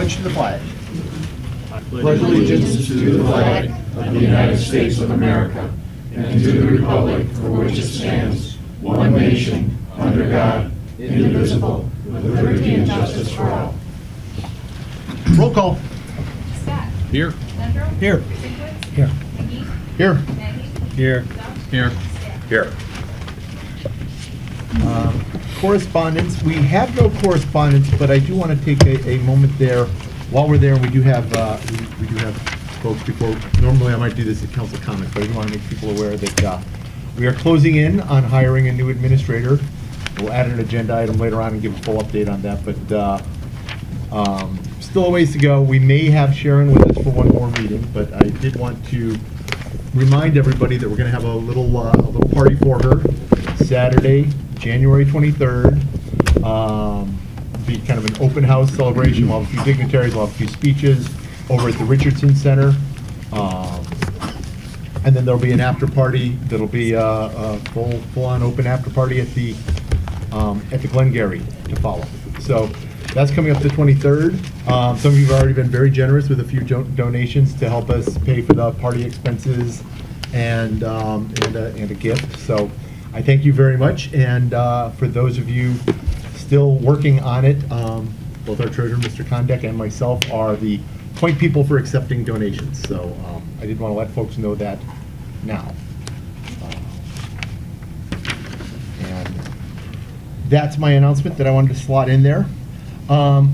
pledge to the flag. Pledge allegiance to the flag of the United States of America and to the republic for which it stands, one nation, under God, indivisible, with liberty and justice for all. Roll call. Scott. Here. Lindros. Here. Siglitz. Here. McGee. Here. Maggie. Here. Duff. Here. Staff. Here. Correspondence. We have no correspondence, but I do want to take a moment there. While we're there, we do have we do have folks before. Normally, I might do this at council comment, but I do want to make people aware that we are closing in on hiring a new administrator. We'll add an agenda item later on and give a full update on that. But still a ways to go. We may have Sharon with us for one more meeting, but I did want to remind everybody that we're going to have a little party for her Saturday, January 23rd. Be kind of an open house celebration. We'll have a few dignitaries, we'll have a few speeches over at the Richardson Center. And then there'll be an after party that'll be a full-on open after party at the Glengarry to follow. So that's coming up the 23rd. Some of you have already been very generous with a few donations to help us pay for the party expenses and a gift. So I thank you very much. And for those of you still working on it, both our treasurer, Mr. Kondek, and myself are the point people for accepting donations. So I did want to let folks know that now. And that's my announcement that I wanted to slot in there.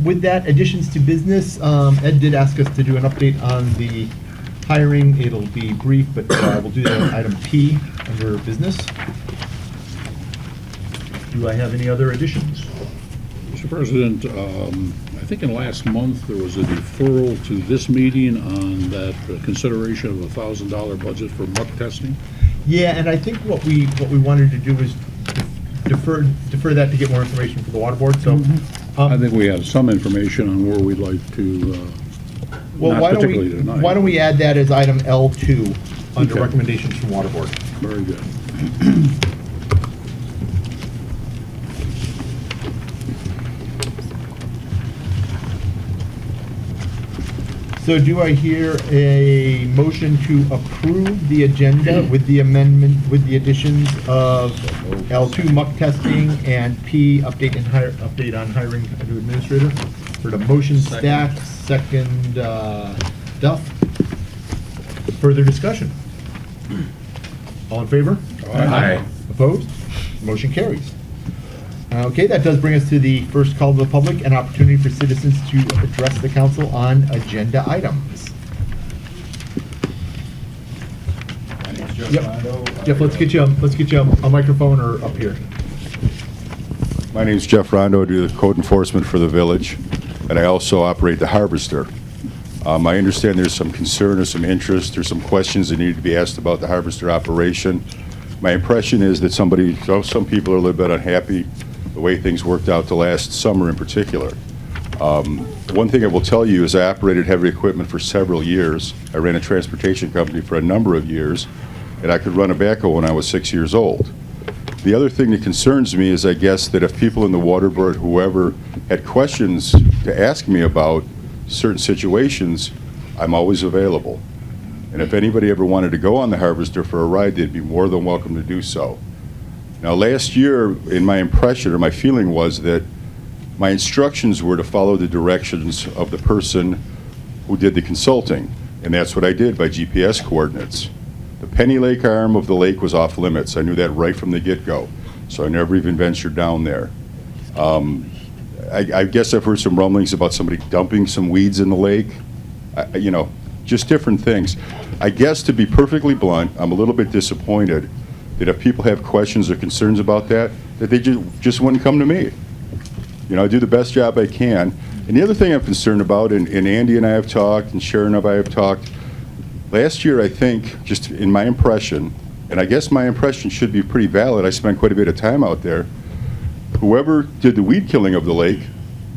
With that, additions to business, Ed did ask us to do an update on the hiring. It'll be brief, but we'll do that on item P under business. Do I have any other additions? Mr. President, I think in last month there was a deferral to this meeting on that consideration of a $1,000 budget for muck testing. Yeah, and I think what we wanted to do was defer that to get more information from the water board. So, I think we have some information on where we'd like to, well, not particularly tonight. why don't we add that as item L2 under Okay. recommendations from water board? Very good. So do I hear a motion to approve the agenda with the amendment, with the additions of L2 muck testing and P update on hiring a new administrator? For the motion stack, second Duff. Further discussion? All in favor? Aye. Opposed? Motion carries. Okay, that does bring us to the first call to the public, an opportunity for citizens to address the council on agenda items. My name's Jeff Yep. Rondo. Jeff, let's get you a microphone or up here. My name's Jeff Rondo. I do the code enforcement for the village, and I also operate the Harvester. I understand there's some concern or some interest. There's some questions that need to be asked about the Harvester operation. My impression is that some people are a little bit unhappy the way things worked out the last summer in particular. One thing I will tell you is I operated heavy equipment for several years. I ran a transportation company for a number of years, and I could run a backhoe when I was 6 years old. The other thing that concerns me is I guess that if people in the water board, whoever, had questions to ask me about certain situations, I'm always available. And if anybody ever wanted to go on the Harvester for a ride, they'd be more than welcome to do so. Now, last year, in my impression or my feeling was that my instructions were to follow the directions of the person who did the consulting, and that's what I did by GPS coordinates. The Penny Lake arm of the lake was off limits. I knew that right from the get-go, so I never even ventured down there. I guess I've heard some rumblings about somebody dumping some weeds in the lake, just different things. I guess, to be perfectly blunt, I'm a little bit disappointed that if people have questions or concerns about that they just wouldn't come to me. I do the best job I can. And the other thing I'm concerned about, and Andy and I have talked, and Sharon and I have talked, last year I think, just in my impression, and I guess my impression should be pretty valid, I spent quite a bit of time out there, whoever did the weed killing of the lake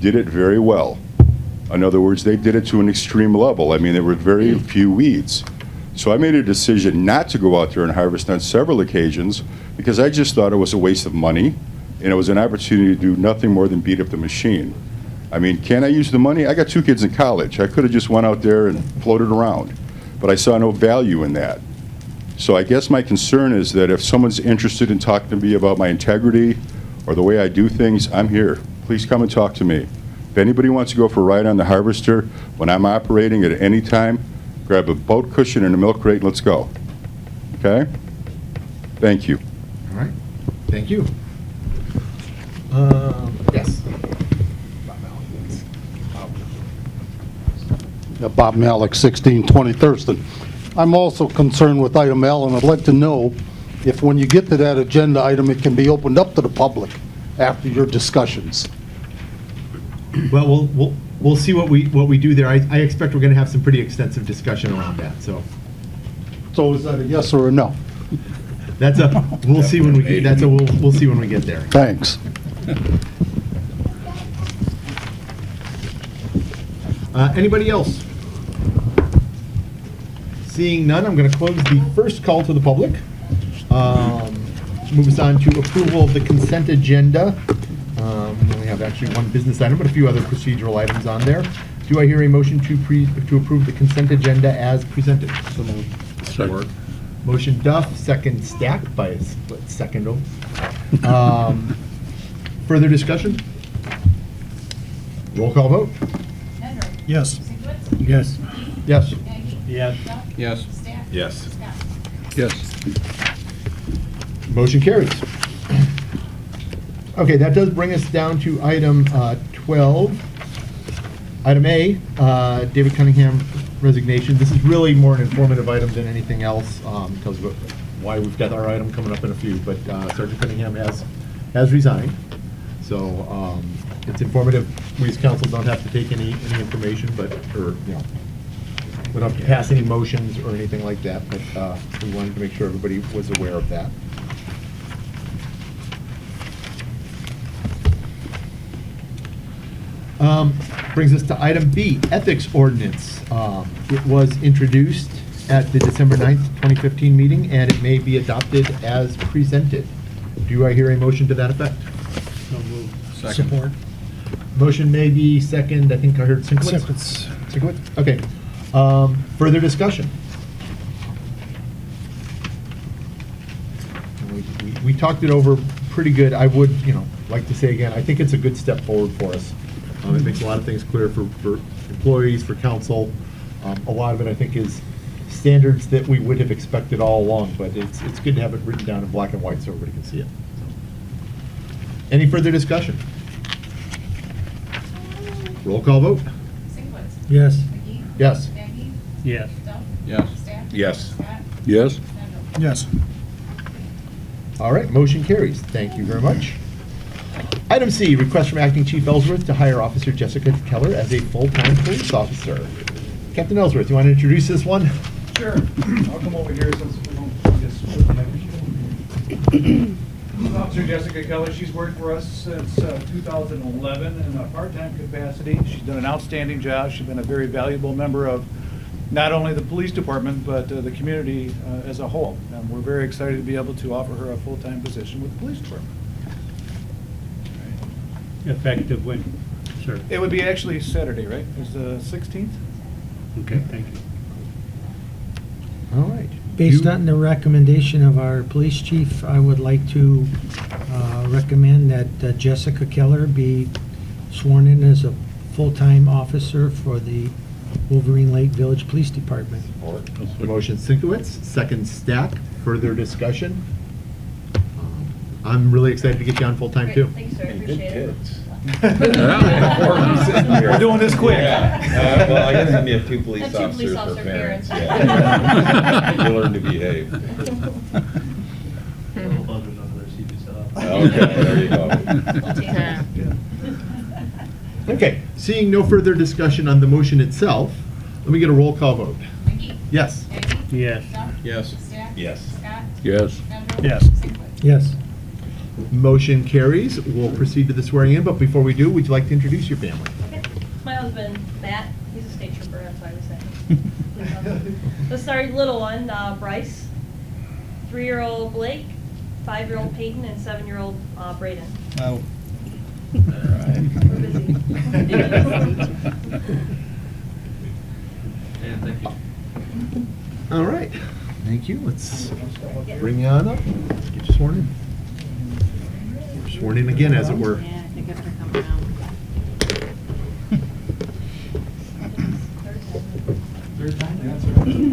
did it very well. In other words, they did it to an extreme level. I mean, there were very few weeds. So I made a decision not to go out there and harvest on several occasions because I just thought it was a waste of money and it was an opportunity to do nothing more than beat up the machine. I mean, can I use the money? I got 2 kids in college. I could have just went out there and floated around, but I saw no value in that. So I guess my concern is that if someone's interested in talking to me about my integrity or the way I do things, I'm here. Please come and talk to me. If anybody wants to go for a ride on the Harvester, when I'm operating at any time, grab a boat cushion and a milk crate and let's go. Okay? Thank you. All right, thank you. Yes. Bob Malik, 1620 Thurston. I'm also concerned with item L, and I'd like to know if when you get to that agenda item, it can be opened up to the public after your discussions. Well, we'll see what we do there. I expect we're going to have some pretty extensive discussion around that, so. So is that a yes or a no? We'll see when we get, we'll see when we get there. Thanks. Anybody else? Seeing none, I'm going to close the first call to the public. Move us on to approval of the consent agenda. We only have actually one business item, but a few other procedural items on there. Do I hear a motion to approve the consent agenda as presented? So moved. Second. Motion Duff, second Stack by a split second. Further discussion? Roll call vote. Nedrick. Yes. Sinkwitz. Yes. Yes. Maggie. Yes. Duff. Yes. Stack. Yes. Scott. Yes. Motion carries. Okay, that does bring us down to item 12. Item A, David Cunningham resignation. This is really more an informative item than anything else, because of why we've got our item coming up in a few, but Sergeant Cunningham has resigned. So it's informative. We as council don't have to take any information, but, or, you know, we don't have to pass any motions or anything like that, but we wanted to make sure everybody was aware of that. Brings us to item B, ethics ordinance. It was introduced at the December 9th, 2015 meeting, and it may be adopted as presented. Do I hear a motion to that effect? Support. Motion may be second, I think I heard Sinkwitz. Sinkwitz? Okay. Further discussion? We talked it over pretty good. I would, like to say again, I think it's a good step forward for us. It makes a lot of things clear for employees, for council. A lot of it, I think, is standards that we would have expected all along, but it's good to have it written down in black and white so everybody can see it. Any further discussion? Roll call vote. Sinkwitz. Yes. McGee. Yes. Maggie. Yes. Duff. Yes. Stack. Yes. Scott. Yes. Nedrick. Yes. All right, motion carries. Thank you very much. Item C, request from Acting Chief Ellsworth to hire Officer Jessica Keller as a full-time police officer. Captain Ellsworth, you want to introduce this one? Sure. I'll come over here since we don't just put my Officer Jessica Keller, she's worked for us since 2011 in a part-time capacity. She's done an outstanding job. She's been a very valuable member of not only the police department, but the community as a whole. And we're very excited to be able to offer her a full-time position with the police department. Effective when, sir? It would be actually Saturday, right? It's the 16th? Okay, thank you. All right. Based You- on the recommendation of our police chief, I would like to recommend that Jessica Keller be sworn in as a full-time officer for the Wolverine Lake Village Police Department. Motion Sinkowitz, second Stack. Further discussion? I'm really excited to get you on full-time too. Great, thanks, sir, I appreciate it. We're doing this quick. Well, I guess we have 2 police And 2 police officers for officer parents. parents. Yeah. You learn to behave. Okay, there you go. We'll take that. Okay, seeing no further discussion on the motion itself, let me get a roll call vote. McGee. Yes. Maggie. Yes. Duff. Yes. Stack. Yes. Scott. Yes. Nedrick. Yes. Sinkwitz. Yes. Motion carries. We'll proceed to the swearing in, but before we do, would you like to introduce your family? Okay. My husband, Matt, he's a state trooper, that's why I was saying. Let's start with little one, Bryce, 3-year-old Blake, 5-year-old Peyton, and 7-year-old Braden. Oh. All right, thank you. Let's bring you on up. Get you sworn in. You're sworn in again, as it were. Yeah, I think I better come around.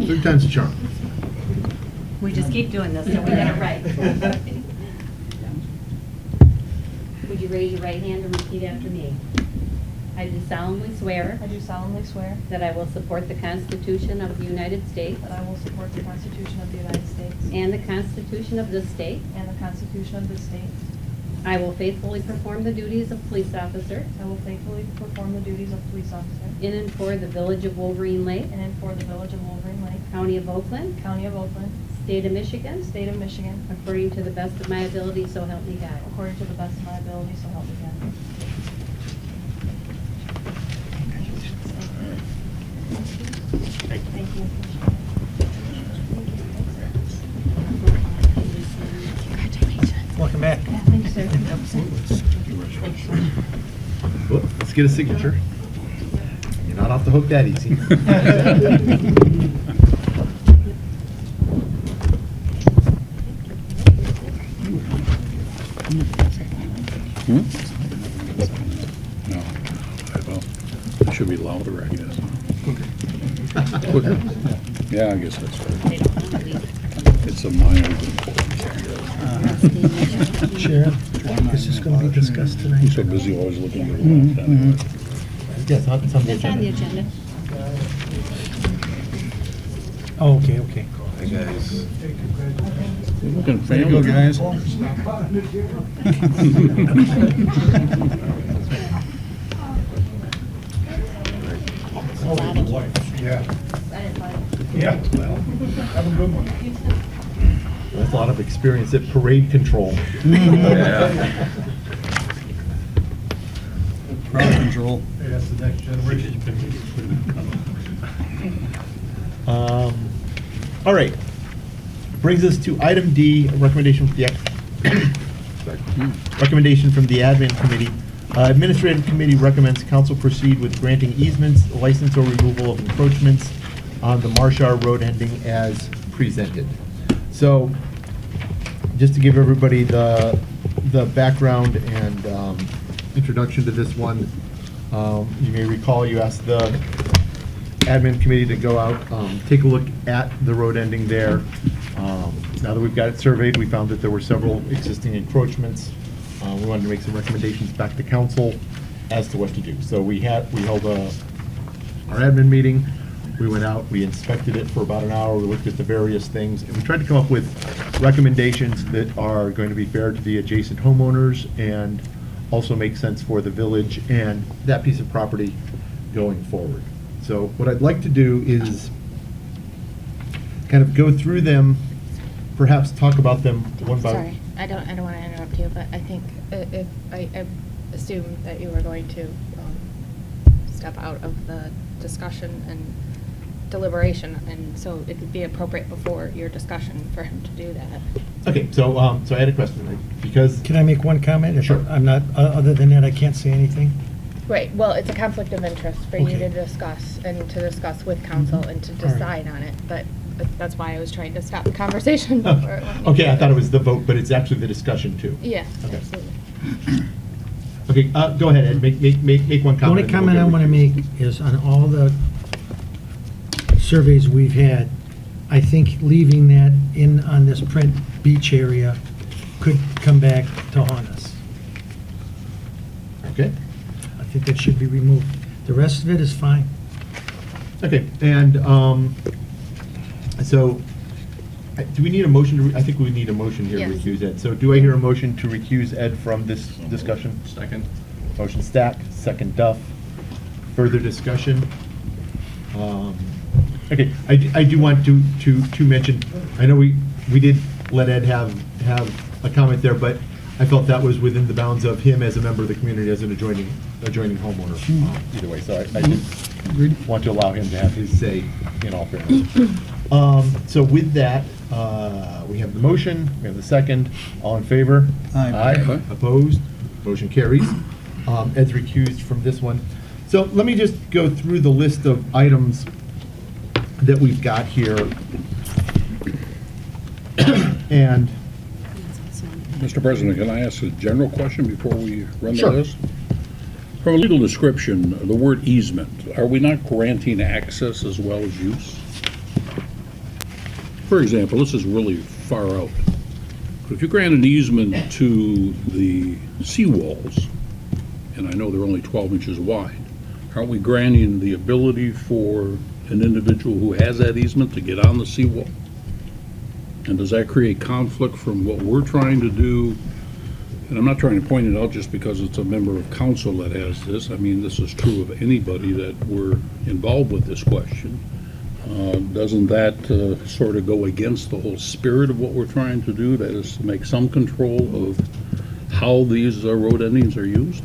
Third time's a charm. We just keep doing this till we get it right. Would you raise your right hand and repeat after me? I do solemnly swear I do solemnly swear that I will support the Constitution of the United States that I will support the Constitution of the United States and the Constitution of this state. and the Constitution of this state. I will faithfully perform the duties of police officer I will faithfully perform the duties of police officer in and for the Village of Wolverine Lake, in and for the Village of Wolverine Lake, County of Oakland, County of Oakland, State of Michigan, State of Michigan, according to the best of my ability, so help me God. according to the best of my ability, so help me God. Thank you. Welcome back. Thanks, sir. Well, let's get a signature. You're not off the hook that easy. No. Well, it should be louder, I guess. Quicker. Yeah, I guess that's right. It's a mild. Sharon, is this going to be discussed tonight? He's so busy always looking at the left anyway. Yes, it's on the It's on the agenda. agenda. Oh, okay, okay. Hi, guys. You're looking family. Guys. That's a lot of experience at parade control. Yeah. Crowd control. That's the next generation. All right. Brings us to item D, recommendation from the, recommendation from the admin committee. Administrative committee recommends council proceed with granting easements, license or removal of encroachments on the Marshar Road ending as presented. So, just to give everybody the background and introduction to this one, you may recall you asked the admin committee to go out, take a look at the road ending there. Now that we've got it surveyed, we found that there were several existing encroachments. We wanted to make some recommendations back to council as to what to do. So we held our admin meeting. We went out, we inspected it for about an hour, we looked at the various things, and we tried to come up with recommendations that are going to be fair to the adjacent homeowners and also make sense for the village and that piece of property going forward. So what I'd like to do is kind of go through them, perhaps talk about them one by one. Sorry, I don't want to interrupt you, but I think if I assume that you were going to step out of the discussion and deliberation, and so it could be appropriate before your discussion for him to do that. Okay, so I had a question, because. Can I make one comment? Sure. I'm not, other than that, I can't say anything. Right, well, it's a conflict of interest for you Okay. to discuss and to discuss with council and to All right. decide on it, but that's why I was trying to stop the conversation before. Okay, I thought it was the vote, but it's actually the discussion too. Yeah, Okay. absolutely. Okay, go ahead, Ed, make one comment. The only and then comment I we'll want to get make is on all the surveys we've had, I think leaving that in on this print beach area could come back to haunt us. Okay, I think that should be removed. The rest of it is fine. okay, and so, do we need a motion to, I think we need a motion here to Yes. recuse Ed. So do I hear a motion to recuse Ed from this discussion? Second. Motion Stack, second Duff. Further discussion? Okay, I do want to mention, I know we did let Ed have a comment there, but I felt that was within the bounds of him as a member of the community, as an adjoining homeowner, either way. So I did want to allow him to have his say in all fairness. So with that, we have the motion, we have the second. All in favor? Aye. Opposed? Motion carries. Ed's recused from this one. So let me just go through the list of items that we've got here. And Mr. President, can I ask a general question before we run the Sure. list? From a legal description, the word easement, are we not granting access as well as use? For example, this is really far out. But if you grant an easement to the seawalls, and I know they're only 12 inches wide, aren't we granting the ability for an individual who has that easement to get on the seawall? And does that create conflict from what we're trying to do? And I'm not trying to point it out just because it's a member of council that has this. I mean, this is true of anybody that we're involved with this question. Doesn't that sort of go against the whole spirit of what we're trying to do? That is to make some control of how these road endings are used?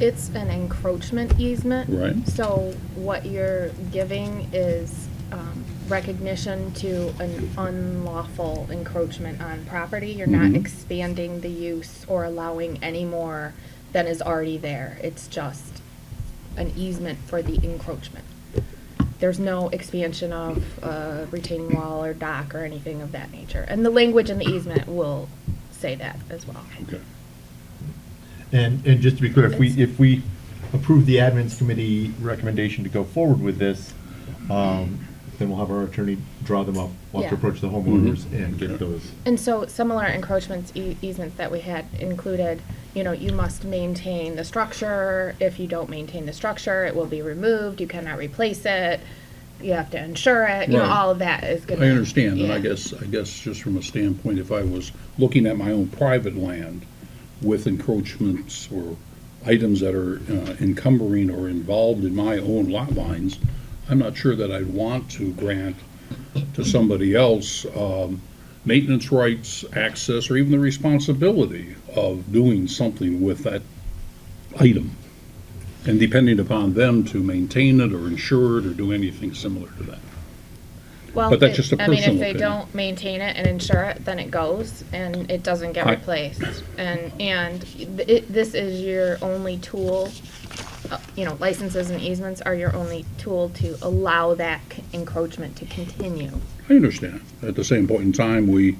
It's an encroachment easement. Right. So what you're giving is recognition to an unlawful encroachment on property. You're not expanding the use or allowing any more than is already there. It's just an easement for the encroachment. There's no expansion of a retaining wall or dock or anything of that nature. And the language in the easement will say that as well. Okay. And just to be clear, if we approve the admins committee recommendation to go forward with this, then we'll have our attorney draw them up. We'll have to Yeah. approach the homeowners and get those. And so similar encroachments easements that we had included, you must maintain the structure. If you don't maintain the structure, it will be removed. You cannot replace it. You have to insure it. Right. All of that is gonna. I understand, and I yeah. guess just from a standpoint, if I was looking at my own private land with encroachments or items that are encumbering or involved in my own lot lines, I'm not sure that I'd want to grant to somebody else maintenance rights, access, or even the responsibility of doing something with that item. And depending upon them to maintain it or insure it or do anything similar to that. Well, But that's just a I mean, personal if they opinion. don't maintain it and insure it, then it goes and it doesn't get replaced. And this is your only tool, licenses and easements are your only tool to allow that encroachment to continue. I understand. At the same point in time, we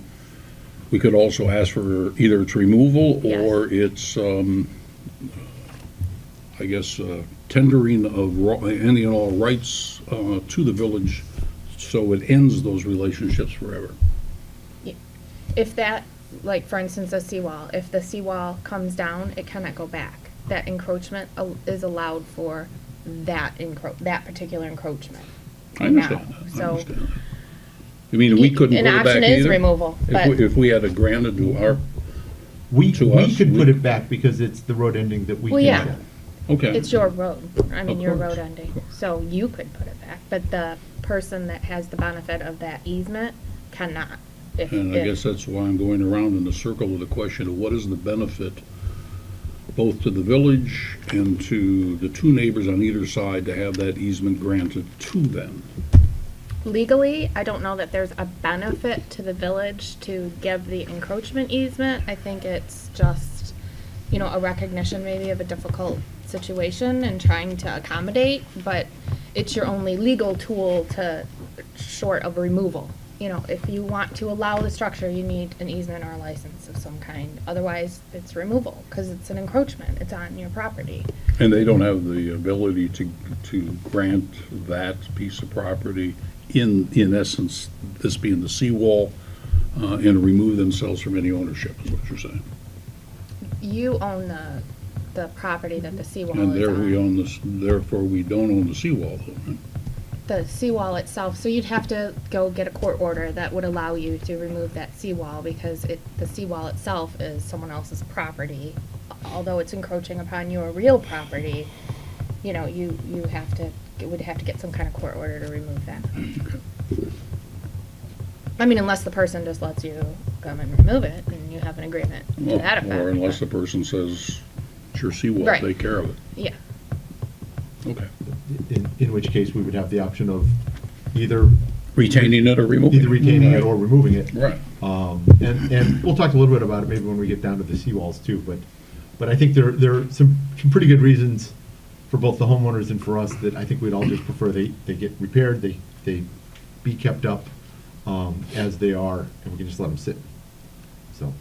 could also ask for either its removal or its, tendering of any and all rights to the village so it ends those relationships forever. If that, like, for instance, a seawall, if the seawall comes down, it cannot go back. That encroachment is allowed for that particular encroachment. I understand now. that. I So understand that. You mean we couldn't put an it back option either? is removal, but If we had a granted to our, We To us, could we- put it back because it's the road ending that we Well, yeah. control. okay. it's your road. I mean, Of your course, road ending. of course. So you could put it back, but the person that has the benefit of that easement cannot. And I guess that's why I'm going around in the circle with the question of what is the benefit both to the village and to the two neighbors on either side to have that easement granted to them? Legally, I don't know that there's a benefit to the village to give the encroachment easement. I think it's just, a recognition maybe of a difficult situation and trying to accommodate, but it's your only legal tool short of removal. If you want to allow the structure, you need an easement or a license of some kind. Otherwise, it's removal, because it's an encroachment. It's on your property. And they don't have the ability to grant that piece of property, in essence, this being the seawall, and remove themselves from any ownership, is what you're saying. You own the property that the seawall And is there on. we own this, therefore we don't own the seawall, though, right? The seawall itself, so you'd have to go get a court order that would allow you to remove that seawall, because the seawall itself is someone else's property. Although it's encroaching upon your real property, you would have to get some kind of court order to remove that. I mean, unless the person just lets you come and remove it, and you have an agreement to that effect. Or unless the person says, it's your seawall, Right. take care of it. Yeah. Okay. In which case, we would have the option of either Retaining it or removing it. either retaining it Right. or removing it. Right. And we'll talk a little bit about it maybe when we get down to the seawalls too, but But I think there are some pretty good reasons for both the homeowners and for us that I think we'd all just prefer they get repaired, they be kept up as they are, and we can just let them sit. So.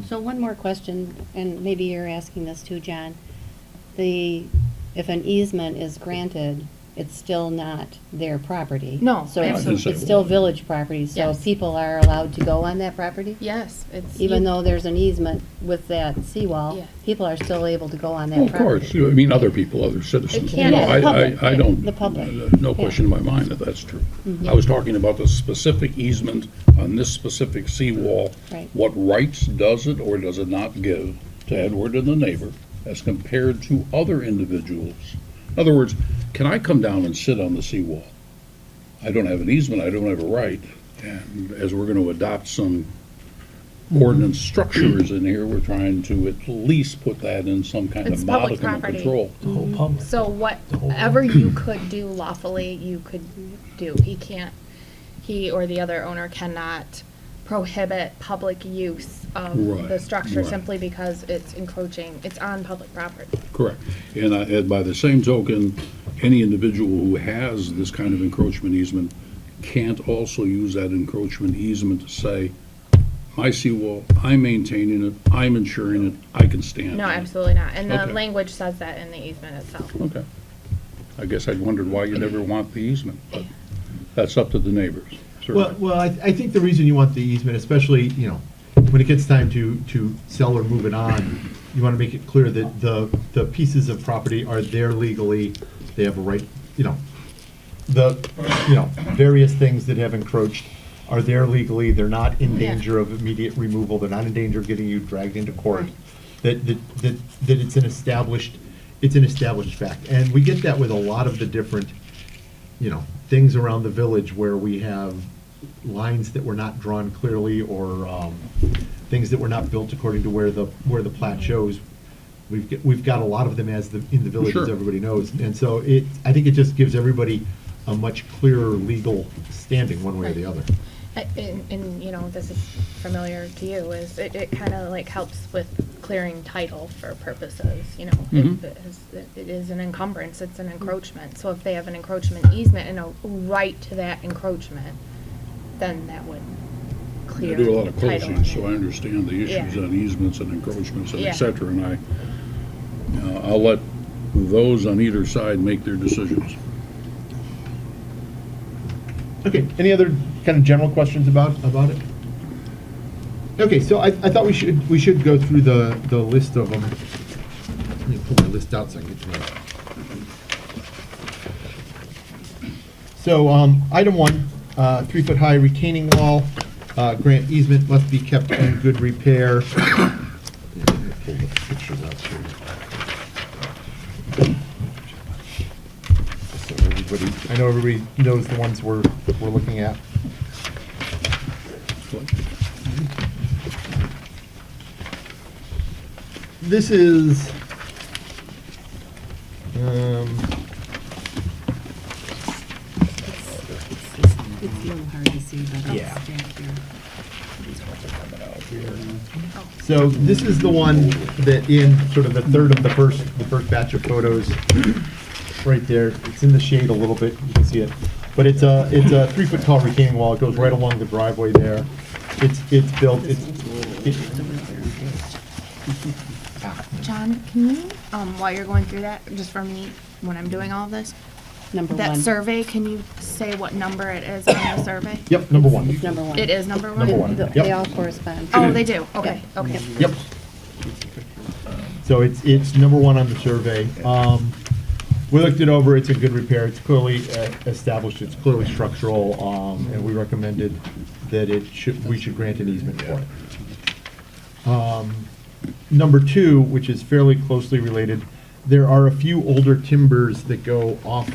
So one more question, and maybe you're asking this too, John. If an easement is granted, it's still not their property. No, So it's absolutely. it's still village property, so Yes. people are allowed to go on that property? Yes, it's. Even though there's an easement with that seawall, Yeah. people are still able to go on that Well, of property? course, I mean, other people, other citizens. It can- No, Yeah, the public, I don't. the public. No Yeah. question in my mind that that's true. Mhm. I was talking about the specific easement on this specific seawall. Right. What rights does it or does it not give to Edward and the neighbor as compared to other individuals? In other words, can I come down and sit on the seawall? I don't have an easement, I don't have a right. And as we're going to adopt some ordinance structures in here, we're trying to at least put that in some kind It's of public modicum of property. control. The whole public. So whatever you could do lawfully, you could do. He or the other owner cannot prohibit public use of Right, the structure right. simply because it's encroaching, it's on public property. Correct. And by the same token, any individual who has this kind of encroachment easement can't also use that encroachment easement to say, my seawall, I'm maintaining it, I'm insuring it, I can stand No, on it." absolutely not. And the Okay. language says that in the easement itself. Okay. I guess I'd wondered why you never want the easement, but that's up to the neighbors. certainly. Well, I think the reason you want the easement, especially, when it gets time to sell or move it on, you want to make it clear that the pieces of property are there legally, they have a right, various things that have encroached are there legally, they're not in Yeah. danger of immediate removal, they're not in danger of getting you dragged into court. Right. That it's an established fact. And we get that with a lot of the different, things around the village where we have lines that were not drawn clearly or things that were not built according to where the plat shows. We've got a lot of them in the village, as Sure. everybody knows. And so I think it just gives everybody a much clearer legal standing one way or the other. And, this is familiar to you, is it kind of like helps with clearing title for purposes, Mhm. It is an encumbrance, it's an encroachment. So if they have an encroachment easement and a right to that encroachment, then that would I clear do a lot of title. closings, so I understand the issues Yeah. on easements and encroachments and Yeah. et cetera, and I'll let those on either side make their decisions. Okay, any other kind of general questions about it? Okay, so I thought we should go through the list of them. Let me pull my list out so I can get to my. So, item 1, 3-foot-high retaining wall, grant easement must be kept in good repair. Let me pull the pictures out here. I know everybody knows the ones we're looking at. This is, It's a little hard to see, but Yeah. it's back here. so this is the one that in sort of the third of the first batch of photos, right there. It's in the shade a little bit, you can see it. But it's a 3-foot tall retaining wall. It goes right along the driveway there. It's built, John, can you, while you're going through that, just for me, when I'm doing all of this, Number that 1. survey, can you say what number it is on the survey? Yep, number 1. It's number 1. It is number one? Number one. They Yep. all correspond. Oh, they do, okay, okay. Yep. So it's number 1 on the survey. We looked it over, it's in good repair, it's clearly established, it's clearly structural, and we recommended that we should grant an easement for it. Number 2, which is fairly closely related, there are a few older timbers that go off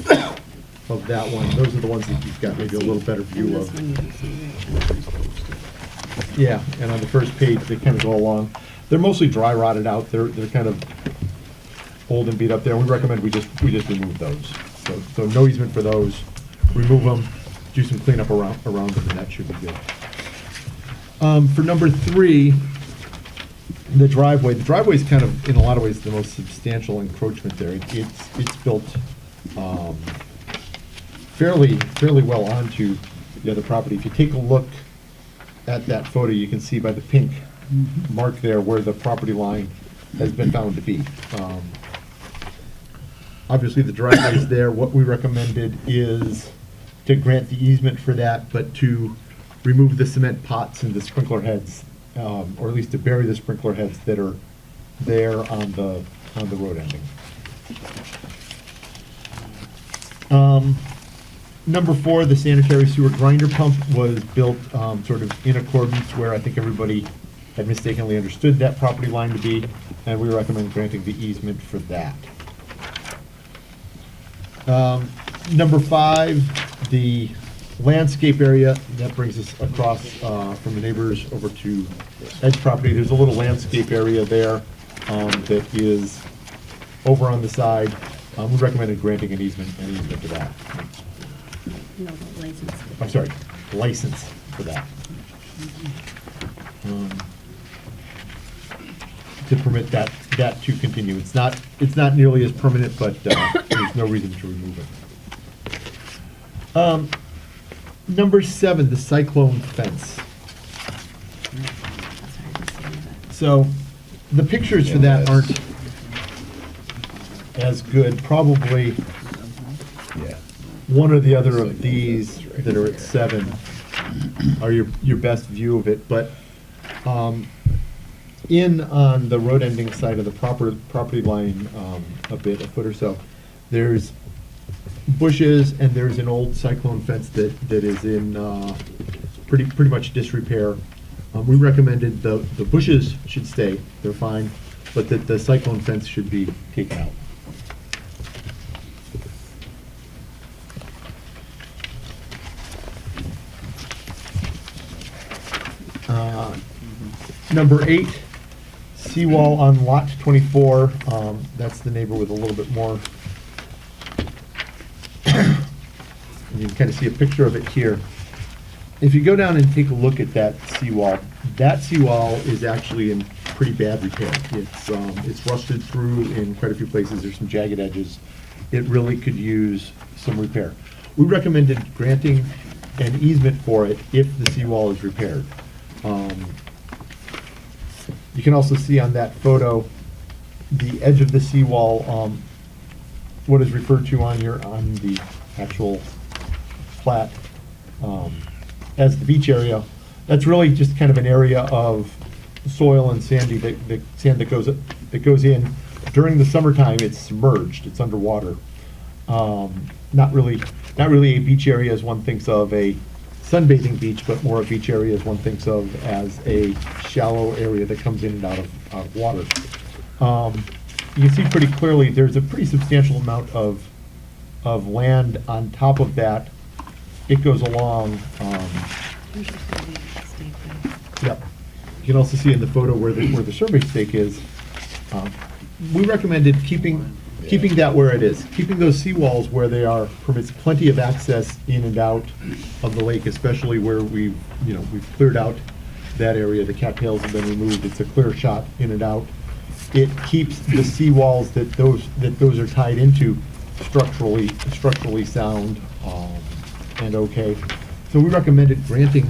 of that one. Those are the ones that you've got maybe a little better And view this of. one you can see right on the first page, too. Yeah, and on the first page, they kind of go along. They're mostly dry rotted out, they're kind of old and beat up there. We recommend we just remove those. So no easement for those. Remove them, do some cleanup around them, and that should be good. For number 3, The driveway is kind of, in a lot of ways, the most substantial encroachment there. It's built fairly well onto the other property. If you take a look at that photo, you can see by the pink mark there where the property line has been found to be. Obviously, the driveway is there. What we recommended is to grant the easement for that, but to remove the cement pots and the sprinkler heads, or at least to bury the sprinkler heads that are there on the road ending. Number 4, the sanitary sewer grinder pump was built sort of in accordance where I think everybody had mistakenly understood that property line to be, and we recommend granting the easement for that. Number 5, the landscape area, that brings us across from the neighbors over to Ed's property. There's a little landscape area there that is over on the side. We recommended granting an easement to that. No, the license. I'm sorry, license for that. To permit that to continue. It's not nearly as permanent, but there's no reason to remove it. Number 7, the cyclone fence. So the pictures for that aren't as good. Probably one or the other of these that are at 7 are your best view of it. But in on the road ending side of the property line a foot or so, there's bushes and there's an old cyclone fence that is in pretty much disrepair. We recommended the bushes should stay, they're fine, but that the cyclone fence should be taken out. Number 8, seawall on lot 24. That's the neighbor with a little bit more. And you can kind of see a picture of it here. If you go down and take a look at that seawall is actually in pretty bad repair. It's rusted through in quite a few places. There's some jagged edges. It really could use some repair. We recommended granting an easement for it if the seawall is repaired. You can also see on that photo the edge of the seawall, what is referred to on the actual plat as the beach area. That's really just kind of an area of soil and sand that goes in. During the summertime, it's submerged, it's underwater. Not really a beach area as one thinks of a sunbathing beach, but more a beach area as one thinks of as a shallow area that comes in and out of water. You can see pretty clearly there's a pretty substantial amount of land on top of that. It goes along. Yep. You can also see in the photo where the survey stake is. We recommended keeping that where it is. Keeping those seawalls where they are permits plenty of access in and out of the lake, especially where we've cleared out that area. The cattails have been removed. It's a clear shot in and out. It keeps the seawalls that those are tied into structurally sound and okay. So we recommended granting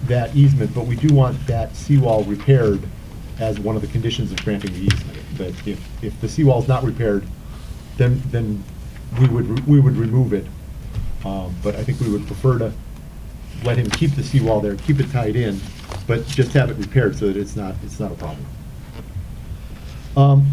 that easement, but we do want that seawall repaired as one of the conditions of granting the easement. That if the seawall is not repaired, then we would remove it. But I think we would prefer to let him keep the seawall there, keep it tied in, but just have it repaired so that it's not a problem.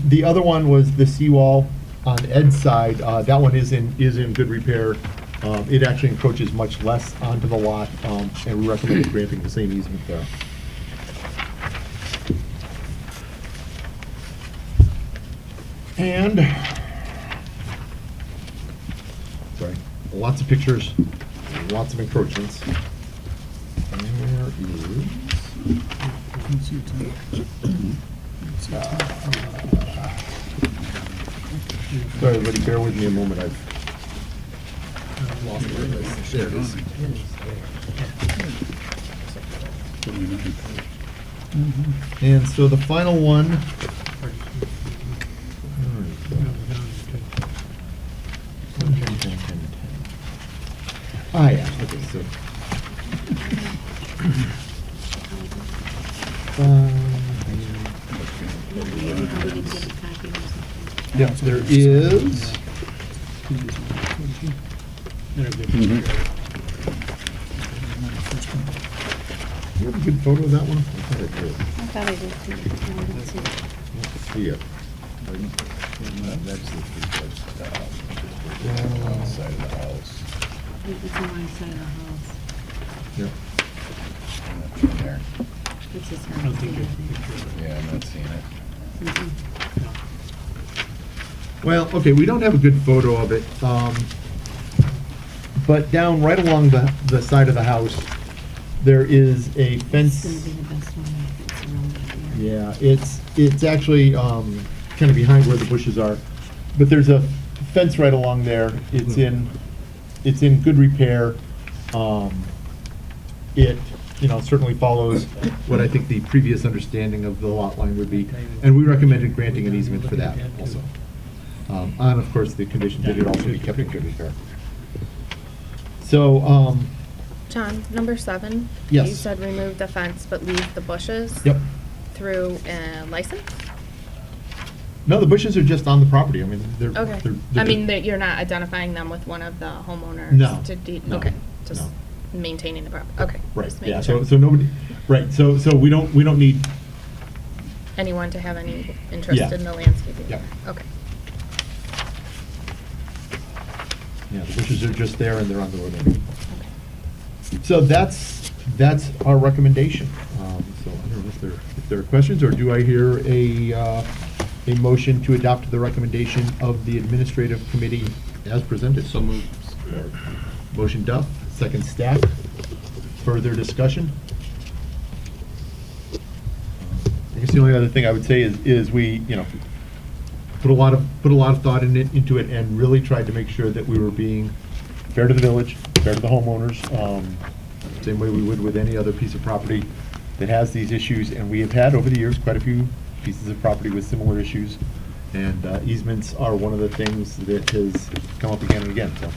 The other one was the seawall on Ed's side. That one is in good repair. It actually encroaches much less onto the lot, and we recommend granting the same easement there. And, sorry, lots of pictures, lots of encroachments. And there is, sorry, everybody, bear with me a moment. I've lost my place. There it is. And so the final one. Ah, yeah, okay, so. Yeah, there is. You have a good photo of that one? I thought I did. I thought I did too. No, I don't see it. Let's see it. That's the one side of the house. It's on my side of the house. Yep. Nothing there. It's just not seeing Yeah, I'm not seeing it. it. Well, okay, we don't have a good photo of it, but down right along the side of the house, there is a It's fence. gonna be the best one. It's around that area. Yeah, it's actually kind of behind where the bushes are, but there's a fence right along there. It's in good repair. It, certainly follows what I think the previous understanding of the lot line would be, and we recommended granting an easement for that also. On, of course, the condition that it also be kept in good repair. So, John, number 7. Yes. You said remove the fence but leave the bushes. Yep. Through a license? No, the bushes are just on the property. I mean, they're. Okay. they're I mean, that you're not identifying them with one of the homeowners? No, no, Okay, just no. maintaining the property, okay. Right, just yeah, making so sure. nobody, right, so we don't need, Anyone to have any interest Yeah. in the landscaping? Yep. Okay. the bushes are just there and they're on the road anyway. So that's our recommendation. So I don't know if there are questions, or do I hear a motion to adopt the recommendation of the administrative committee as presented? So moved. Motion Duff, second Stack. Further discussion? I guess the only other thing I would say is we, put a lot of thought into it and really tried to make sure that we were being fair to the village, fair to the homeowners, same way we would with any other piece of property that has these issues. And we have had over the years quite a few pieces of property with similar issues. And easements are one of the things that has come up again and again, so.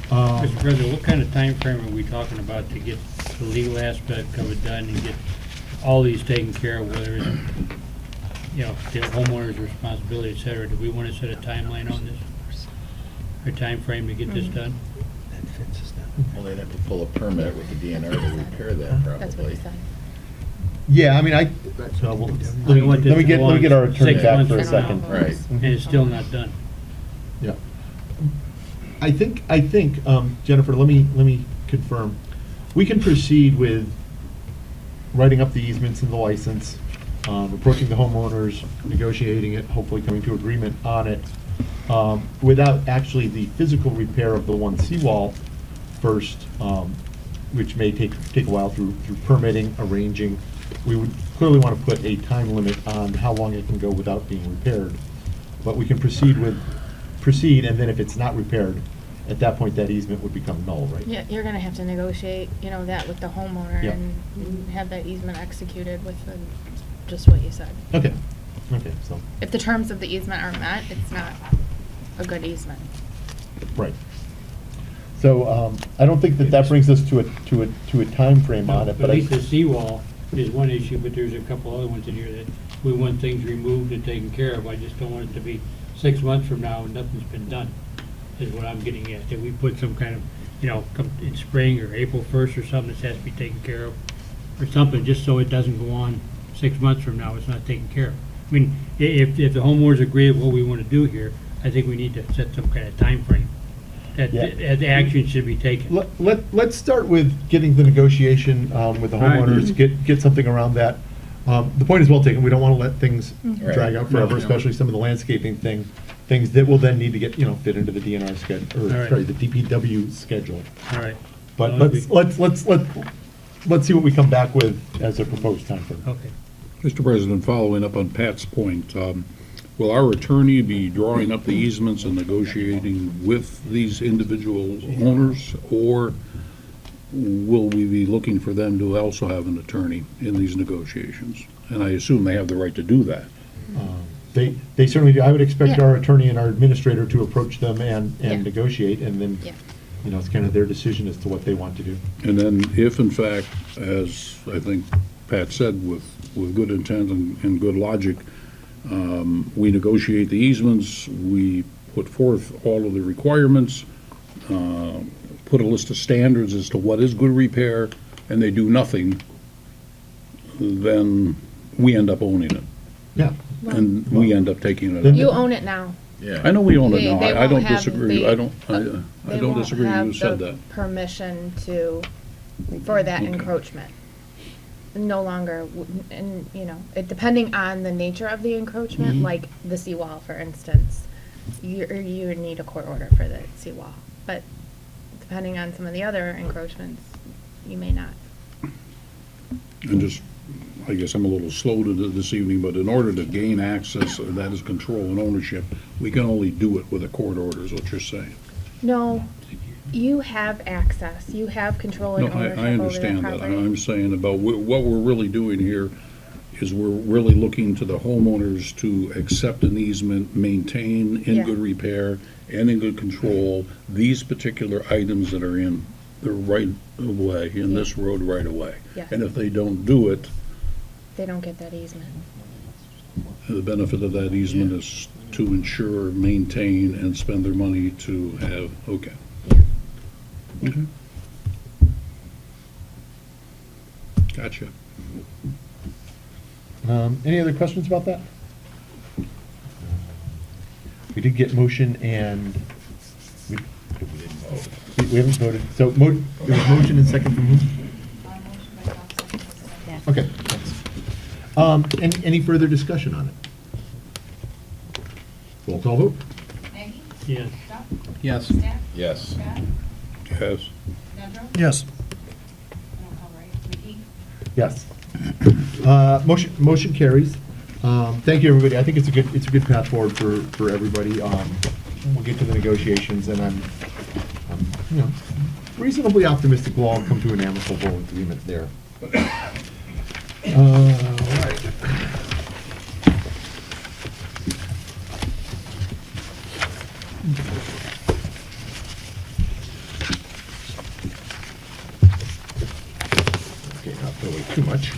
Mr. President, what kind of time frame are we talking about to get the legal aspect of it done and get all these taken care of, whether it's, the homeowner's responsibility, et cetera? Do we want to set a timeline on this? A time frame to get this done? Well, they'd have to pull a permit with the DNR to repair that That's what he probably. said. Yeah, I mean, let me get our attorney 6 back months for a from now. second. Right. And it's still not done. Yeah. I think, Jennifer, let me confirm. We can proceed with writing up the easements and the license, approaching the homeowners, negotiating it, hopefully coming to agreement on it, without actually the physical repair of the one seawall first, which may take a while through permitting, arranging. We would clearly want to put a time limit on how long it can go without being repaired. But we can proceed, and then if it's not repaired, at that point, that easement would become null, right? Yeah, you're gonna have to negotiate, that with the homeowner Yeah. and have that easement executed with just what you said. Okay, so, If the terms of the easement are met, it's not a good easement. right. So, I don't think that brings us to a timeframe on it, But but at least the seawall is one issue, but there's a couple other ones in here that we want things removed and taken care of. I just don't want it to be 6 months from now and nothing's been done, is what I'm getting at. That we put some kind of, come in spring or April 1st or something that has to be taken care of, or something, just so it doesn't go on 6 months from now, it's not taken care of. I mean, if the homeowners agree with what we want to do here, I think we need to set some kind of time frame that Yeah. the action should be taken. let's start with getting the negotiation with the All right. homeowners, get something around that. The point is well taken. We don't want to let things drag out forever, No. especially some of the landscaping things that will then need to get, fit into the DNR schedule, or, All right. sorry, the DPW schedule. All right. But Well, let's see what we come back with as a proposed timeframe. Okay. Mr. President, following up on Pat's point, will our attorney be drawing up the easements and negotiating with these individual owners, or will we be looking for them to also have an attorney in these negotiations? And I assume they have the right to do that. They certainly do. I would expect Yeah. our attorney and our administrator to approach them and Yeah. negotiate, and then, Yeah. it's kind of their decision as to what they want to do. And then if in fact, as I think Pat said, with good intent and good logic, we negotiate the easements, we put forth all of the requirements, put a list of standards as to what is good repair, and they do nothing, then we end up owning it. Yeah. And we end up taking it. Then- You own it now. Yeah. I know we own it They- now. they I won't don't have disagree. the- I don't They won't disagree. You have said the that. permission for that Okay. encroachment. No longer, and, depending on the nature of the encroachment, like the seawall, for instance, you would need a court order for the seawall. But depending on some of the other encroachments, you may not. And just, I guess I'm a little slow to this evening, but in order to gain access, that is control and ownership, we can only do it with a court order, is what you're saying. No, you have access, you have control No, and ownership I over the understand that. property. I'm saying about what we're really doing here is we're really looking to the homeowners to accept an easement, maintain in Yeah. good repair and in good control these particular items that are in the right of way, in this road right away. Yes. And if they don't do it, They don't get that easement. the benefit of that easement is to ensure, maintain, and spend their money to have, okay. Okay. Gotcha. Any other questions about that? We did get motion and we haven't voted. So there was motion and second from whom? Yeah. Okay, thanks. Any further discussion on it? Roll call vote? Maggie? Yes. Chuck? Yes. Staff? Yes. Scott? Yes. Nedrow? Yes. I don't call right. McKee? Yes. Motion carries. Thank you, everybody. I think it's a good path forward for everybody. We'll get to the negotiations, and I'm reasonably optimistic we'll all come to an amicable agreement there. All right. Okay, not really too much.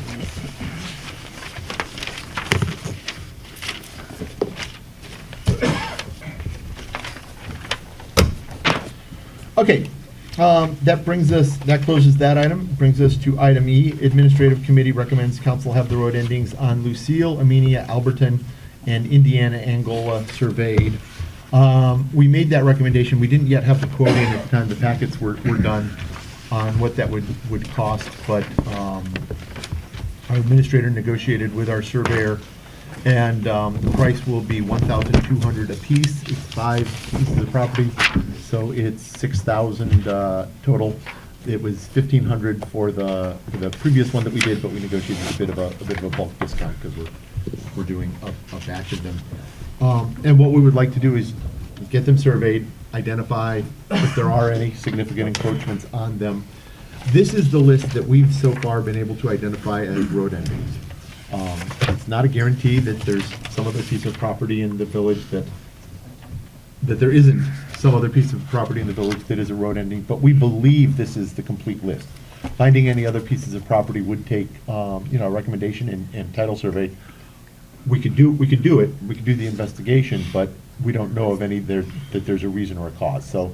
Okay, that closes that item, brings us to item E. Administrative Committee recommends council have the road endings on Lucille, Amenia, Alberton, and Indiana Angola surveyed. We made that recommendation. We didn't yet have the quote in at the time the packets were done on what that would cost, but our administrator negotiated with our surveyor, and the price will be $1,200 apiece. It's 5 pieces of property, so it's $6,000 total. It was $1,500 for the previous one that we did, but we negotiated a bit of a bulk discount because we're doing a batch of them. And what we would like to do is get them surveyed, identify if there are any significant encroachments on them. This is the list that we've so far been able to identify as road endings. It's not a guarantee that there's some other piece of property in the village that there isn't some other piece of property in the village that is a road ending, but we believe this is the complete list. Finding any other pieces of property would take, a recommendation and title survey. We could do it, we could do the investigation, but we don't know of any that there's a reason or a cause. So,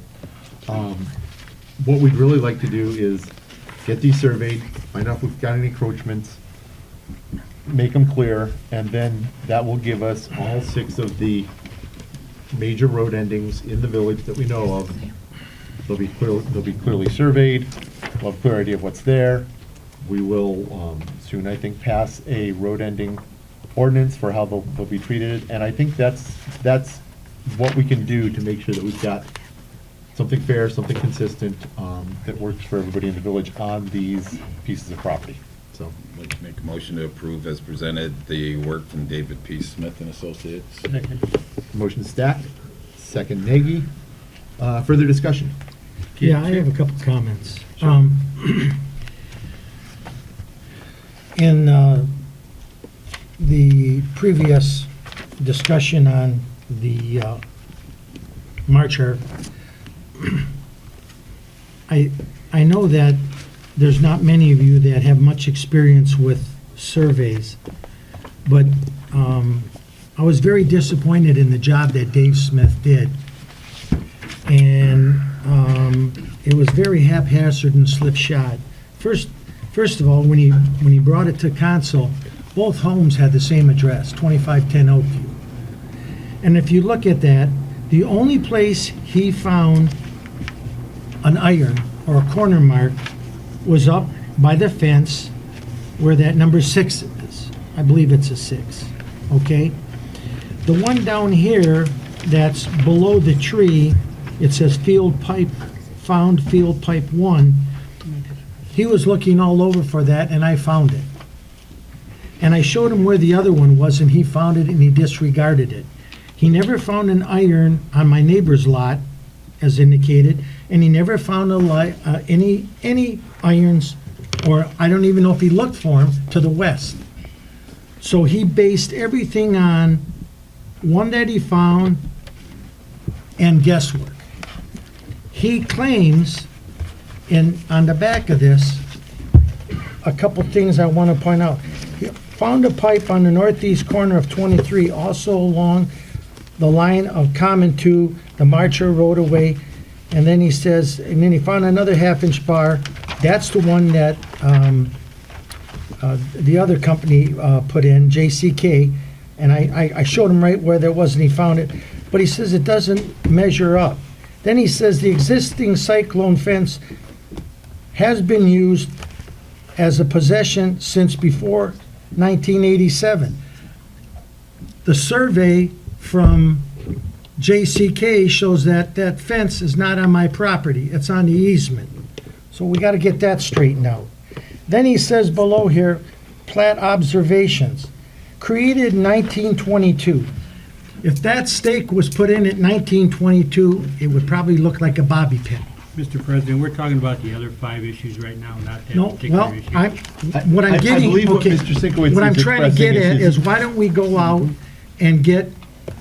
what we'd really like to do is get these surveyed, find out if we've got any encroachments, make them clear, and then that will give us all 6 of the major road endings in the village that we know of. They'll be clearly surveyed, we'll have a clear idea of what's there. We will soon, I think, pass a road ending ordinance for how they'll be treated, and I think that's what we can do to make sure that we've got something fair, something consistent, that works for everybody in the village on these pieces of property, so. I'd like to make a motion to approve as presented the work from David P. Smith and Associates. Motion stacked, second Nagy. Further discussion? Yeah, I have a couple comments. In the previous discussion on the marcher, I know that there's not many of you that have much experience with surveys, but I was very disappointed in the job that Dave Smith did. And it was very haphazard and slipshod. First of all, when he brought it to council, both homes had the same address, 2510 Oakview. And if you look at that, the only place he found an iron or a corner mark was up by the fence where that number 6 is. I believe it's a 6, okay? The one down here that's below the tree, it says field pipe, found field pipe 1. He was looking all over for that, and I found it. And I showed him where the other one was, and he found it, and he disregarded it. He never found an iron on my neighbor's lot, as indicated, and he never found any irons, or I don't even know if he looked for them, to the west. So he based everything on one that he found and guesswork. He claims, on the back of this, a couple things I want to point out. He found a pipe on the northeast corner of 23, also along the line of Common 2, the Marcher roadway, and then he says, and then he found another half-inch bar. That's the one that the other company put in, JCK, and I showed him right where there was, and he found it. But he says it doesn't measure up. Then he says the existing cyclone fence has been used as a possession since before 1987. The survey from JCK shows that that fence is not on my property, it's on the easement. So we gotta get that straightened out. Then he says below here, plat observations, created in 1922. If that stake was put in at 1922, it would probably look like a bobby pin. Mr. President, we're talking about the other 5 issues right now, not that No, particular well, issue. what I'm I getting, believe what okay, Mr. Sinkowitz what I'm is trying to expressing get at is is why don't we go out and get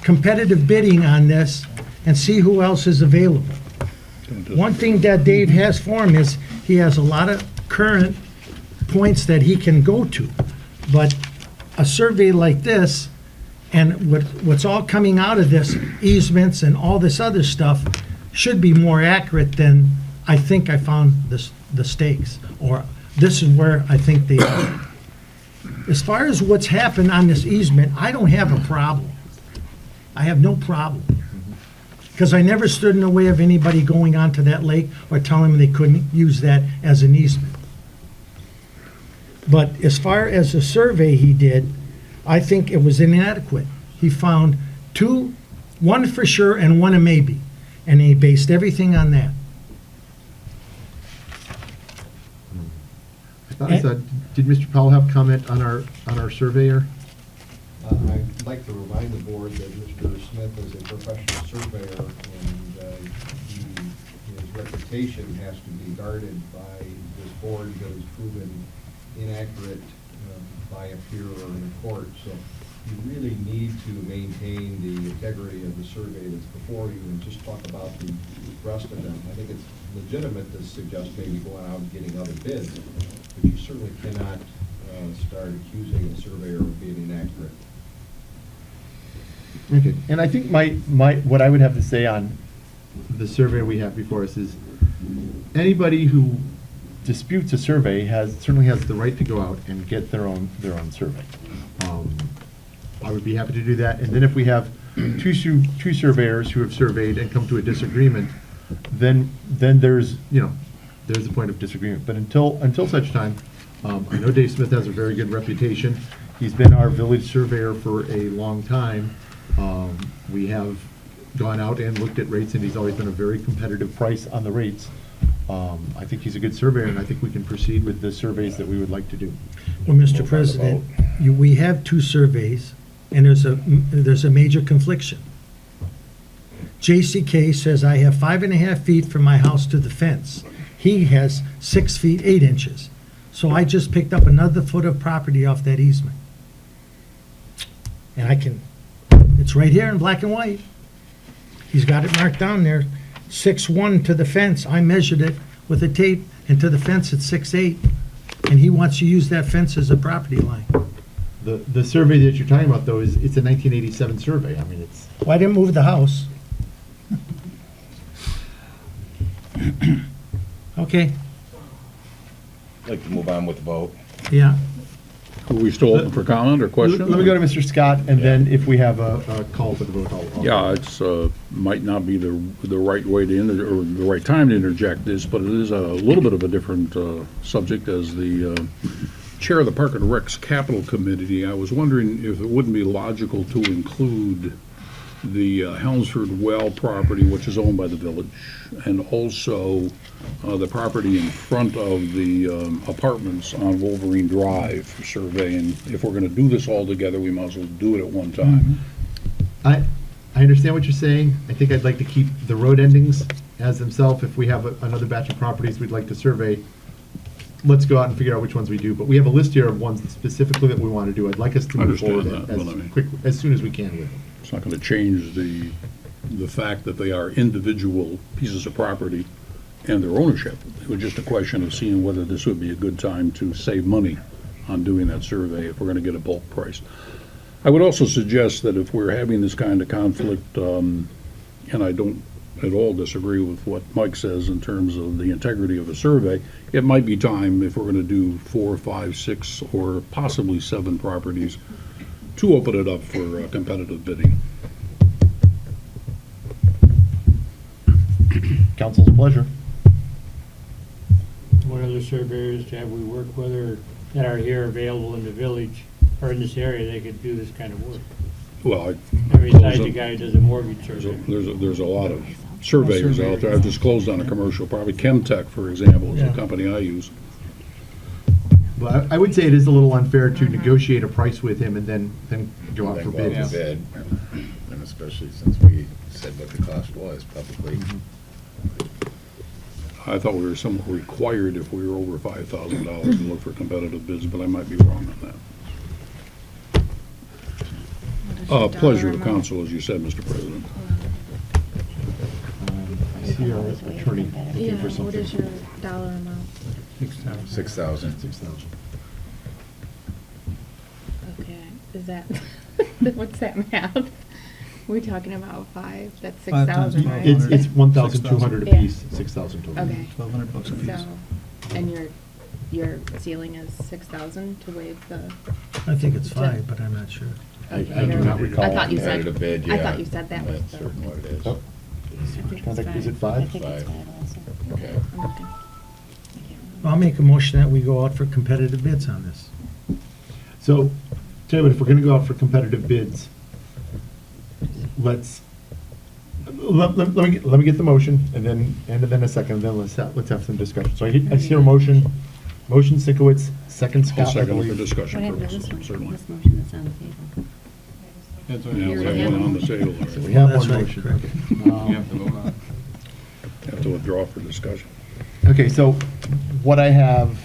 competitive bidding on this and see who else is available? One thing that Dave has for him is he has a lot of current points that he can go to. But a survey like this, and what's all coming out of this, easements and all this other stuff, should be more accurate than I think I found the stakes, or this is where I think they are. As far as what's happened on this easement, I don't have a problem. I have no problem. Because I never stood in the way of anybody going onto that lake or telling them they couldn't use that as an easement. But as far as the survey he did, I think it was inadequate. He found 2, one for sure and one a maybe, and he based everything on that. Did Mr. Powell have comment on our surveyor? I'd like to remind the board that Mr. Smith is a professional surveyor, and his reputation has to be guarded by this board that is proven inaccurate by a peer or in a court. So you really need to maintain the integrity of the survey that's before you and just talk about the rest of them. I think it's legitimate to suggest maybe going out and getting other bids, but you certainly cannot start accusing a surveyor of being inaccurate. Okay, and I think what I would have to say on the survey we have before us is anybody who disputes a survey certainly has the right to go out and get their own survey. I would be happy to do that, and then if we have two surveyors who have surveyed and come to a disagreement, then there's a point of disagreement. But until such time, I know Dave Smith has a very good reputation. He's been our village surveyor for a long time. We have gone out and looked at rates, and he's always been a very competitive price on the rates. I think he's a good surveyor, and I think we can proceed with the surveys that we would like to do. Well, Mr. President, we have 2 surveys, and there's a major confliction. JCK says I have 5.5 feet from my house to the fence. He has 6 feet 8 inches. So I just picked up another foot of property off that easement. And I can, it's right here in black and white. He's got it marked down there, 6'1" to the fence. I measured it with a tape, and to the fence it's 6'8". And he wants to use that fence as a property line. The survey that you're talking about, though, it's a 1987 survey. I mean, it's, Well, I didn't move the house. Okay, Like to move on with the vote. yeah. Are we still open for comment or question? let me go to Mr. Scott, and then if we have a call for the vote, I'll. Yeah, it's, might not be the right way to, or the right time to interject this, but it is a little bit of a different subject. As the chair of the Park and Rec's Capital Committee, I was wondering if it wouldn't be logical to include the Helmsford Well property, which is owned by the village, and also the property in front of the apartments on Wolverine Drive for surveying. If we're going to do this all together, we might as well do it at one time. I understand what you're saying. I think I'd like to keep the road endings as themselves. If we have another batch of properties we'd like to survey, let's go out and figure out which ones we do. But we have a list here of ones specifically that we want to do. I'd like us to move Understand forward that, but I mean- as soon as we can with them. It's not going to change the fact that they are individual pieces of property and their ownership. It was just a question of seeing whether this would be a good time to save money on doing that survey if we're going to get a bulk price. I would also suggest that if we're having this kind of conflict, and I don't at all disagree with what Mike says in terms of the integrity of a survey, it might be time, if we're going to do 4, 5, 6, or possibly 7 properties, to open it up for competitive bidding. Council's pleasure. What other surveyors have we worked with or that are here available in the village or in this area, they could do this kind of work? Well, I mean, besides the guy who does a mortgage survey. there's a lot of surveyors out there. I've just closed on a commercial property. Chemtech, for example, is Yeah. the company I use. But I would say it is a little unfair to negotiate a price with him and then go out for Then go out bids. to bid, and especially since we said what the cost was publicly. I thought we were somewhat required if we were over $5,000 to look for competitive bids, but I might be wrong on that. Pleasure of council, as you said, Mr. President. I see our attorney looking for something. What is your dollar amount? 6,000. Okay, is that, what's that math? We're talking about 5, that's 5 times 6,000, right? It's 1,200 Yeah. apiece, 6,000 total. Okay. $1,200 a piece. So, and your ceiling is 6,000 to waive the, I think it's 5, but I'm not sure. I do not recall. I thought you said, Competitive bid, I yeah. thought you said that I'm was not the. certain what it is. Oh. Is it 5? I think it's 5 also. Okay. I'm looking. I'll make a motion that we go out for competitive bids on this. So, tell you what, if we're gonna go out for competitive bids, let me get the motion, and then a second, and then let's have some discussion. So I hear a motion, Sinkowitz, second I'll Scott, I second for believe. discussion What happened to purposes, this one? certainly. This motion that's on the table. Yeah, we have one on the table. So we have That's one right, motion. correct. Okay. Have to withdraw for discussion. Okay, so what I have,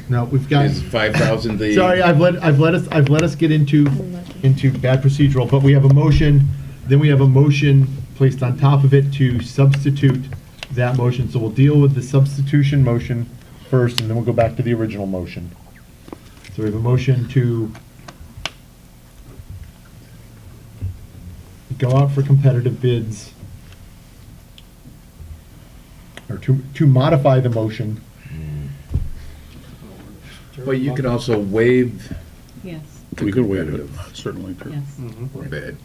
now, we've got. Is 5,000 the? Sorry, I've let us get into bad procedural, but we have a motion, then we have a motion placed on top of it to substitute that motion. So we'll deal with the substitution motion first, and then we'll go back to the original motion. So we have a motion to go out for competitive bids, or to modify the motion. But you could also waive Yes, We could waive it, certainly true. yes. the bid.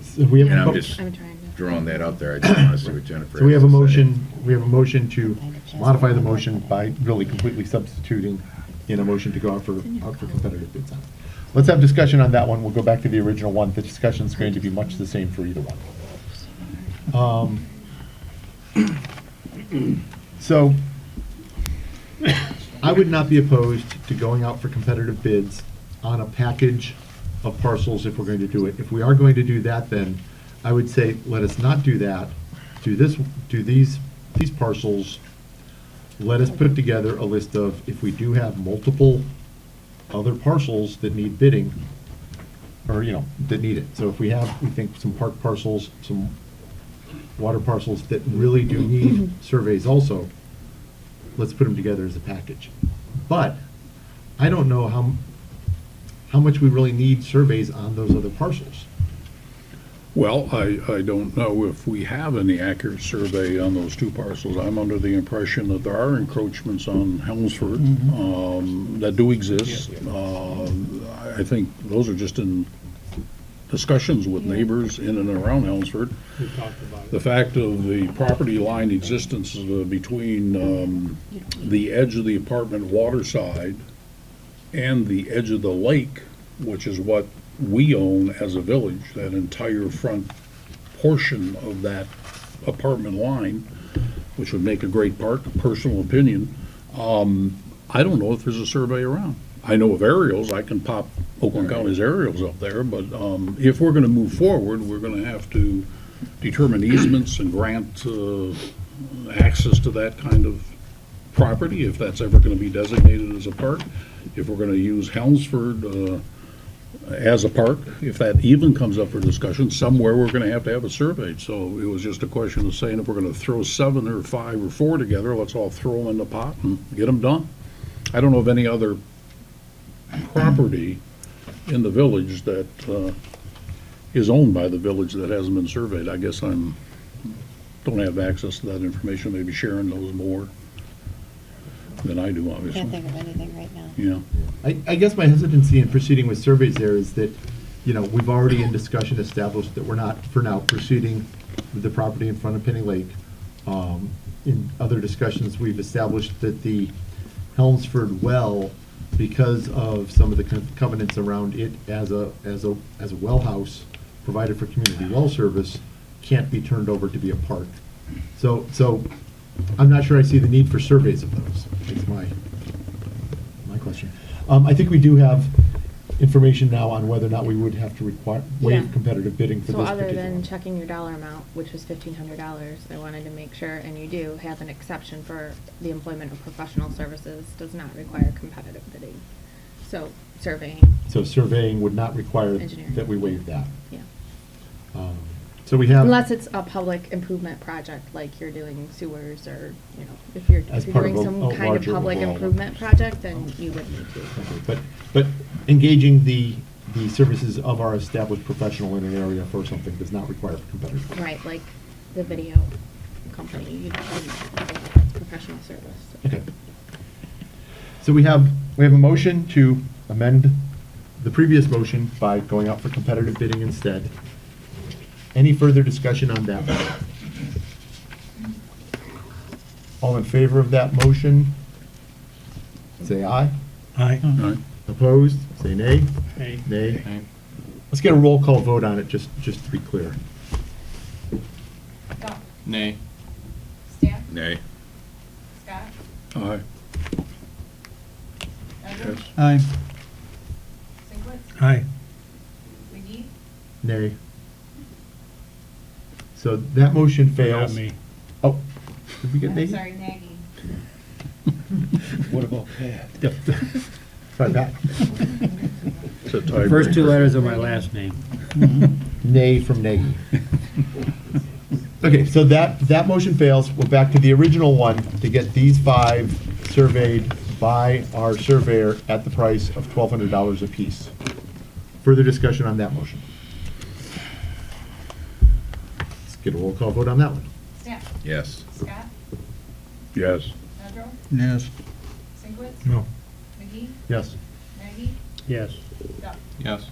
So we have And a I'm mo- just I'm trying to. throwing that out there. I just want to see what Jennifer. So we have a has to say. motion to modify the motion by really completely substituting in a motion to go out for competitive bids on it. Let's have discussion on that one. We'll go back to the original one. The discussion's going to be much the same for either one. So, I would not be opposed to going out for competitive bids on a package of parcels if we're going to do it. If we are going to do that, then I would say, let us not do that. Do these these parcels, let us put together a list of, if we do have multiple other parcels that need bidding, or, that need it. So if we think some park parcels, some water parcels that really do need surveys also, let's put them together as a package. But I don't know how much we really need surveys on those other parcels. Well, I don't know if we have any accurate survey on those two parcels. I'm under the impression that there are encroachments on Helmsford that do exist. I think those are just in discussions with neighbors in and around Helmsford. We talked about it. The fact of the property line existence between the edge of the apartment water side and the edge of the lake, which is what we own as a village, that entire front portion of that apartment line, which would make a great park, personal opinion. I don't know if there's a survey around. I know of aerials, I can pop Oakland County's aerials up there, but if we're gonna move forward, we're gonna have to determine easements and grant access to that kind of property, if that's ever gonna be designated as a park. If we're gonna use Helmsford as a park, if that even comes up for discussion, somewhere we're gonna have a survey. So it was just a question of saying, if we're gonna throw 7 or 5 or 4 together, let's all throw them in the pot and get them done. I don't know of any other property in the village that is owned by the village that hasn't been surveyed. I guess don't have access to that information. Maybe Sharon knows more than I do, obviously. Can't think of anything right now. Yeah. I guess my hesitancy in proceeding with surveys there is that, we've already in discussion established that we're not, for now, proceeding with the property in front of Penny Lake. In other discussions, we've established that the Helmsford well, because of some of the covenants around it as a well house provided for community well service, can't be turned over to be a park. So I'm not sure I see the need for surveys of those. It's my question. I think we do have information now on whether or not we would have to waive competitive bidding for So So other particular than checking your dollar amount, which was $1,500, I wanted to make sure, and you do have an exception for the employment of professional services, does not require competitive bidding. So surveying. So surveying would not require Engineering. that we waive that. Yeah. So we have. Unless it's a public improvement project, like you're doing sewers or, if you're As part of doing a some kind of larger public overall. improvement project, then you would need to. But engaging the services of our established professional in an area for something does not require competitive bidding. Right, like the video company, you'd professional service. Okay. So we have a motion to amend the previous motion by going out for competitive bidding instead. Any further discussion on that? All in favor of that motion, say aye. Aye. All right. Opposed, say nay. Nay. Nay. Let's get a roll call vote on it, just to be clear. Doc, Nay. Stan, Nay. Scott, Aye. Edward, Aye. Sinkwitz, Aye. McGee, Nay. So that motion fails. Not me. Oh, did we get I'm nay? sorry, Nagy. What about Pat? Try that. It's a tiebreaker. First 2 letters of my last name. Nay from Nagy. Okay, so that motion fails. We're back to the original one to get these 5 surveyed by our surveyor at the price of $1,200 apiece. Further discussion on that motion? Let's get a roll call vote on that one. Stan, Yes. Scott, Yes. Edward, Yes. Sinkwitz, No. McGee, Yes. Nagy, Yes. Doc. Yes.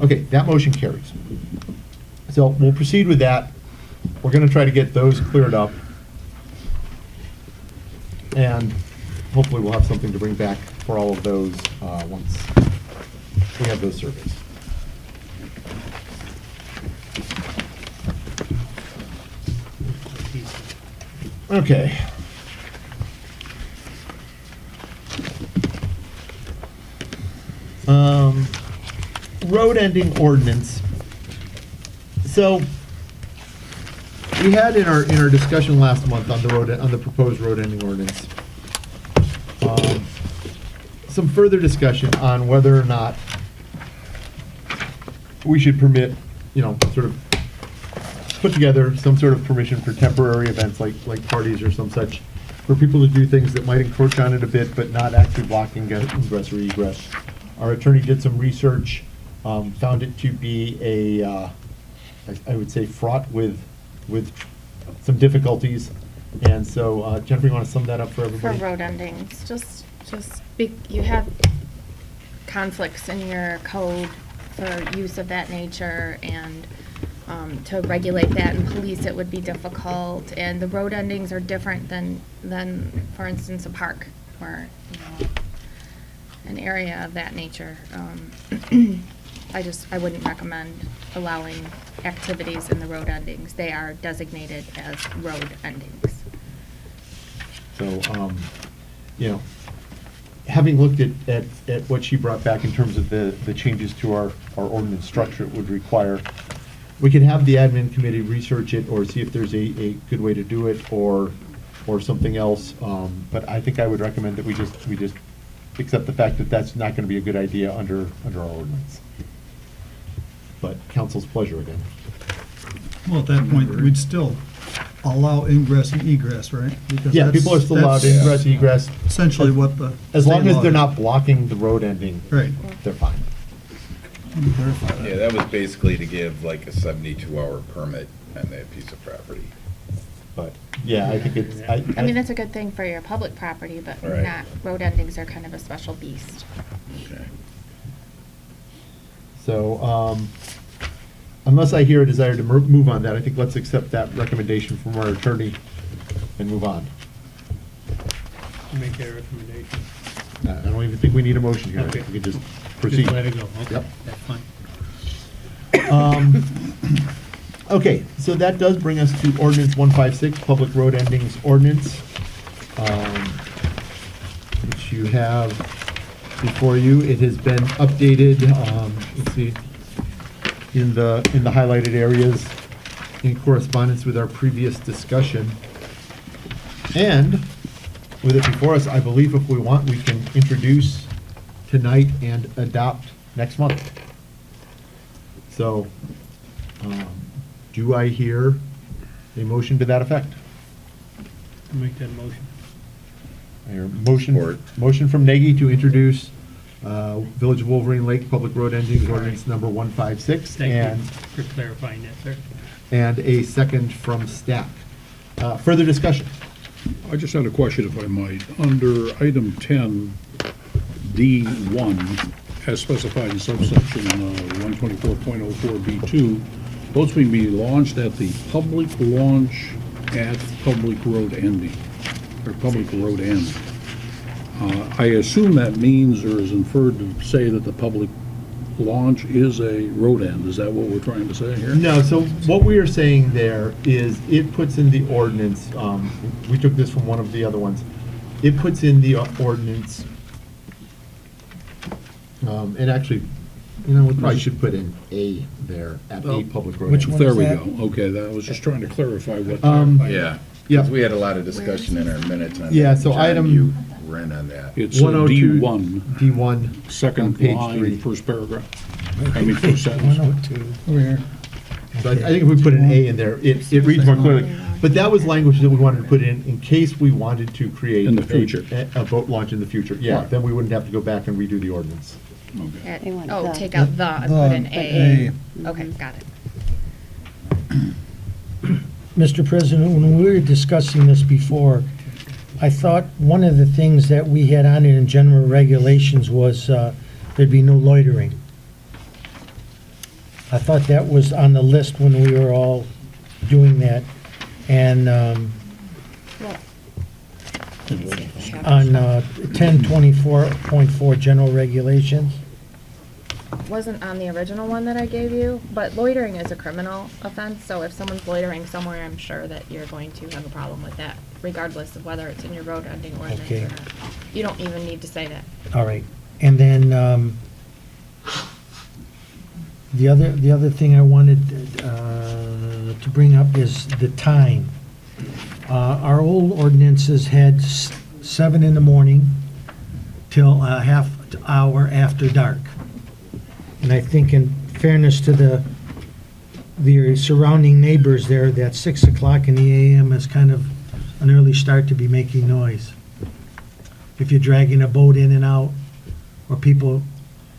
Okay, that motion carries. So we'll proceed with that. We're going to try to get those cleared up. And hopefully we'll have something to bring back for all of those once we have those surveys. Okay. Road ending ordinance. So We had in our discussion last month on the proposed road ending ordinance, some further discussion on whether or not we should permit, sort of put together some sort of permission for temporary events like parties or some such, for people to do things that might encroach on it a bit, but not actually blocking ingress or egress. Our attorney did some research, found it to be I would say fraught with some difficulties. And so, Jennifer, you want to sum that up for everybody? For road endings, you have conflicts in your code for use of that nature, and to regulate that and police it would be difficult. And the road endings are different than for instance, a park or, an area of that nature. I wouldn't recommend allowing activities in the road endings. They are designated as road endings. So, having looked at what she brought back in terms of the changes to our ordinance structure it would require, we could have the admin committee research it or see if there's a good way to do it or something else. But I think I would recommend that we just accept the fact that that's not going to be a good idea under our ordinance. But council's pleasure again. Well, at that point, we'd still allow ingress and egress, right? Because Yeah, that's- people are still allowed that's ingress, egress. Essentially what the. As long state as law they're is. not blocking the road ending. Right. They're fine. Let me clarify that. Yeah, that was basically to give like a 72-hour permit on that piece of property. But, yeah, I think it's, I mean, that's a good thing for your public property, but Right. not, road endings are kind of a special beast. Okay. So, unless I hear a desire to move on that, I think let's accept that recommendation from our attorney and move on. Make that recommendation. I don't even think we need a motion here. I Okay. think we can just proceed. Just let it go, okay, Yep. that's fine. Okay, so that does bring us to ordinance 156, public road endings ordinance, which you have before you. It has been updated, let's see, in the highlighted areas in correspondence with our previous discussion. And with it before us, I believe if we want, we can introduce tonight and adopt next month. So, do I hear a motion to that effect? Make that motion. I hear a motion from Nagy to introduce Village of Wolverine Lake Public Road Endings Ordinance number 156. Thank and you for clarifying that, sir. And a second from staff. Further discussion? I just had a question, if I might. Under item 10, D1, as specified in subsection 124.04B2, boats may be launched at the public launch at public road ending, or public road end. I assume that means or is inferred to say that the public launch is a road end. Is that what we're trying to say here? No, so what we are saying there is it puts in the ordinance, we took this from one of the other ones, it puts in the ordinance, and actually, we probably should put in A there, at a public road. Which end. one There is we that? go. Okay, I was just trying to clarify what. Yeah. Yeah. 'Cause we had a lot of discussion in our minutes on that. Yeah, so John, item- you were in on that. It's 102 D1, D1, on second page line, 3. first paragraph. I mean, first sentence. 102. Over here. So I think if we put an A in there, it reads more clearly. But that was language that we wanted to put in case we wanted to create. In the future. A boat launch in the future, yeah, Right. then we wouldn't have to go back and redo the ordinance. Okay. They want Oh, the. take out the and The, put in A. A. Okay, got it. Mr. President, when we were discussing this before, I thought one of the things that we had on it in general regulations was there'd be no loitering. I thought that was on the list when we were all doing that. And on 1024.4 general regulations. Wasn't on the original one that I gave you, but loitering is a criminal offense, so if someone's loitering somewhere, I'm sure that you're going to have a problem with that, regardless of whether it's in your road ending ordinance Okay. or not. You don't even need to say that. All right. And then the other thing I wanted, to bring up is the time. Our old ordinances had 7 in the morning till a half hour after dark. And I think in fairness to the surrounding neighbors there, that 6 o'clock in the AM is kind of an early start to be making noise. If you're dragging a boat in and out, or people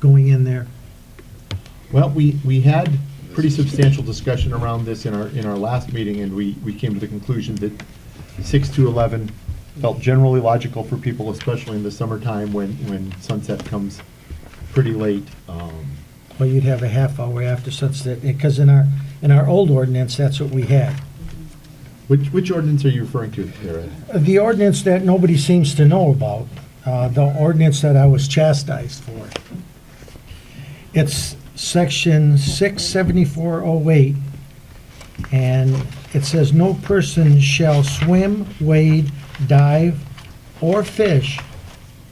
going in there. Well, we had pretty substantial discussion around this in our last meeting, and we came to the conclusion that 6 to 11 felt generally logical for people, especially in the summertime when sunset comes pretty late. Well, you'd have a half hour after sunset, because in our old ordinance, that's what we had. Which ordinance are you referring to there, Ed? The ordinance that nobody seems to know about, the ordinance that I was chastised for. It's section 67408, and it says, "No person shall swim, wade, dive, or fish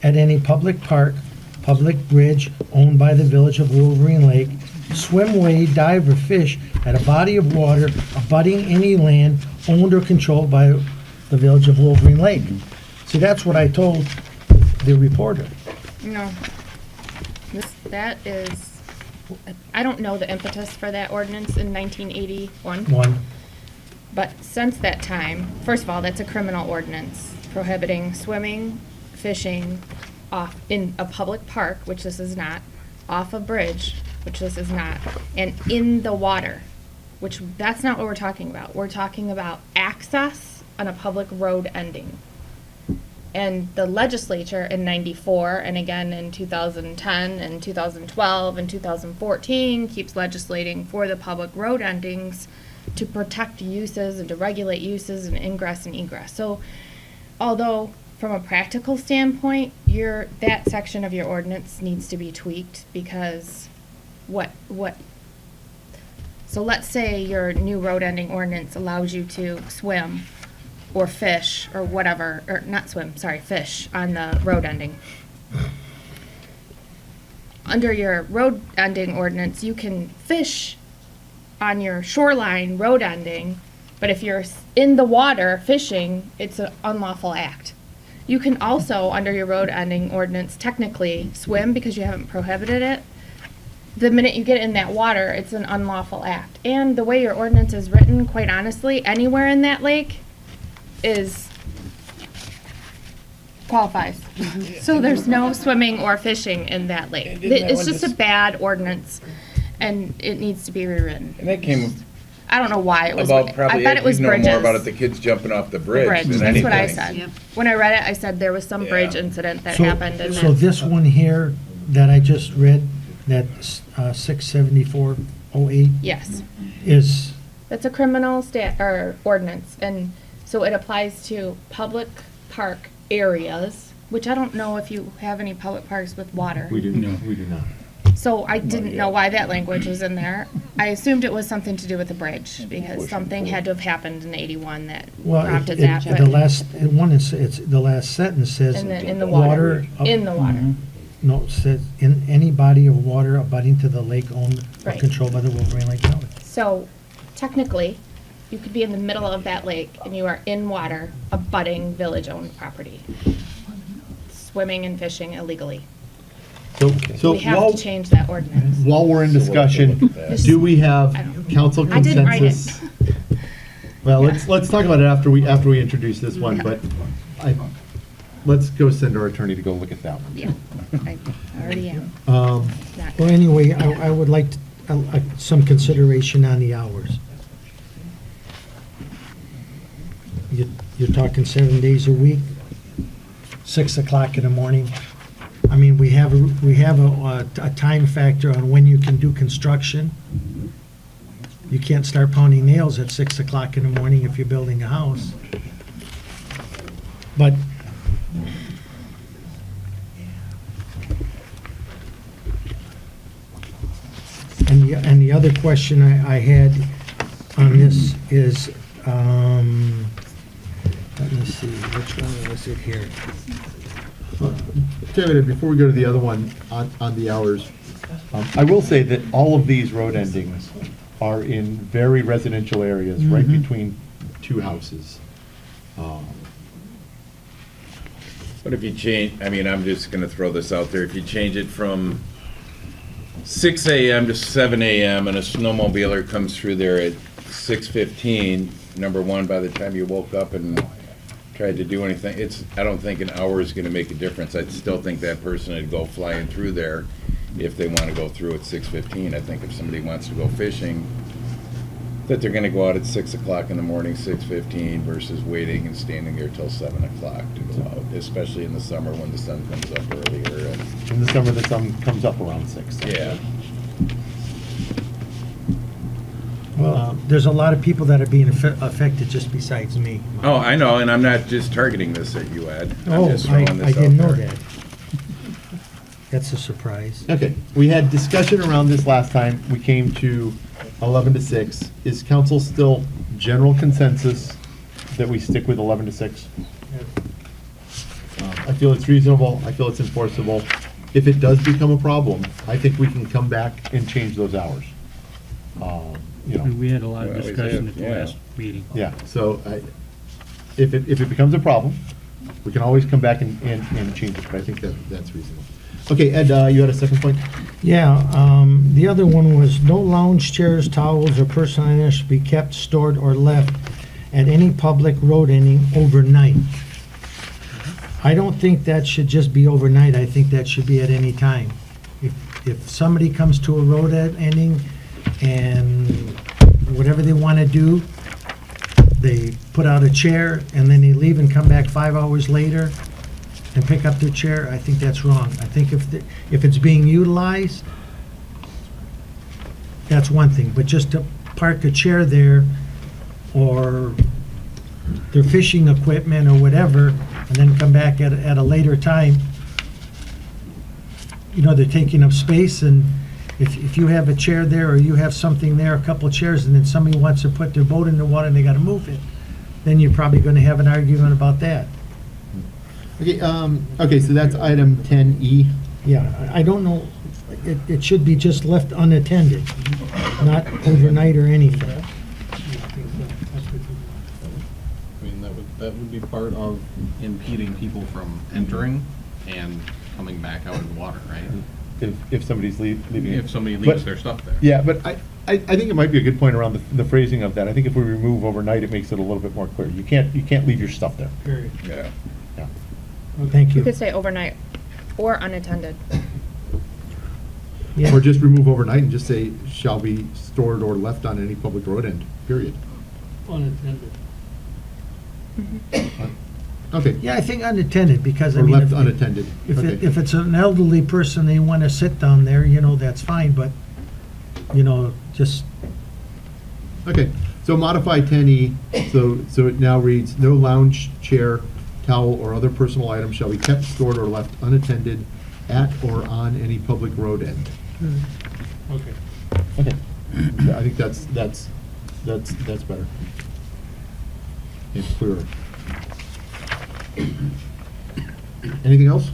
at any public park, public bridge owned by the Village of Wolverine Lake, swim, wade, dive, or fish at a body of water abutting any land owned or controlled by the Village of Wolverine Lake." See, that's what I told the reporter. No. That is, I don't know the impetus for that ordinance in 1981. One. But since that time, first of all, that's a criminal ordinance prohibiting swimming, fishing off in a public park, which this is not, off a bridge, which this is not, and in the water, which that's not what we're talking about. We're talking about access on a public road ending. And the legislature in 94 and again in 2010 and 2012 and 2014 keeps legislating for the public road endings to protect uses and to regulate uses and ingress and egress. So although from a practical standpoint, that section of your ordinance needs to be tweaked, because so let's say your new road ending ordinance allows you to swim or fish or whatever, or not swim, sorry, fish on the road ending. Under your road ending ordinance, you can fish on your shoreline road ending, but if you're in the water fishing, it's an unlawful act. You can also, under your road ending ordinance, technically swim because you haven't prohibited it. The minute you get in that water, it's an unlawful act. And the way your ordinance is written, quite honestly, anywhere in that lake qualifies. So there's no swimming or fishing in that lake. It's just a bad ordinance, and it needs to be rewritten. And that came I don't know why it was. about probably, I bet it was you know bridges. more about it, the kids jumping off the bridge than That's anything. what I said. When I read it, I said there was some bridge incident that happened. And So this one here that I just read, that 67408, yes. is, That's a criminal ordinance, and so it applies to public park areas, which I don't know if you have any public parks with water. We do not. So I didn't know why that language was in there. I assumed it was something to do with the bridge, because something had to have happened in 81 that well, prompted that. the last one is, the last sentence says. In the water. In the water. No, it says, in any body of water abutting to the lake owned or Right. controlled by the Wolverine Lake Valley. So technically, you could be in the middle of that lake and you are in water abutting village-owned property, swimming and fishing illegally. So We have to change that ordinance. while we're in discussion, do we have council I didn't write it. consensus? Well, let's talk about it after we introduce this one, but let's go send our attorney to go look at that one. Yeah, I already am. Well, anyway, I would like some consideration on the hours. You're talking 7 days a week, 6 o'clock in the morning. I mean, we have a time factor on when you can do construction. You can't start pounding nails at 6 o'clock in the morning if you're building a house. But and the other question I had on this is, let me see, which one was it here? David, before we go to the other one on the hours, I will say that all of these road endings are in very residential areas, right Mhm. between two houses. But if you change, I mean, I'm just gonna throw this out there, if you change it from 6 AM to 7 AM and a snowmobiler comes through there at 6:15, number one, by the time you woke up and tried to do anything, I don't think an hour is gonna make a difference. I'd still think that person would go flying through there if they wanna go through at 6:15. I think if somebody wants to go fishing, that they're gonna go out at 6 o'clock in the morning, 6:15, versus waiting and standing there till 7 o'clock to go out, especially in the summer when the sun comes up earlier. And In the summer, the sun comes up around 6. yeah, Well, there's a lot of people that are being affected just besides me. oh, I know, and I'm not just targeting this at you, Ed. I'm Oh, just I throwing this didn't out know there. that. That's a surprise. Okay, we had discussion around this last time. We came to 11 to 6. Is council still general consensus that we stick with 11 to 6? I feel it's reasonable. I feel it's enforceable. If it does become a problem, I think we can come back and change those hours. You know, We had a lot of Well, we discussion did, at the yeah. last meeting. yeah, so if it becomes a problem, we can always come back and change it, but I think that's reasonable. Okay, Ed, you had a second point? Yeah, the other one was no lounge chairs, towels, or personal items should be kept, stored, or left at any public road ending overnight. I don't think that should just be overnight, I think that should be at any time. If somebody comes to a road ending and whatever they want to do, they put out a chair and then they leave and come back 5 hours later and pick up their chair, I think that's wrong. I think if it's being utilized, that's one thing, but just to park a chair there or their fishing equipment or whatever, and then come back at a later time, you know, they're taking up space, and if you have a chair there or you have something there, a couple of chairs, and then somebody wants to put their boat in the water and they gotta move it, then you're probably gonna have an argument about that. Okay, so that's item 10E. Yeah, I don't know, it should be just left unattended, not overnight or anything. I mean, that would be part of impeding people from entering and coming back out in the water, right? If somebody's leaving. If somebody But- leaves their stuff there. Yeah, but I think it might be a good point around the phrasing of that. I think if we remove overnight, it makes it a little bit more clear. You can't leave your stuff there. Period. Yeah. Yeah. Thank You you. could say overnight or unattended. Yeah. Or just remove overnight and just say, shall be stored or left on any public road end, period. Unattended. Okay. Yeah, I think unattended, because I Or mean. left if- unattended. Okay. If it's an elderly person, they want to sit down there, you know, that's fine, but, you know, just, Okay, so modify 10E, so it now reads, no lounge chair, towel, or other personal items shall be kept, stored, or left unattended at or on any public road end. Okay. Okay, I think that's better. It's clearer. Anything else?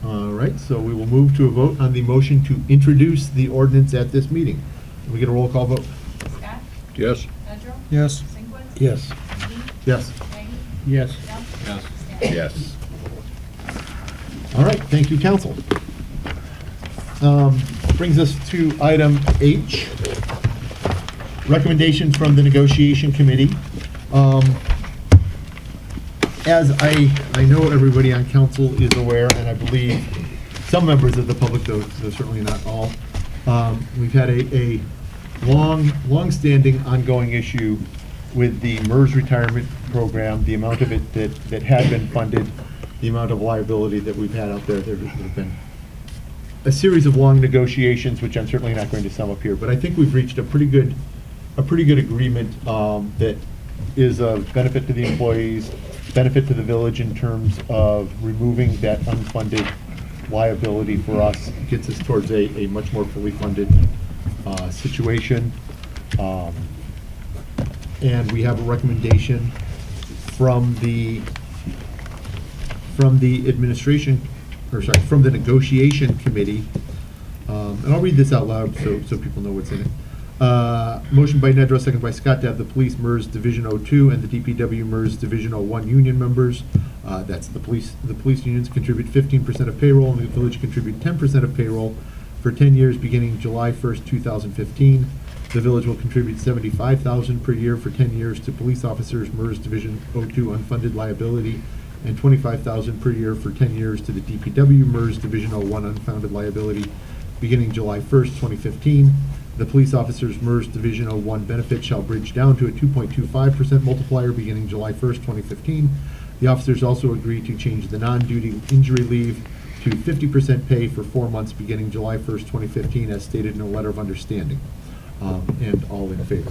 All right, so we will move to a vote on the motion to introduce the ordinance at this meeting. Can we get a roll call vote? Scott? Yes? Pedro? Yes. Sinkwitz? yes. McGee? Yes. Maggie? Yes. Duff? Yes. Stan? Yes. All right, thank you, council. Brings us to item H, recommendations from the negotiation committee. As I know everybody on council is aware, and I believe some members of the public, though certainly not all, we've had a long-standing ongoing issue with the MERS retirement program, the amount of it that had been funded, the amount of liability that we've had out there. There have been a series of long negotiations, which I'm certainly not going to sum up here, but I think we've reached a pretty good agreement that is of benefit to the employees, benefit to the village in terms of removing that unfunded liability for us, gets us towards a much more fully funded situation. And we have a recommendation from the administration, or sorry, from the negotiation committee, And I'll read this out loud so people know what's in it. Motion by Nedrow, second by Scott, to have the police MERS Division 02 and the DPW MERS Division 01 union members, that's the police unions, contribute 15% of payroll, and the village contribute 10% of payroll for 10 years beginning July 1st, 2015. The village will contribute $75,000 per year for 10 years to police officers MERS Division 02 unfunded liability, and $25,000 per year for 10 years to the DPW MERS Division 01 unfounded liability beginning July 1st, 2015. The police officers MERS Division 01 benefit shall bridge down to a 2.25% multiplier beginning July 1st, 2015. The officers also agree to change the non-duty injury leave to 50% pay for 4 months beginning July 1st, 2015, as stated in a letter of understanding. And all in favor.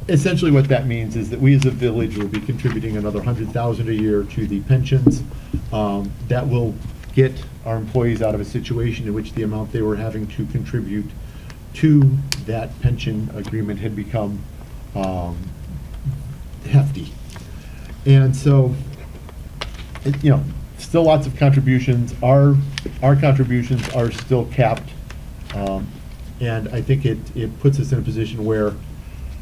Essentially what that means is that we as a village will be contributing another $100,000 a year to the pensions. That will get our employees out of a situation in which the amount they were having to contribute to that pension agreement had become hefty. And so, still lots of contributions. Our contributions are still capped. And I think it puts us in a position where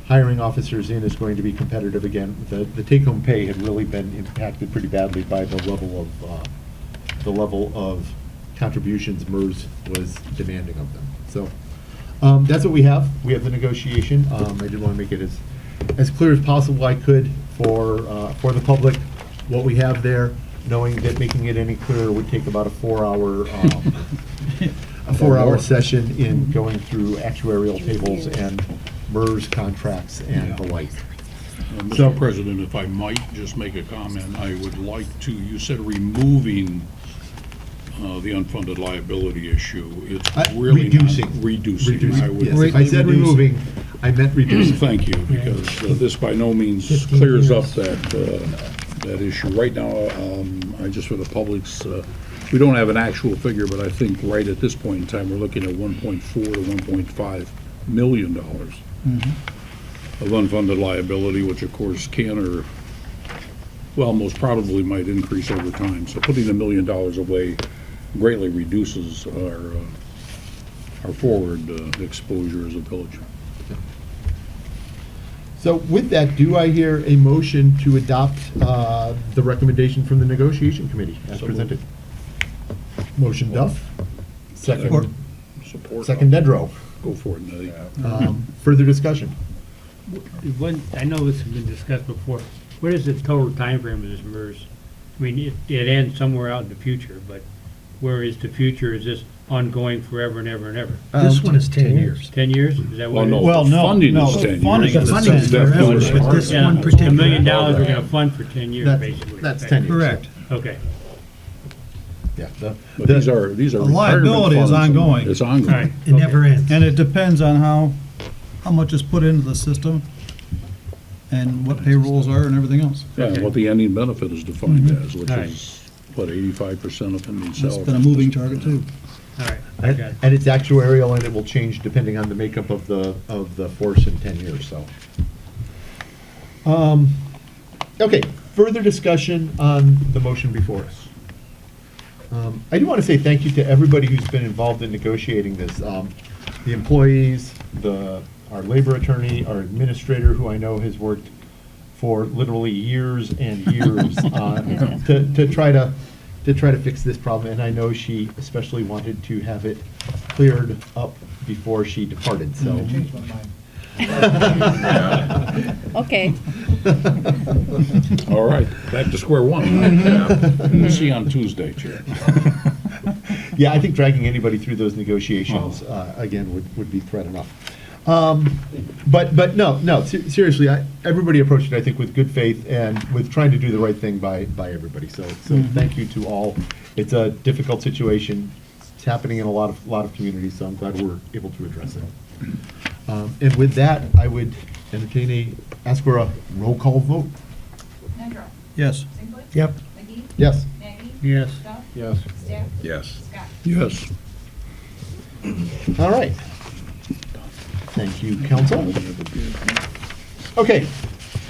hiring officers in is going to be competitive again. The take-home pay had really been impacted pretty badly by the level of contributions MERS was demanding of them. So that's what we have. We have the negotiation. I did want to make it as clear as possible I could for the public what we have there, knowing that making it any clearer would take about a 4-hour session in going through actuarial tables and MERS contracts and the like. Mr. President, if I might just make a comment, I would like to, you said removing the unfunded liability issue. It's really reducing. Reducing. Yes, if I said removing, I meant reducing. Thank you, because this by no means clears up that issue. Right now, I just for the public's, we don't have an actual figure, but I think right at this point in time, we're looking at $1.4 to $1.5 million of unfunded liability, which of course can or, well, most probably might increase over time. So putting $1 million away greatly reduces our forward exposure as a village. So with that, do I hear a motion to adopt the recommendation from the negotiation committee as presented? Motion Duff. Second. Support. Second Nedrow. Go for it, Nettie. Further discussion? I know this has been discussed before. What is the total time frame of this MERS? I mean, it ends somewhere out in the future, but where is the future? Is this ongoing forever and ever and ever? This one is 10 years. 10 years? Is that what it is? Well, no, funding no, is 10 years. funding The is funding is 10 forever, years. but this Yeah, one $1 particular. million we're gonna fund for 10 years, basically. That's 10 years. Correct. Okay. Yeah. But these are The retirement liability is funds. ongoing. It's All ongoing. right. It never ends. And it depends on how much is put into the system and what payrolls are and everything else. Yeah, and what the ending benefit is defined as, which All right. is, what, 85% of ending That's salary. been a moving target too. All right. I got it. And it's actuarial, and it will change depending on the makeup of the force in 10 years, so. Okay, further discussion on the motion before us. I do want to say thank you to everybody who's been involved in negotiating this. The employees, our labor attorney, our administrator, who I know has worked for literally years and years to try to fix this problem, and I know she especially wanted to have it cleared up before she departed, so. I changed my mind. Okay. All right, back to square one. We'll see you on Tuesday, Chair. Yeah, I think dragging anybody through those negotiations, again, would be threat enough. But no, seriously, everybody approached it, I think, with good faith and with trying to do the right thing by everybody. So thank you to all. It's a difficult situation. It's happening in a lot of communities, so I'm glad we're able to address it. And with that, I would ask for a roll call vote. Nedrow. Yes. Singleton. Yep. McGee. Yes. Maggie. Yes. Duff. Yes. Staff. Yes. Scott. Yes. All right. Thank you, council. Okay.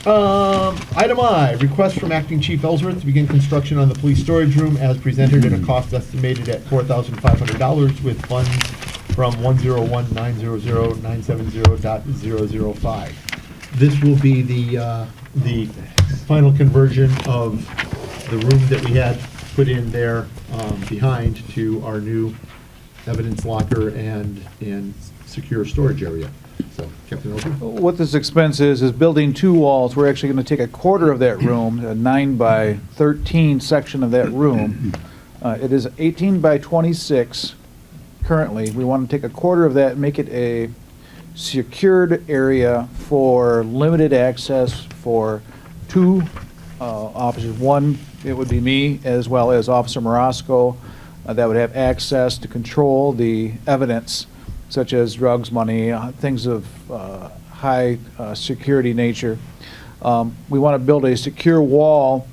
Item I, request from Acting Chief Ellsworth to begin construction on the police storage room as presented at a cost estimated at $4,500 with funds from 101-900-970.005. This will be the final conversion of the room that we had put in there behind to our new evidence locker and secure storage area. So, Captain Oakley? What this expense is building two walls. We're actually going to take a quarter of that room, a 9 by 13 section of that room. It is 18 by 26 currently. We want to take a quarter of that and make it a secured area for limited access for two officers. One, it would be me, as well as Officer Morosco, that would have access to control the evidence, such as drugs, money, things of high security nature. We want to build a secure wall,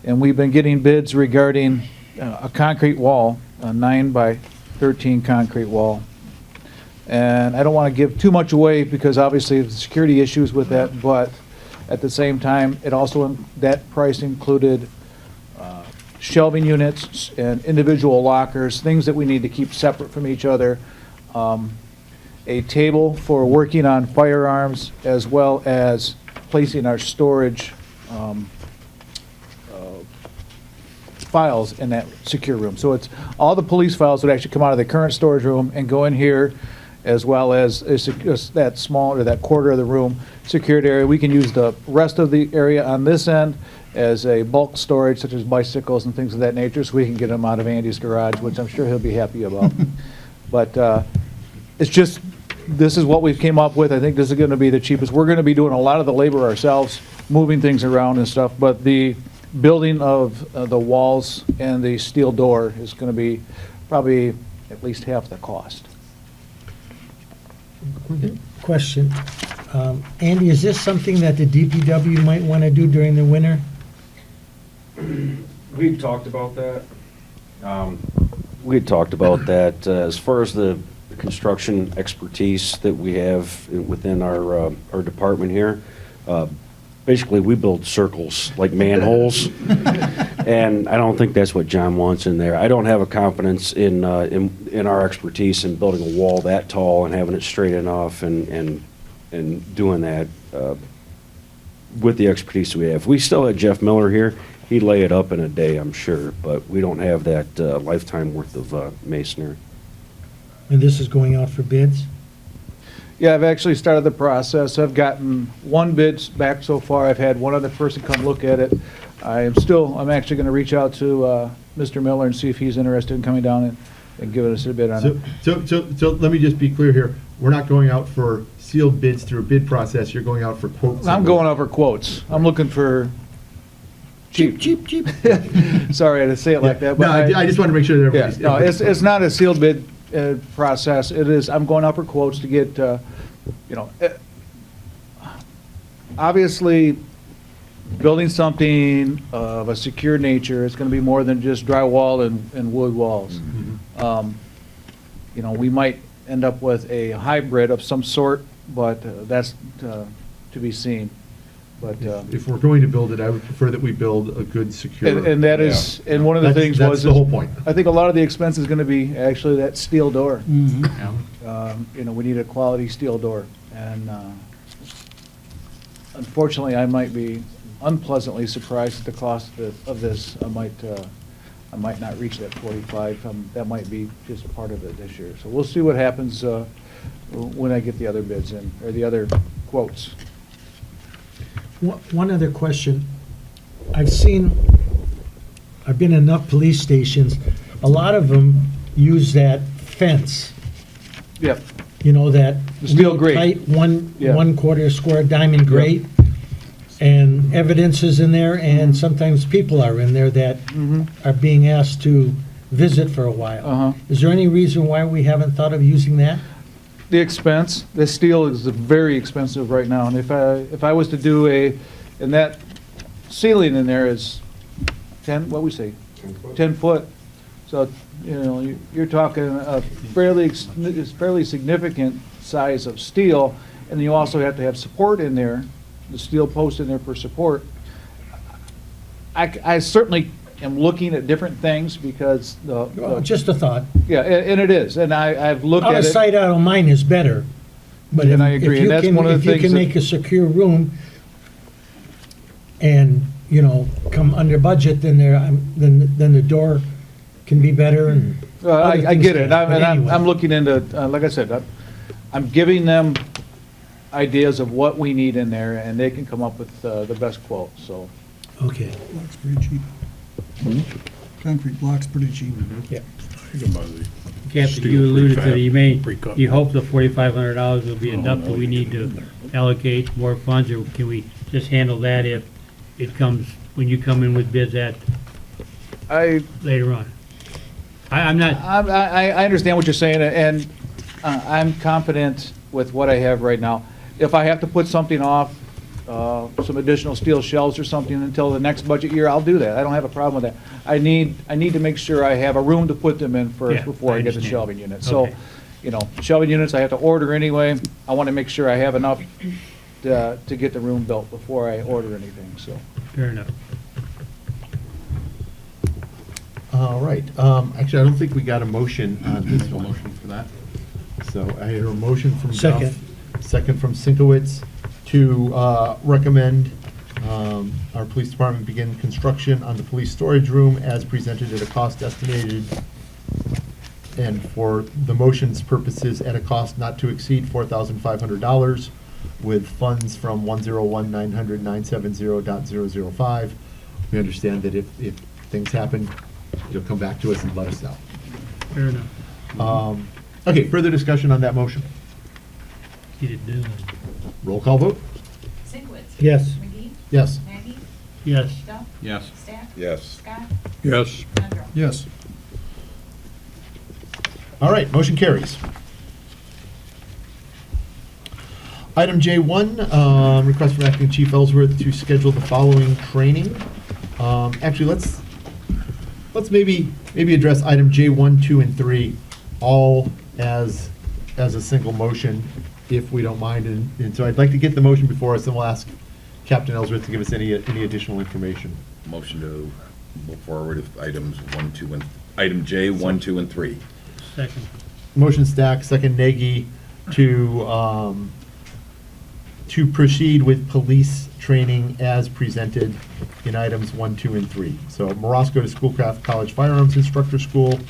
and we've been getting bids regarding a concrete wall, a 9 by 13 concrete wall. And I don't want to give too much away because obviously the security issues with that, but at the same time, it also, that price included shelving units and individual lockers, things that we need to keep separate from each other. A table for working on firearms, as well as placing our storage files in that secure room. So it's all the police files would actually come out of the current storage room and go in here, as well as that small, or that quarter of the room secured area. We can use the rest of the area on this end as a bulk storage, such as bicycles and things of that nature, so we can get them out of Andy's garage, which I'm sure he'll be happy about. But it's just, this is what we've came up with. I think this is going to be the cheapest. We're going to be doing a lot of the labor ourselves, moving things around and stuff, but the building of the walls and the steel door is going to be probably at least half the cost. Question. Andy, is this something that the DPW might want to do during the winter? We've talked about that. As far as the construction expertise that we have within our department here, basically we build circles like manholes, and I don't think that's what John wants in there. I don't have a confidence in our expertise in building a wall that tall and having it straight enough and doing that with the expertise we have. If we still had Jeff Miller here, he'd lay it up in a day, I'm sure, but we don't have that lifetime worth of masonry. And this is going out for bids? Yeah, I've actually started the process. I've gotten one bid back so far. I've had one other person come look at it. I'm actually going to reach out to Mr. Miller and see if he's interested in coming down and giving us a bid on it. So let me just be clear here. We're not going out for sealed bids through a bid process. You're going out for quotes. I'm going over quotes. I'm looking for cheap. Sorry, I had to say it like that. But No, I just want to make sure that everybody's... No, it's not a sealed bid process. It is, I'm going out for quotes to get, obviously, building something of a secure nature is going to be more than just drywall and wood walls. We might end up with a hybrid of some sort, but that's to be seen. But if we're going to build it, I would prefer that we build a good, secure... And that is, and one of the things was... That's the whole point. I think a lot of the expense is going to be actually that steel door. Mm-hmm. We need a quality steel door. And unfortunately, I might be unpleasantly surprised at the cost of this. I might not reach that 45. That might be just part of it this year. So we'll see what happens when I get the other bids in, or the other quotes. One other question. I've been in enough police stations, a lot of them use that fence. Yep. That The steel real grate. tight Yeah. 1/4 square diamond grate. And evidence is in there, and sometimes people are in there that are being asked to visit for a while. Is there any reason why we haven't thought of using that? The expense, the steel is very expensive right now, and if I was to do and that ceiling in there is 10, what we say? 10 foot. So, you're talking a fairly significant size of steel, and you also have to have support in there, the steel post in there for support. I certainly am looking at different things because Well, just a thought. yeah, and it is, and I've looked Out at of it. sight, out of mind is better. But And if- I agree, if you and that's can- one of the If you things can that- make a secure room and, come under budget, then then the door can be better and. other I things get it, can. and But anyway. I'm looking into, like I said, I'm giving them ideas of what we need in there, and they can come up with the best quote, so. Okay. Block's pretty cheap. Concrete block's pretty cheap. Yeah. You can buy the Captain, steel you alluded to, prefab, pre-cut. you hope the $4,500 will be Oh, enough. no, Do we you need can to get in there. allocate more funds, or can we just handle that if it comes, when you come in with bids later on? I'm not, I understand what you're saying, and I'm confident with what I have right now. If I have to put something off, some additional steel shelves or something until the next budget year, I'll do that. I don't have a problem with that. I need to make sure I have a room to put them in first Yeah, before I get the understand. shelving unit. So, Okay. Shelving units I have to order anyway. I want to make sure I have enough to get the room built before I order anything, so. fair enough. All right, actually, I don't think we got a motion on this Make a one. motion for that. So I hear a motion from Second. Duff, second from Sinkowitz to recommend our police department begin construction on the police storage room as presented at a cost estimated, and for the motion's purposes, at a cost not to exceed $4,500 with funds from 101-900-970.005. We understand that if things happen, you'll come back to us and let us know. Fair enough. Okay, further discussion on that motion? Get it done. Roll call vote? Sinkowitz. Yes. McGee. Yes. Maggie. Yes. Duff. Yes. Stack. Yes. Scott. Yes. Landro. Yes. All right, motion carries. Item J1, request from Acting Chief Ellsworth to schedule the following training. Actually, let's maybe address item J1, 2, and 3 all as a single motion, if we don't mind. And so I'd like to get the motion before us, and we'll ask Captain Ellsworth to give us any additional information. Motion to move forward with items 1, 2, and, item J, 1, 2, and 3. Second. Motion Stack, second Nagy, to proceed with police training as presented in items 1, 2, and 3. So Morosco to Schoolcraft College Firearms Instructor School,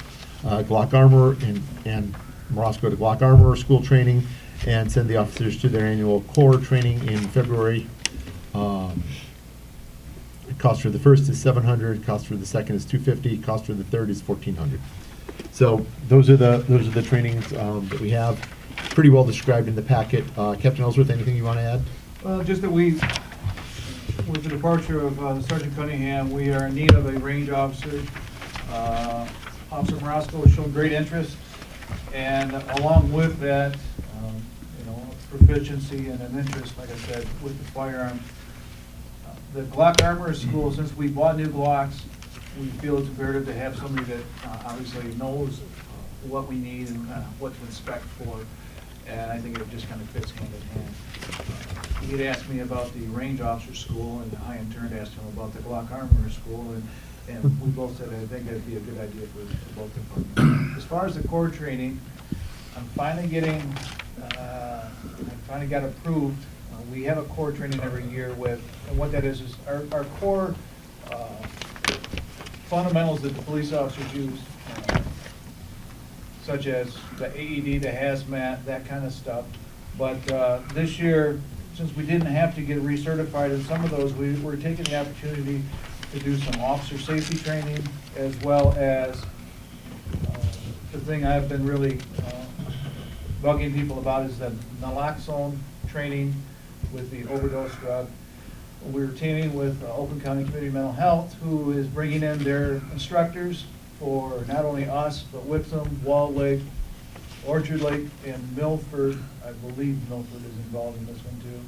Glock Armor, and Morosco to Glock Armor School training, and send the officers to their annual core training in February. Cost for the first is $700, cost for the second is $250, cost for the third is $1,400. So those are the trainings that we have, pretty well described in the packet. Captain Ellsworth, anything you want to add? Well, just that with the departure of Sergeant Cunningham, we are in need of a range officer. Officer Morosco has shown great interest, and along with that, proficiency and an interest, like I said, with the firearm. The Glock Armor School, since we bought new Glocks, we feel it's imperative to have somebody that obviously knows what we need and what to inspect for, and I think it just kind of fits hand in hand. He had asked me about the range officer school, and I in turn asked him about the Glock Armor School, and we both said I think that'd be a good idea for both departments. As far as the core training, I finally got approved. We have a core training every year with, and what that is our core fundamentals that the police officers use, such as the AED, the hazmat, that kind of stuff. But this year, since we didn't have to get recertified in some of those, we're taking the opportunity to do some officer safety training, as well as the thing I've been really bugging people about is the naloxone training with the overdose drug. We're teaming with Oakland County Community of Mental Health, who is bringing in their instructors for not only us, but Wixom, Wall Lake, Orchard Lake, and Milford. I believe Milford is involved in this one too.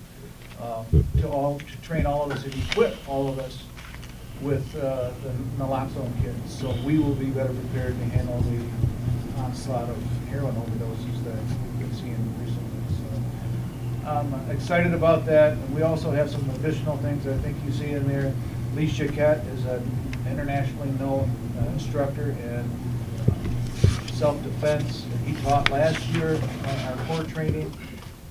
To train all of us and equip all of us with the naloxone kits, so we will be better prepared to handle the onslaught of heroin overdoses that we've been seeing recently. So I'm excited about that. And we also have some additional things I think you see in there. Lee Chiquette is an internationally known instructor in self-defense. He taught last year our core training,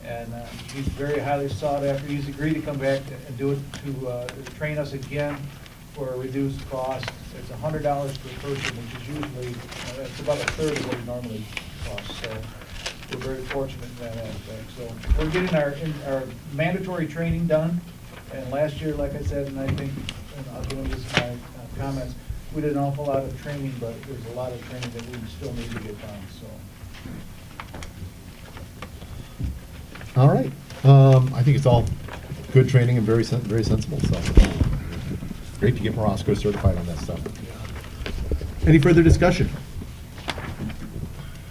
and he's very highly sought after. He's agreed to come back and do it to train us again for a reduced cost. It's $100 per person, which is usually, it's about a third of what it normally costs. So we're very fortunate in that aspect. So we're getting our mandatory training done. And last year, like I said, and I think, and I'll go into this in my comments, we did an awful lot of training, but there's a lot of training that we still need to get done, so. All right. I think it's all good training and very sensible, so great to get Morosco certified on that stuff. Any further discussion?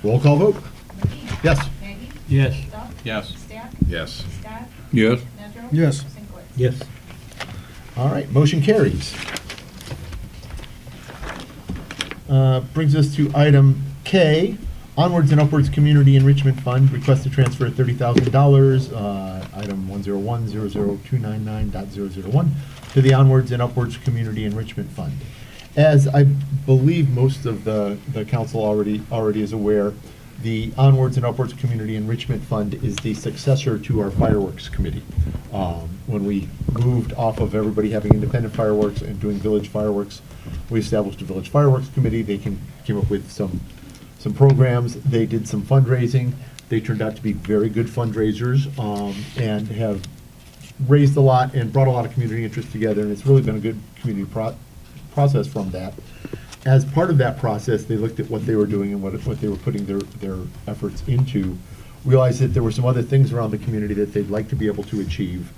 Roll call vote. Yes. Maggie? Yes. Duff? Yes. Stack? Yes. Scott? Yes. Nedrow? Yes. Sinclair? Yes. All right, motion carries. Brings us to item K, Onwards and Upwards Community Enrichment Fund, request to transfer $30,000, item 101-00299.001, to the Onwards and Upwards Community Enrichment Fund. As I believe most of the council already is aware, the Onwards and Upwards Community Enrichment Fund is the successor to our fireworks committee. When we moved off of everybody having independent fireworks and doing village fireworks, we established a village fireworks committee. They came up with some programs. They did some fundraising. They turned out to be very good fundraisers, and have raised a lot and brought a lot of community interest together, and it's really been a good community process from that. As part of that process, they looked at what they were doing and what they were putting their efforts into, realized that there were some other things around the community that they'd like to be able to achieve.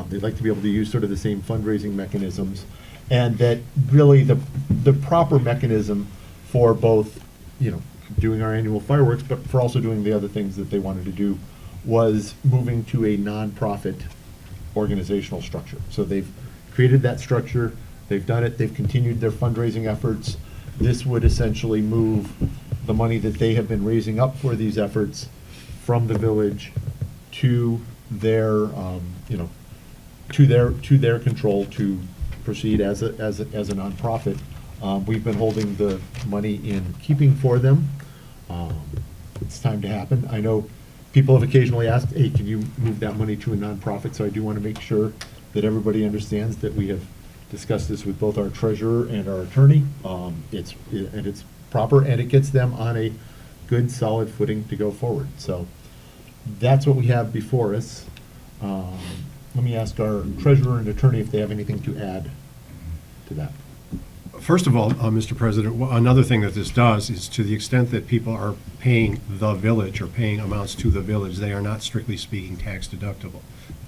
They'd like to be able to use sort of the same fundraising mechanisms, and that really the proper mechanism for both, doing our annual fireworks, but for also doing the other things that they wanted to do, was moving to a nonprofit organizational structure. So they've created that structure, they've done it, they've continued their fundraising efforts. This would essentially move the money that they have been raising up for these efforts from the village to their, to their control to proceed as a nonprofit. We've been holding the money in keeping for them. It's time to happen. I know people have occasionally asked, hey, can you move that money to a nonprofit? So I do want to make sure that everybody understands that we have discussed this with both our treasurer and our attorney. It's proper, and it gets them on a good, solid footing to go forward. So that's what we have before us. Let me ask our treasurer and attorney if they have anything to add to that. First of all, Mr. President, another thing that this does is, to the extent that people are paying the village or paying amounts to the village, they are not strictly speaking tax deductible.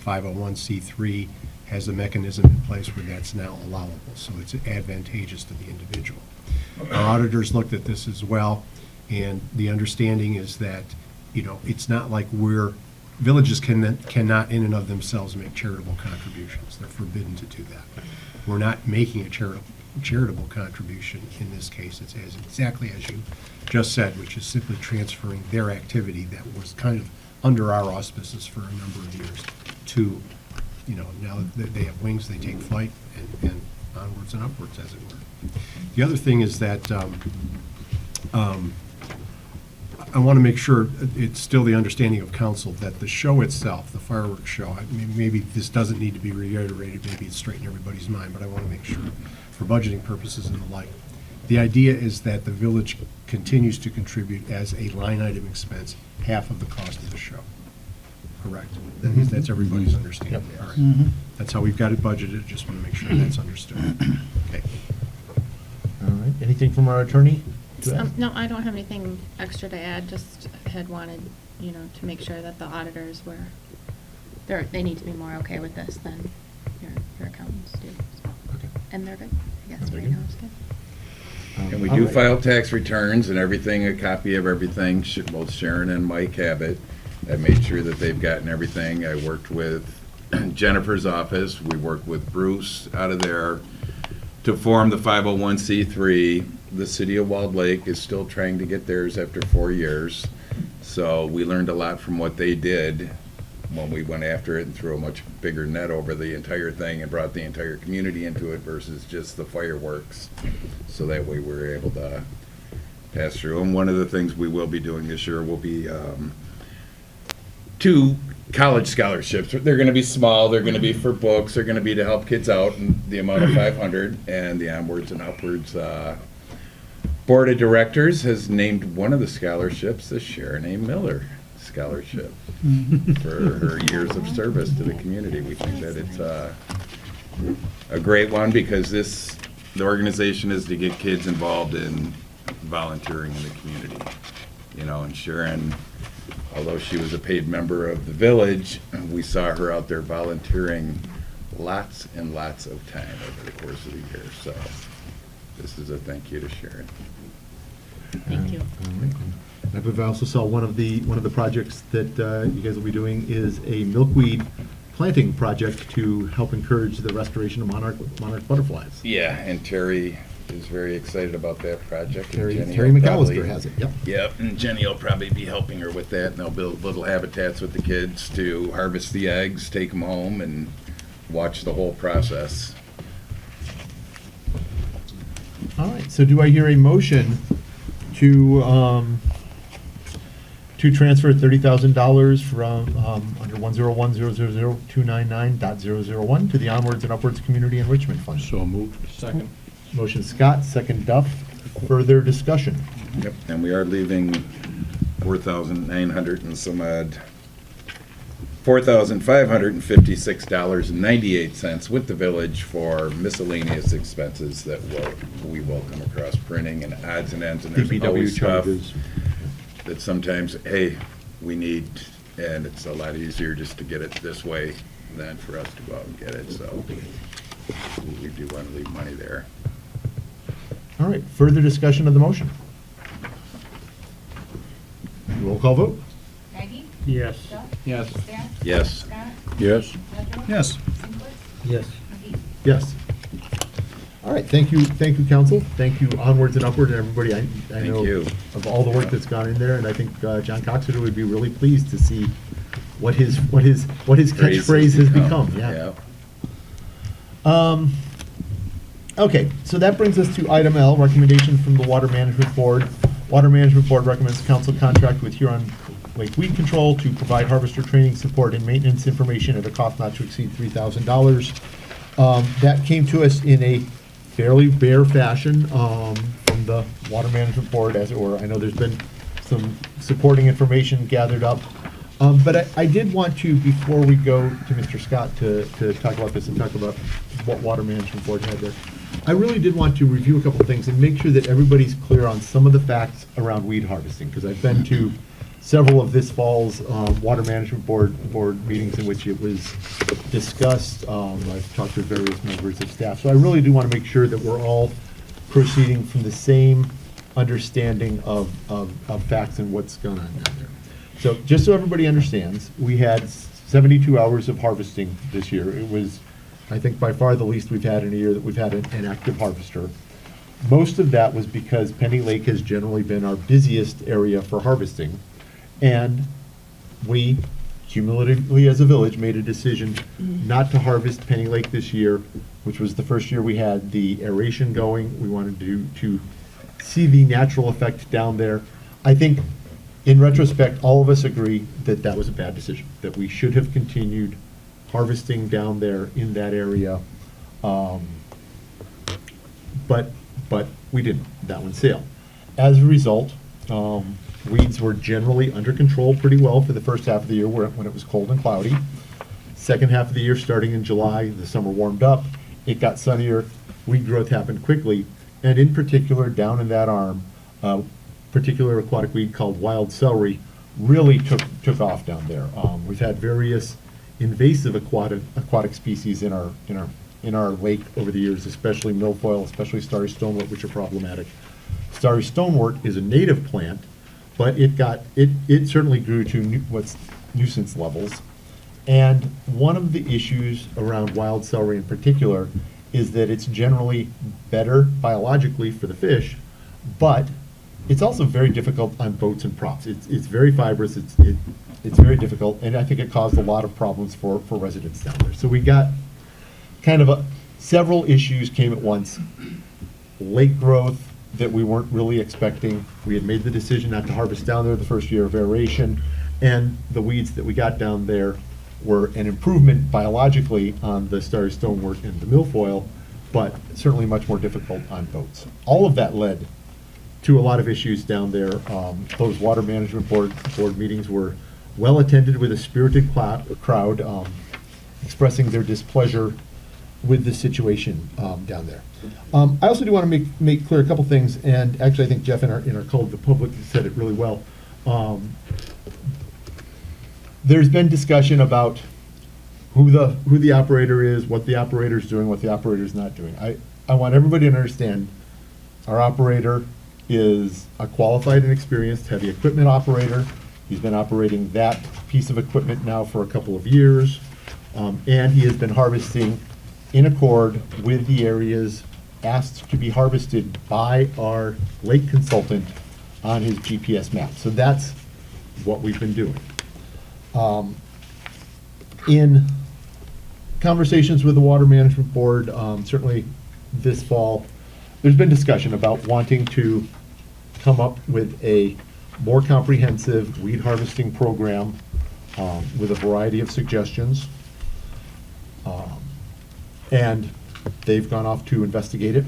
501c3 has a mechanism in place where that's now allowable, so it's advantageous to the individual. Our auditors looked at this as well, and the understanding is that, it's not like villages cannot in and of themselves make charitable contributions. They're forbidden to do that. We're not making a charitable contribution in this case. It's exactly as you just said, which is simply transferring their activity that was kind of under our auspices for a number of years to, now that they have wings, they take flight, and onwards and upwards, as it were. The other thing is that I want to make sure it's still the understanding of council that the show itself, the fireworks show, maybe this doesn't need to be reiterated, maybe it's straight in everybody's mind, but I want to make sure for budgeting purposes and the like. The idea is that the village continues to contribute as a line item expense, half of the cost of the show. Correct? That's everybody's understanding. Yep. All right. That's how we've got it budgeted. Just want to make sure that's understood. Okay. All right, anything from our attorney to add? No, I don't have anything extra to add, just had wanted, to make sure that the auditors they need to be more okay with this than your accountants do. So. Okay. And they're good, I guess, They're right good? now it's good. And we All do right. file tax returns and everything, a copy of everything. Both Sharon and Mike have it. I made sure that they've gotten everything. I worked with Jennifer's office. We worked with Bruce out of there to form the 501c3. The city of Walled Lake is still trying to get theirs after 4 years. So we learned a lot from what they did when we went after it and threw a much bigger net over the entire thing and brought the entire community into it versus just the fireworks. So that way we were able to pass through. And one of the things we will be doing this year will be 2 college scholarships. They're going to be small. They're going to be for books. They're going to be to help kids out in the amount of 500. And the Onwards and Upwards Board of Directors has named one of the scholarships the Sharon A. Miller Scholarship for her years of service to the community. We think that it's a great one because the organization is to get kids involved in volunteering in the community. You know, and Sharon, although she was a paid member of the village, we saw her out there volunteering lots and lots of time over the course of the year. So this is a thank you to Sharon. Thank you. All right. I believe I also saw one of the projects that you guys will be doing is a milkweed planting project to help encourage the restoration of monarch butterflies. Yeah, and Terry is very excited about that project. Terry And Jenny will McAllister has it, yep. Yep, and Jenny will probably be helping her with that, and they'll build little habitats with the kids to harvest the eggs, take them home, and watch the whole process. All right, so do I hear a motion to transfer $30,000 from under 101000299.001 to the Onwards and Upwards Community Enrichment Fund? So moved. Second. Motion Scott, second Duff. Further discussion? Yep, and we are leaving 4,900 and some odd, $4,556.98 with the village for miscellaneous expenses that we will come across, printing and odds and ends, and there's DPW always stuff charges. that sometimes, hey, we need, and it's a lot easier just to get it this way than for us to go out and get it, so we do want to leave money there. All right, further discussion of the motion? Roll call vote? Maggie? Yes. Duff? Yes. Stan? Yes. Scott? Yes. Pedro? Yes. Sinclair? Yes. McGee? Yes. All right, thank you, council. Thank you, Onwards and Upward, and everybody. I Thank know you. of all the work that's gone in there, and I think John Coxeter would be really pleased to see what his catchphrase has become. Yeah. Okay, so that brings us to item L, recommendation from the Water Management Board. Water Management Board recommends council contract with Huron Lake Weed Control to provide harvester training, support, and maintenance information at a cost not to exceed $3,000. That came to us in a fairly bare fashion from the Water Management Board, as it were. I know there's been some supporting information gathered up. But I did want to, before we go to Mr. Scott to talk about this and talk about what Water Management Board had there, I really did want to review a couple of things and make sure that everybody's clear on some of the facts around weed harvesting, because I've been to several of this fall's Water Management Board meetings in which it was discussed. I've talked to various members of staff. So I really do want to make sure that we're all proceeding from the same understanding of facts and what's going on down there. So just so everybody understands, we had 72 hours of harvesting this year. It was, I think, by far the least we've had in a year that we've had an active harvester. Most of that was because Penny Lake has generally been our busiest area for harvesting. And we, cumulatively as a village, made a decision not to harvest Penny Lake this year, which was the first year we had the aeration going. We wanted to see the natural effect down there. I think, in retrospect, all of us agree that that was a bad decision, that we should have continued harvesting down there in that area. But we didn't. That one sailed. As a result, weeds were generally under control pretty well for the first half of the year when it was cold and cloudy. Second half of the year, starting in July, the summer warmed up. It got sunnier. Weed growth happened quickly. And in particular, down in that arm, particular aquatic weed called wild celery really took off down there. We've had various invasive aquatic species in our lake over the years, especially milfoil, especially starry stonewort, which are problematic. Starry stonewort is a native plant, but it certainly grew to what's nuisance levels. And one of the issues around wild celery in particular is that it's generally better biologically for the fish, but it's also very difficult on boats and props. It's very fibrous, it's very difficult, and I think it caused a lot of problems for residents down there. So we got kind of several issues came at once. Lake growth that we weren't really expecting. We had made the decision not to harvest down there the first year of aeration, and the weeds that we got down there were an improvement biologically on the starry stonewort and the milfoil, but certainly much more difficult on boats. All of that led to a lot of issues down there. Those water management board meetings were well attended with a spirited crowd expressing their displeasure with the situation down there. I also do want to make clear a couple things, and actually I think Jeff in our call to the public said it really well. There's been discussion about who the operator is, what the operator's doing, what the operator's not doing. I want everybody to understand our operator is a qualified and experienced heavy equipment operator. He's been operating that piece of equipment now for a couple of years, and he has been harvesting in accord with the areas asked to be harvested by our lake consultant on his GPS map. So that's what we've been doing. In conversations with the Water Management Board, certainly this fall, there's been discussion about wanting to come up with a more comprehensive weed harvesting program with a variety of suggestions. And they've gone off to investigate it.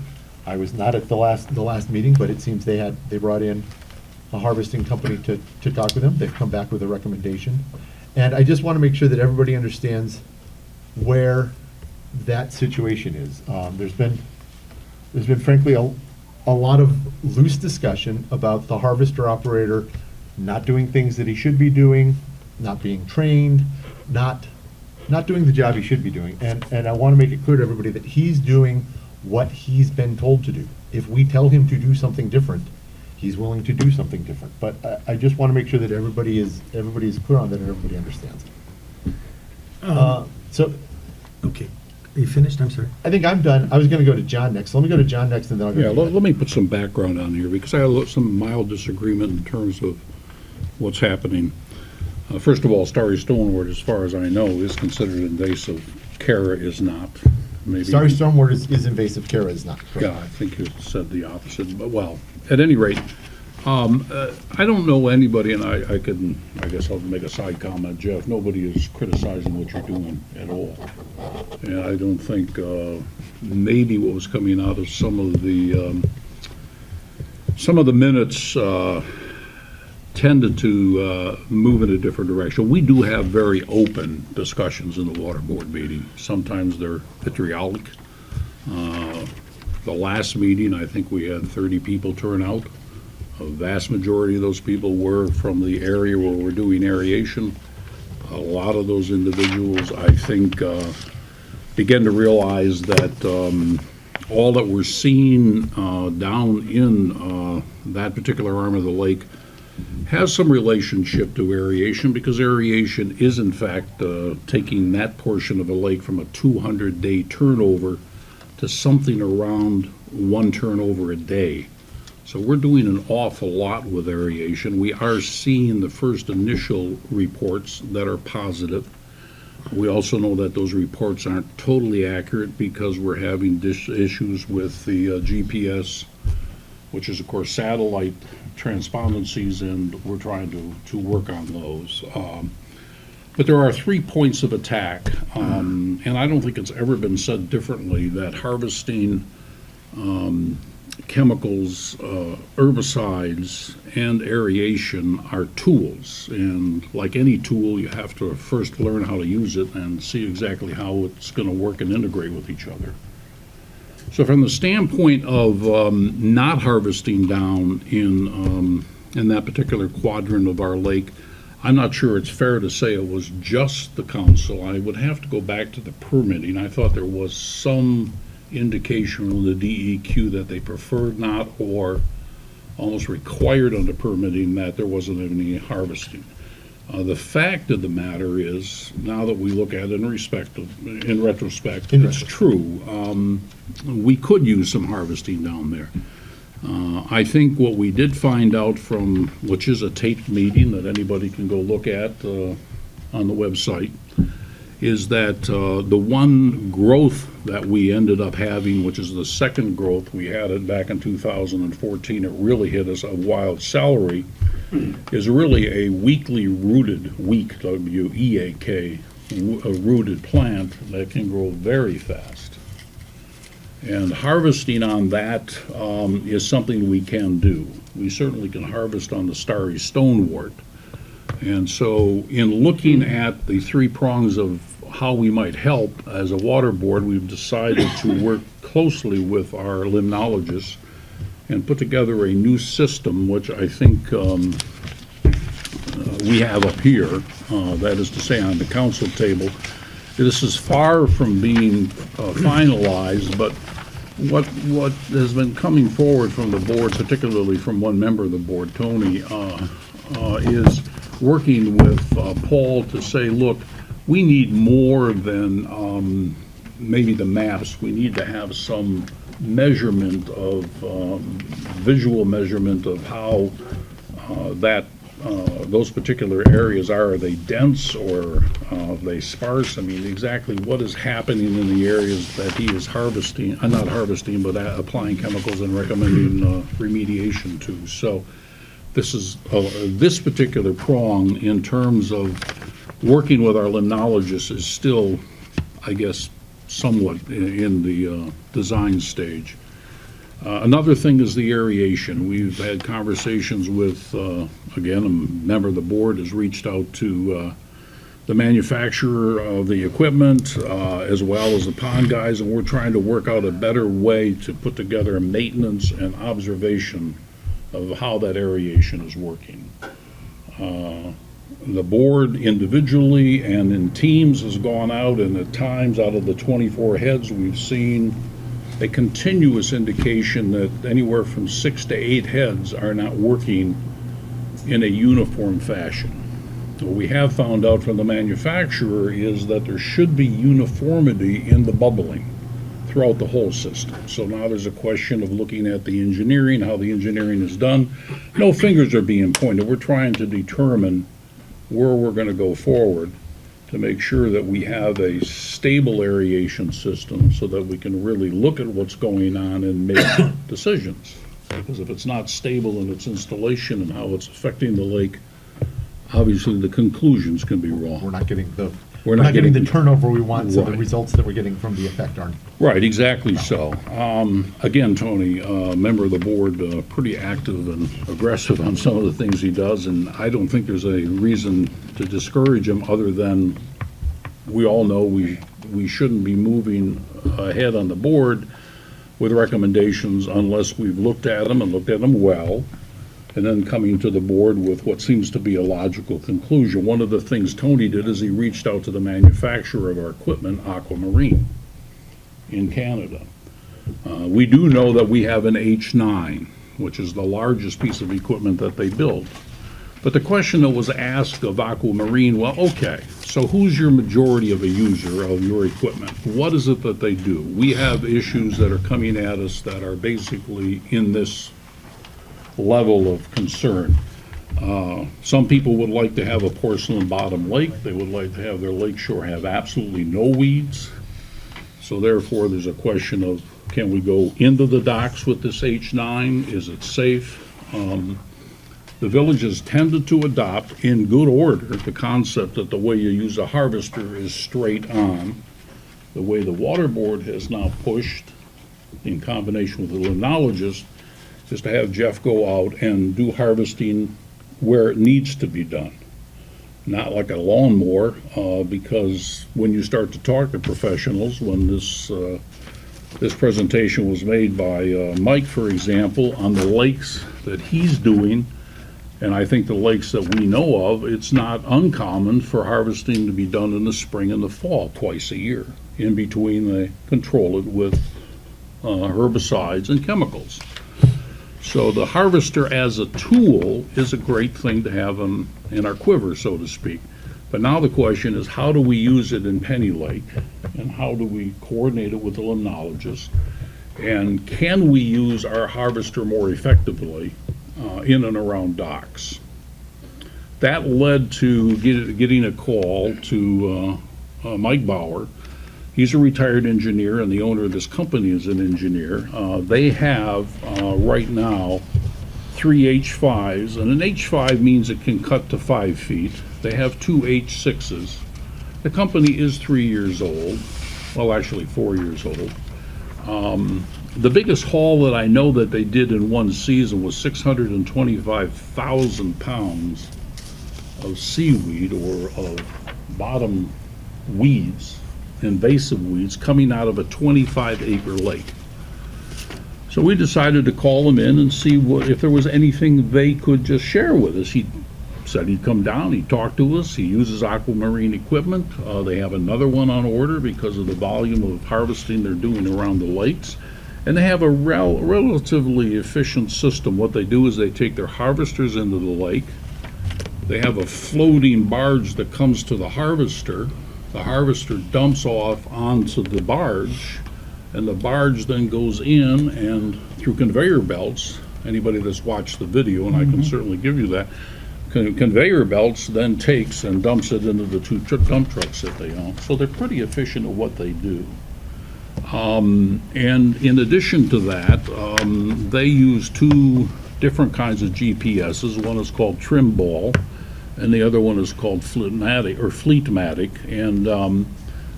I was not at the last meeting, but it seems they brought in a harvesting company to talk with them. They've come back with a recommendation. And I just want to make sure that everybody understands where that situation is. There's been frankly a lot of loose discussion about the harvester operator not doing things that he should be doing, not being trained, not doing the job he should be doing. And I want to make it clear to everybody that he's doing what he's been told to do. If we tell him to do something different, he's willing to do something different. But I just want to make sure that everybody is clear on that and everybody understands. Okay. Are you finished? I'm sorry. I think I'm done. I was going to go to John next. Let me go to John next, and then I'll go Yeah, to let me put some background on here, because I have some mild disagreement in terms of what's happening. First of all, starry stonewort, as far as I know, is considered invasive. Cara is not. Maybe Starry stonewort is invasive. Cara is not. Correct. Yeah, I think you said the opposite. But, well, at any rate, I don't know anybody, and I guess I'll make a side comment, Jeff. Nobody is criticizing what you're doing at all. And I don't think maybe what was coming out of some of the minutes tended to move in a different direction. We do have very open discussions in the water board meeting. Sometimes they're vitriolic. The last meeting, I think we had 30 people turn out. A vast majority of those people were from the area where we're doing aeration. A lot of those individuals, I think, begin to realize that all that we're seeing down in that particular arm of the lake has some relationship to aeration, because aeration is in fact taking that portion of a lake from a 200-day turnover to something around 1 turnover a day. So we're doing an awful lot with aeration. We are seeing the first initial reports that are positive. We also know that those reports aren't totally accurate, because we're having issues with the GPS, which is of course satellite transpondencies, and we're trying to work on those. But there are 3 points of attack, and I don't think it's ever been said differently, that harvesting chemicals, herbicides, and aeration are tools. And like any tool, you have to first learn how to use it and see exactly how it's going to work and integrate with each other. So from the standpoint of not harvesting down in that particular quadrant of our lake, I'm not sure it's fair to say it was just the council. I would have to go back to the permitting. I thought there was some indication from the DEQ that they preferred not, or almost required under permitting, that there wasn't any harvesting. The fact of the matter is, now that we look at it in retrospect, it's true. We could use some harvesting down there. I think what we did find out from, which is a taped meeting that anybody can go look at on the website, is that the one growth that we ended up having, which is the second growth, we had it back in 2014, it really hit us a wild salary, is really a weakly rooted, weak, W-E-A-K, a rooted plant that can grow very fast. And harvesting on that is something we can do. We certainly can harvest on the starry stonewort. And so in looking at the three prongs of how we might help as a water board, we've decided to work closely with our limnologists and put together a new system, which I think we have up here, that is to say on the council table. This is far from being finalized, but what has been coming forward from the board, particularly from one member of the board, Tony, is working with Paul to say, look, we need more than maybe the maps. We need to have some measurement of, visual measurement of how those particular areas are. Are they dense or are they sparse? I mean, exactly what is happening in the areas that he is harvesting, not harvesting, but applying chemicals and recommending remediation to. So this is, this particular prong in terms of working with our limnologists is still, I guess, somewhat in the design stage. Another thing is the aeration. We've had conversations with, again, a member of the board has reached out to the manufacturer of the equipment, as well as the pond guys, and we're trying to work out a better way to put together a maintenance and observation of how that aeration is working. The board individually and in teams has gone out, and at times out of the 24 heads we've seen a continuous indication that anywhere from 6 to 8 heads are not working in a uniform fashion. What we have found out from the manufacturer is that there should be uniformity in the bubbling throughout the whole system. So now there's a question of looking at the engineering, how the engineering is done. No fingers are being pointed. We're trying to determine where we're going to go forward to make sure that we have a stable aeration system so that we can really look at what's going on and make decisions. Because if it's not stable in its installation and how it's affecting the lake, obviously the conclusions can be wrong. We're not getting the, We're not getting the turnover we want, so the Right. results that we're getting from the effect aren't. Right, exactly so. Again, Tony, member of the board, pretty active and aggressive on some of the things he does, and I don't think there's a reason to discourage him other than we all know we shouldn't be moving ahead on the board with recommendations unless we've looked at them and looked at them well, and then coming to the board with what seems to be a logical conclusion. One of the things Tony did is he reached out to the manufacturer of our equipment, Aquamarine, in Canada. We do know that we have an H9, which is the largest piece of equipment that they build. But the question that was asked of Aquamarine, well, okay, so who's your majority of a user of your equipment? What is it that they do? We have issues that are coming at us that are basically in this level of concern. Some people would like to have a porcelain bottom lake. They would like to have their lakeshore have absolutely no weeds. So therefore, there's a question of, can we go into the docks with this H9? Is it safe? The village has tended to adopt, in good order, the concept that the way you use a harvester is straight on. The way the water board has now pushed, in combination with the limnologist, is to have Jeff go out and do harvesting where it needs to be done. Not like a lawnmower, because when you start to talk to professionals, when this presentation was made by Mike, for example, on the lakes that he's doing, and I think the lakes that we know of, it's not uncommon for harvesting to be done in the spring and the fall, twice a year. In between, they control it with herbicides and chemicals. So the harvester as a tool is a great thing to have in our quiver, so to speak. But now the question is, how do we use it in Penny Lake? And how do we coordinate it with the limnologist? And can we use our harvester more effectively in and around docks? That led to getting a call to Mike Bauer. He's a retired engineer, and the owner of this company is an engineer. They have, right now, 3 H5s, and an H5 means it can cut to 5 feet. They have 2 H6s. The company is 3 years old, well, actually 4 years old. The biggest haul that I know that they did in one season was 625,000 pounds of seaweed or of bottom weeds, invasive weeds, coming out of a 25-acre lake. So we decided to call them in and see if there was anything they could just share with us. He said he'd come down, he'd talk to us, he uses aquamarine equipment. They have another one on order because of the volume of harvesting they're doing around the lakes. And they have a relatively efficient system. What they do is they take their harvesters into the lake. They have a floating barge that comes to the harvester. The harvester dumps off onto the barge, and the barge then goes in and through conveyor belts. Anybody that's watched the video, and I can certainly give you that, conveyor belts then takes and dumps it into the 2 dump trucks that they own. So they're pretty efficient at what they do. And in addition to that, they use 2 different kinds of GPSs. One is called Trimball, and the other one is called Fleetmatic. And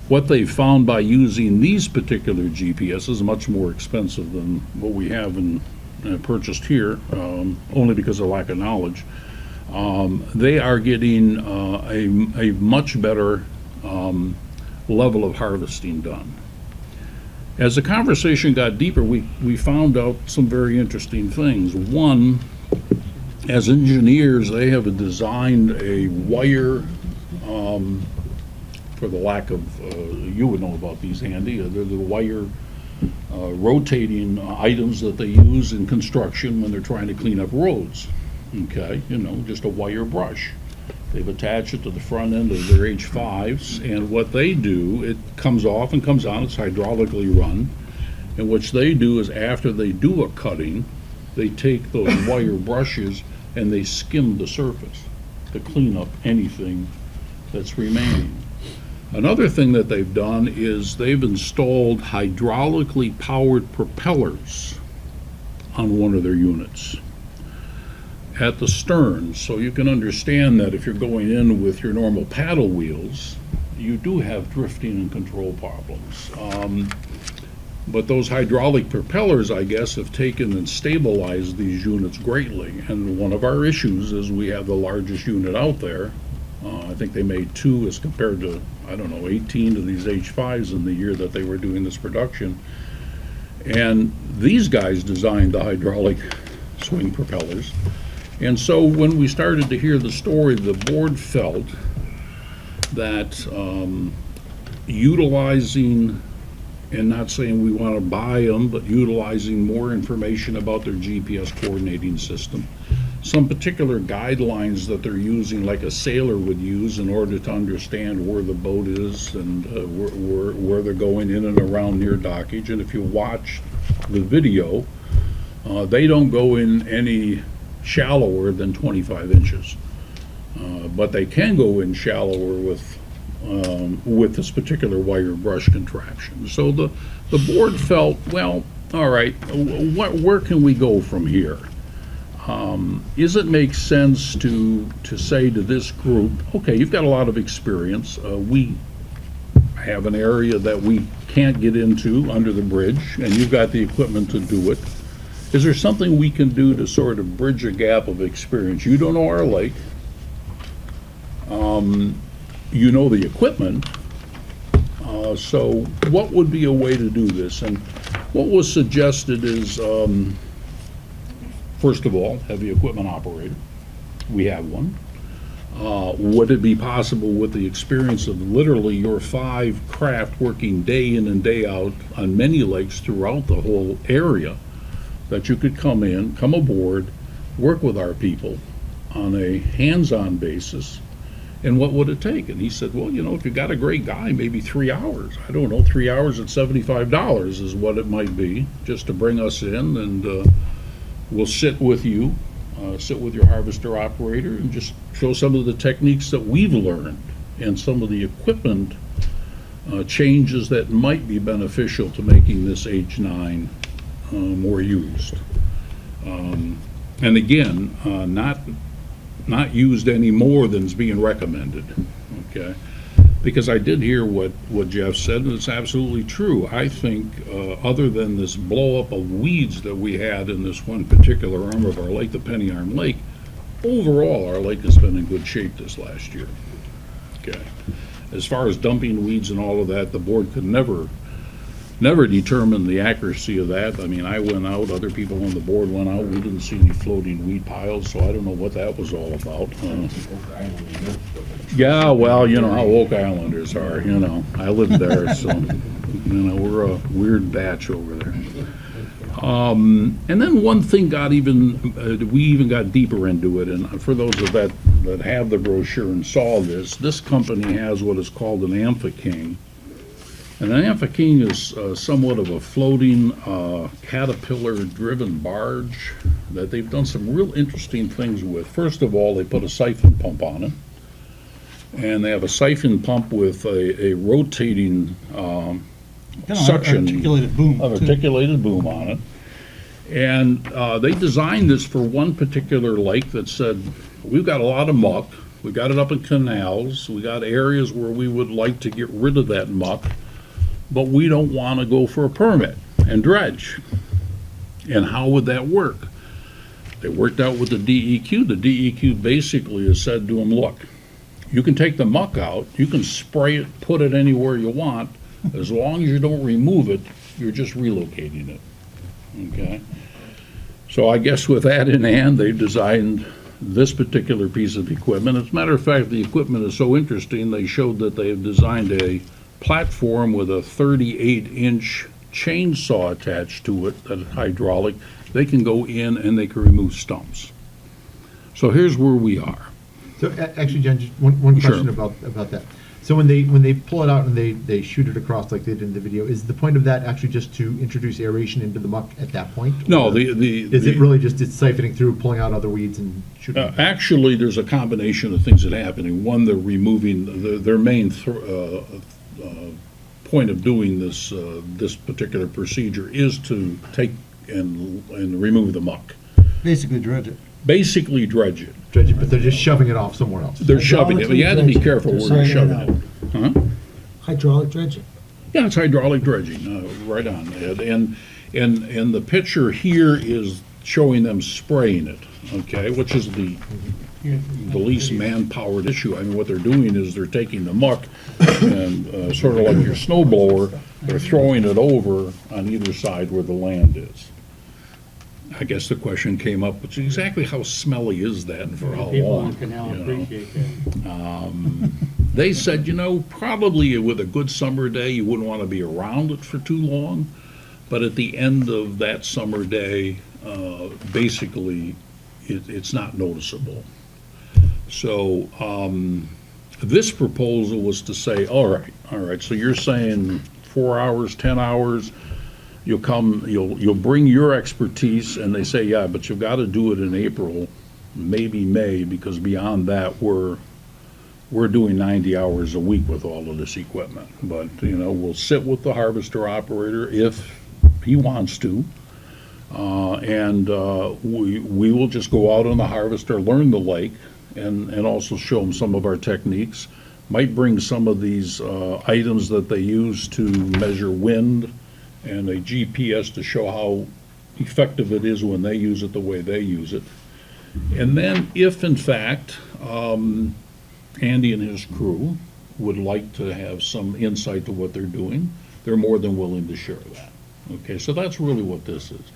what they found by using these particular GPSs, much more expensive than what we have purchased here, only because of lack of knowledge, they are getting a much better level of harvesting done. As the conversation got deeper, we found out some very interesting things. One, as engineers, they have designed a wire, for the lack of, you would know about these, Andy, they're the wire rotating items that they use in construction when they're trying to clean up roads. Okay, just a wire brush. They've attached it to the front end of their H5s, and what they do, it comes off and comes on, it's hydraulically run, and what they do is after they do a cutting, they take those wire brushes and they skim the surface to clean up anything that's remaining. Another thing that they've done is they've installed hydraulically powered propellers on one of their units at the stern, so you can understand that if you're going in with your normal paddle wheels, you do have drifting and control problems. But those hydraulic propellers, I guess, have taken and stabilized these units greatly. And one of our issues is we have the largest unit out there. I think they made 2 as compared to, 18 of these H5s in the year that they were doing this production. And these guys designed the hydraulic swing propellers. And so when we started to hear the story, the board felt that utilizing, and not saying we want to buy them, but utilizing more information about their GPS coordinating system, some particular guidelines that they're using, like a sailor would use in order to understand where the boat is and where they're going in and around near dockage. And if you watch the video, they don't go in any shallower than 25 inches. But they can go in shallower with this particular wire brush contraption. So the board felt, well, all right, where can we go from here? Does it make sense to say to this group, okay, you've got a lot of experience. We have an area that we can't get into under the bridge, and you've got the equipment to do it. Is there something we can do to sort of bridge a gap of experience? You don't know our lake. You know the equipment. So what would be a way to do this? And what was suggested is, first of all, heavy equipment operator. We have one. Would it be possible with the experience of literally your 5 craft working day in and day out on many lakes throughout the whole area, that you could come aboard, work with our people on a hands-on basis, And what would it take? And he said, well, if you got a great guy, maybe 3 hours. I don't know, 3 hours at $75 is what it might be, just to bring us in, and we'll sit with you, sit with your harvester operator, and just show some of the techniques that we've learned and some of the equipment changes that might be beneficial to making this H9 more used. And again, not used any more than is being recommended, okay? Because I did hear what Jeff said, and it's absolutely true. I think, other than this blow-up of weeds that we had in this one particular arm of our lake, the Penny Arm Lake, overall, our lake has been in good shape this last year, okay? As far as dumping weeds and all of that, the board could never determine the accuracy of that. I mean, I went out, other people on the board went out, we didn't see any floating weed piles, so I don't know what that was all about. Yeah, well, you know how Oak Islanders are, I lived there, so, we're a weird batch over there. And then one thing we even got deeper into it, and for those of that have the brochure and saw this company has what is called an Amphiking. And an Amphiking is somewhat of a floating caterpillar-driven barge that they've done some real interesting things with. First of all, they put a siphon pump on it. And they have a siphon pump with a rotating suction. Articulated boom. Articulated boom on it. And they designed this for one particular lake that said, we've got a lot of muck. We got it up in canals. We got areas where we would like to get rid of that muck, but we don't want to go for a permit and dredge. And how would that work? They worked out with the DEQ. The DEQ basically has said to them, look, you can take the muck out, you can spray it, put it anywhere you want, as long as you don't remove it, you're just relocating it, okay? So I guess with that in hand, they've designed this particular piece of equipment. As a matter of fact, the equipment is so interesting, they showed that they have designed a platform with a 38-inch chainsaw attached to it that is hydraulic. They can go in and they can remove stumps. So here's where we are. So actually, Jen, just one Sure. question about that. So when they pull it out and they shoot it across like they did in the video, is the point of that actually just to introduce aeration into the muck at that point? No, Or is it really just it's siphoning through, pulling out other weeds and shooting? Actually, there's a combination of things that are happening. One, they're removing, their main point of doing this particular procedure is to take and remove the muck. Basically dredge it. Basically dredge it. Dredge it, but they're just shoving it off somewhere else. They're shoving it, but you have to be careful where you're shoving it. Huh? Hydraulic dredging. Yeah, it's hydraulic dredging, right on, Ed. And the picture here is showing them spraying it, okay, which is the least man-powered issue. I mean, what they're doing is they're taking the muck and sort of like your snow blower, they're throwing it over on either side where the land is. I guess the question came up, which exactly how smelly is that and for how People long? on Canal you know? appreciate that. They said, probably with a good summer day, you wouldn't want to be around it for too long, but at the end of that summer day, basically, it's not noticeable. So this proposal was to say, all right, so you're saying 4 hours, 10 hours, you'll bring your expertise, and they say, yeah, but you've got to do it in April, maybe May, because beyond that, we're doing 90 hours a week with all of this equipment. But, we'll sit with the harvester operator if he wants to, and we will just go out on the harvester, learn the lake, and also show them some of our techniques. Might bring some of these items that they use to measure wind, and a GPS to show how effective it is when they use it the way they use it. And then if, in fact, Andy and his crew would like to have some insight to what they're doing, they're more than willing to share that. Okay, so that's really what this is.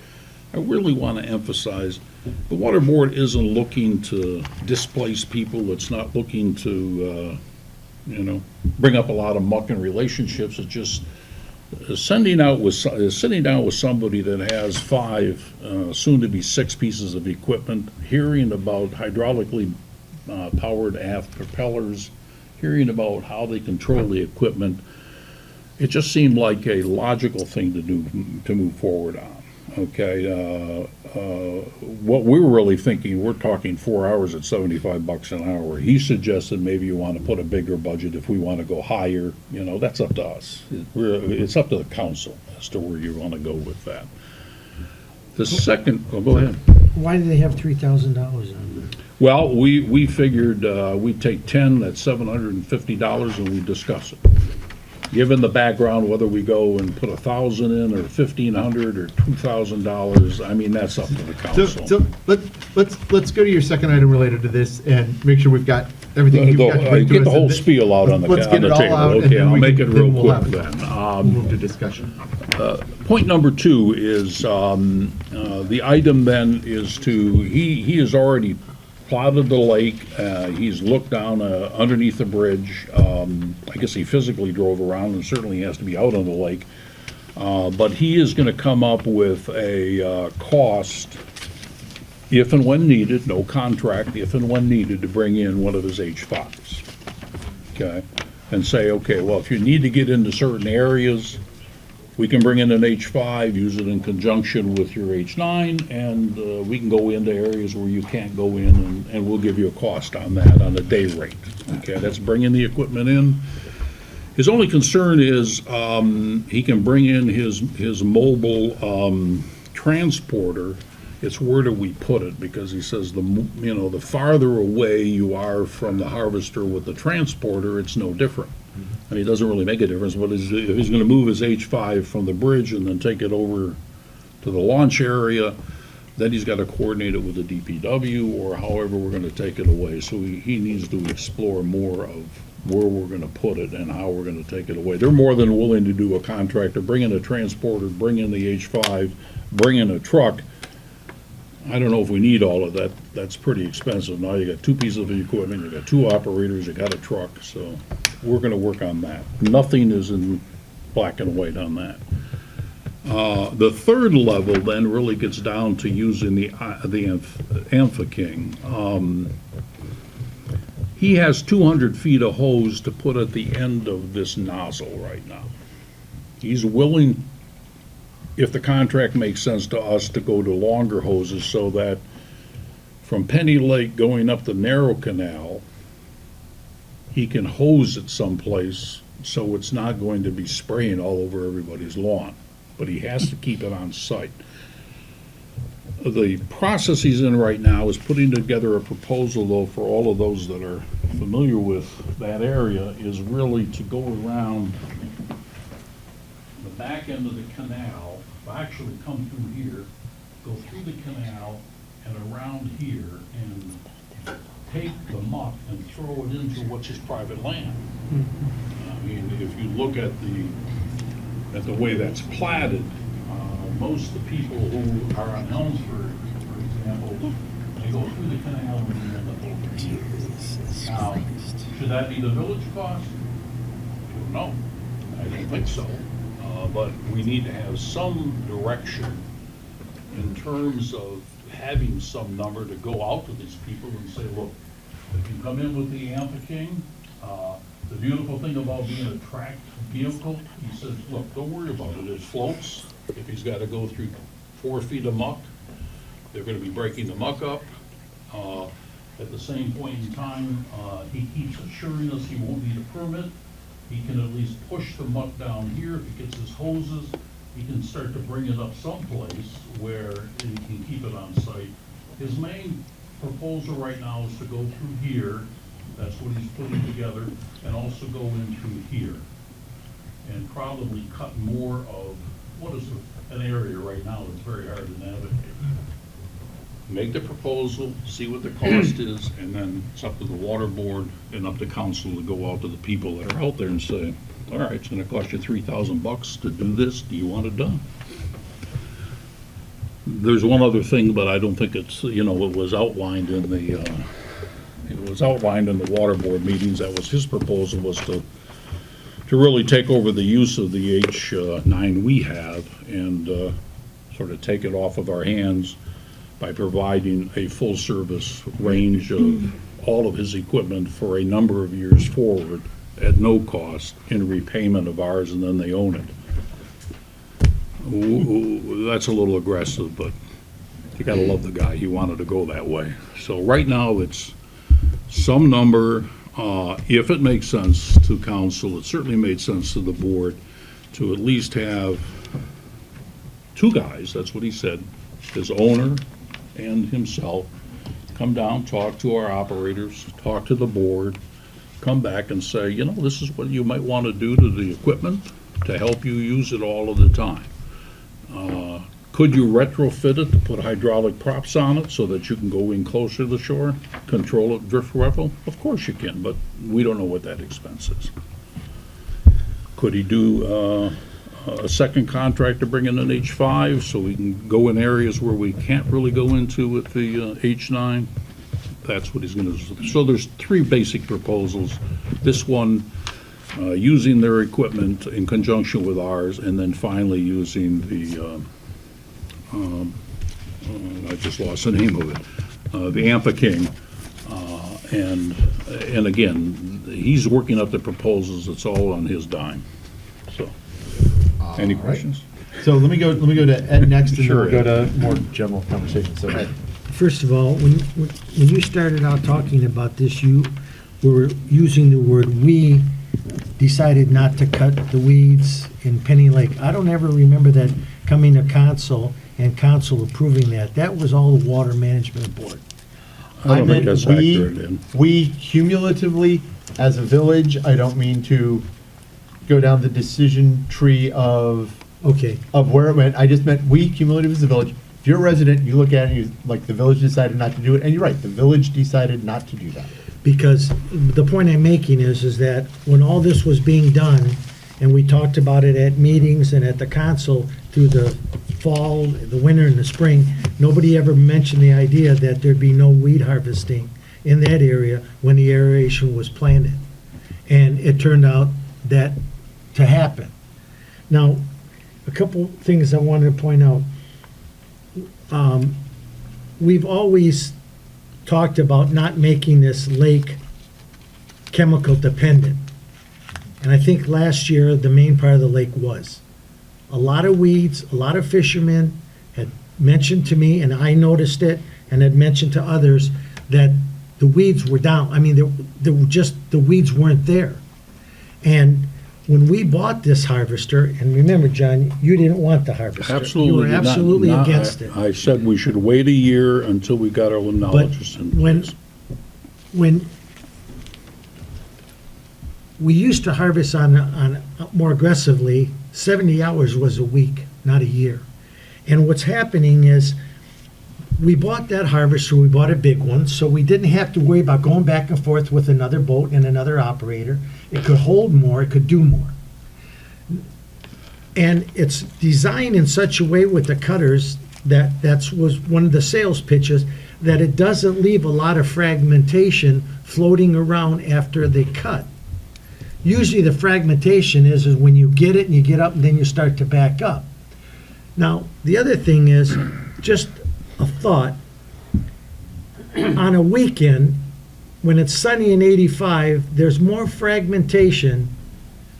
I really want to emphasize, the Water Board isn't looking to displace people. It's not looking to, bring up a lot of muck in relationships. It's just sitting down with somebody that has 5, soon to be 6 pieces of equipment, hearing about hydraulically powered aft propellers hearing about how they control the equipment, it just seemed like a logical thing to do, to move forward on. Okay, what we're really thinking, we're talking 4 hours at $75 an hour. He suggested maybe you want to put a bigger budget if we want to go higher. You know, that's up to us. It's up to the council as to where you want to go with that. The second, oh, go ahead. Why do they have $3,000 on there? Well, we figured we'd take 10, that's $750, and we discuss it. Given the background, whether we go and put 1,000 in, or 1,500, or $2,000, I mean, that's up to the council. So let's go to your second item related to this and make sure we've got everything you've got to bring to Get us, the whole and then- spiel out on the Let's get it all table. out, and Okay, then I'll we make can- it real we'll quick have then. We'll move to discussion. Point number 2 is, the item then is he has already plotted the lake, he's looked down underneath the bridge. I guess he physically drove around, and certainly has to be out on the lake. But he is gonna come up with a cost, if and when needed, no contract, if and when needed, to bring in one of his H5s. Okay? And say, okay, well, if you need to get into certain areas, we can bring in an H5, use it in conjunction with your H9, and we can go into areas where you can't go in, and we'll give you a cost on that, on a day rate. Okay, that's bringing the equipment in. His only concern is he can bring in his mobile transporter. It's where do we put it? Because he says the farther away you are from the harvester with the transporter, it's no different. I mean, it doesn't really make a difference, but if he's gonna move his H5 from the bridge and then take it over to the launch area, then he's gotta coordinate it with the DPW or however we're gonna take it away. So he needs to explore more of where we're gonna put it and how we're gonna take it away. They're more than willing to do a contractor, bring in a transporter, bring in the H5, bring in a truck. I don't know if we need all of that. That's pretty expensive. Now you got 2 pieces of equipment, you got 2 operators, you got a truck, so we're gonna work on that. Nothing is in black and white on that. The third level then really gets down to using the Amphiking. He has 200 feet of hose to put at the end of this nozzle right now. He's willing, if the contract makes sense to us, to go to longer hoses so that from Penny Lake going up the narrow canal, he can hose it someplace so it's not going to be spraying all over everybody's lawn, but he has to keep it on site. The process he's in right now is putting together a proposal, though, for all of those that are familiar with that area, is really to go around the back end of the canal, actually come through here, go through the canal and around here and take the muck and throw it into what's his private land. I mean, if you look at the way that's platted, most of the people who are on Elmsford, for example, they go through the canal and they end up over here. Now, should that be the village cost? No, I don't think so. But we need to have some direction in terms of having some number to go out to these people and say, look, if you come in with the Amphiking, the beautiful thing about being a tracked vehicle, he says, look, don't worry about it, it floats. If he's got to go through 4 feet of muck, they're going to be breaking the muck up. At the same point in time, he keeps assuring us he won't need a permit. He can at least push the muck down here. If he gets his hoses, he can start to bring it up someplace where he can keep it on site. His main proposal right now is to go through here. That's what he's putting together, and also go in through here. And probably cut more of what is an area right now that's very hard to navigate. Make the proposal, see what the cost is, and then it's up to the water board and up to council to go out to the people that are out there and say, all right, it's gonna cost you $3,000 to do this, do you want it done? There's one other thing, but I don't think it's, it was outlined in the, water board meetings. That was his proposal, was to really take over the use of the H9 we have and sort of take it off of our hands, by providing a full-service range of all of his equipment for a number of years forward at no cost in repayment of ours, and then they own it. That's a little aggressive, but you gotta love the guy. He wanted to go that way. So right now, it's some number, if it makes sense to council, it certainly made sense to the board, to at least have two guys, that's what he said, his owner and himself, come down, talk to our operators, talk to the board, come back and say, you know, this is what you might want to do to the equipment to help you use it all of the time. Could you retrofit it to put hydraulic props on it so that you can go in closer to the shore, control it drift level? Of course you can, but we don't know what that expense is. Could he do a second contract to bring in an H5 so we can go in areas where we can't really go into with the H9? That's what he's going to do. So there's three basic proposals. This one, using their equipment in conjunction with ours, and then finally using the, I just lost the name of it, the Ampa King. And again, he's working up the proposals. It's all on his dime. So, any questions? So let me go to Ed next, and then Sure, we'll go Ed. to more general conversation. So Ed. First of all, when you started out talking about this, you were using the word "we" decided not to cut the weeds in Penny Lake. I don't ever remember that coming to council and council approving that. That was all the Water Management Board. I don't think meant that's we- accurate, Ed. We cumulatively, as a village, I don't mean to go down the decision tree of Okay, where it went. I just meant we cumulative as a village. If you're a resident, you look at it, and you, like, the village decided not to do it, and you're right, the village decided not to do that. because the point I'm making is that when all this was being done, and we talked about it at meetings and at the council through the fall, the winter, and the spring, nobody ever mentioned the idea that there'd be no weed harvesting in that area when the aeration was planted. And it turned out that to happen. Now, a couple things I wanted to point out. We've always talked about not making this lake chemical dependent. And I think last year, the main part of the lake was. A lot of weeds, a lot of fishermen had mentioned to me, and I noticed it, and had mentioned to others, that the weeds were down. I mean, there were just, the weeds weren't there. And when we bought this harvester, and remember, John, you didn't want the harvester. Absolutely. You were not- absolutely not- against it. I said we should wait a year until we got our But knowledge in place. when we used to harvest on more aggressively, 70 hours was a week, not a year. And what's happening is, we bought that harvester, we bought a big one, so we didn't have to worry about going back and forth with another boat and another operator. It could hold more, it could do more. And it's designed in such a way with the cutters that was one of the sales pitches, that it doesn't leave a lot of fragmentation floating around after they cut. Usually the fragmentation is when you get it and you get up and then you start to back up. Now, the other thing is, just a thought, on a weekend, when it's sunny and 85, there's more fragmentation,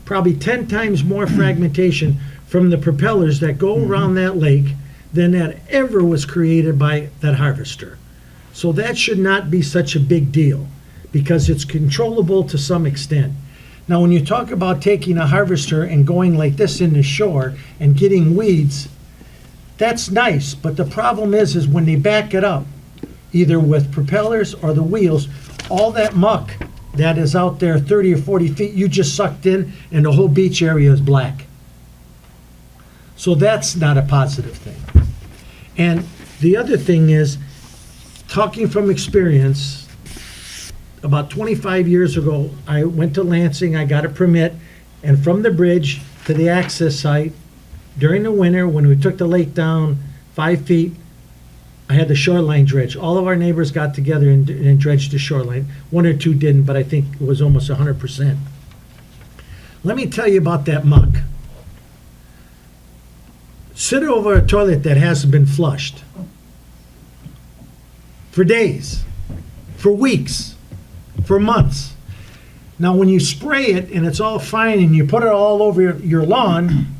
probably 10 times more fragmentation from the propellers that go around that lake than that ever was created by that harvester. So that should not be such a big deal, because it's controllable to some extent. Now, when you talk about taking a harvester and going like this in the shore and getting weeds, that's nice, but the problem is when they back it up, either with propellers or the wheels, all that muck that is out there 30 or 40 feet, you just sucked in, and the whole beach area is black. So that's not a positive thing. And the other thing is, talking from experience, about 25 years ago, I went to Lansing, I got a permit, and from the bridge to the access site, during the winter, when we took the lake down 5 feet, I had the shoreline dredge. All of our neighbors got together and dredged the shoreline. One or two didn't, but I think it was almost 100%. Let me tell you about that muck. Sit over a toilet that hasn't been flushed. for days, for weeks, for months. Now, when you spray it and it's all fine and you put it all over your lawn,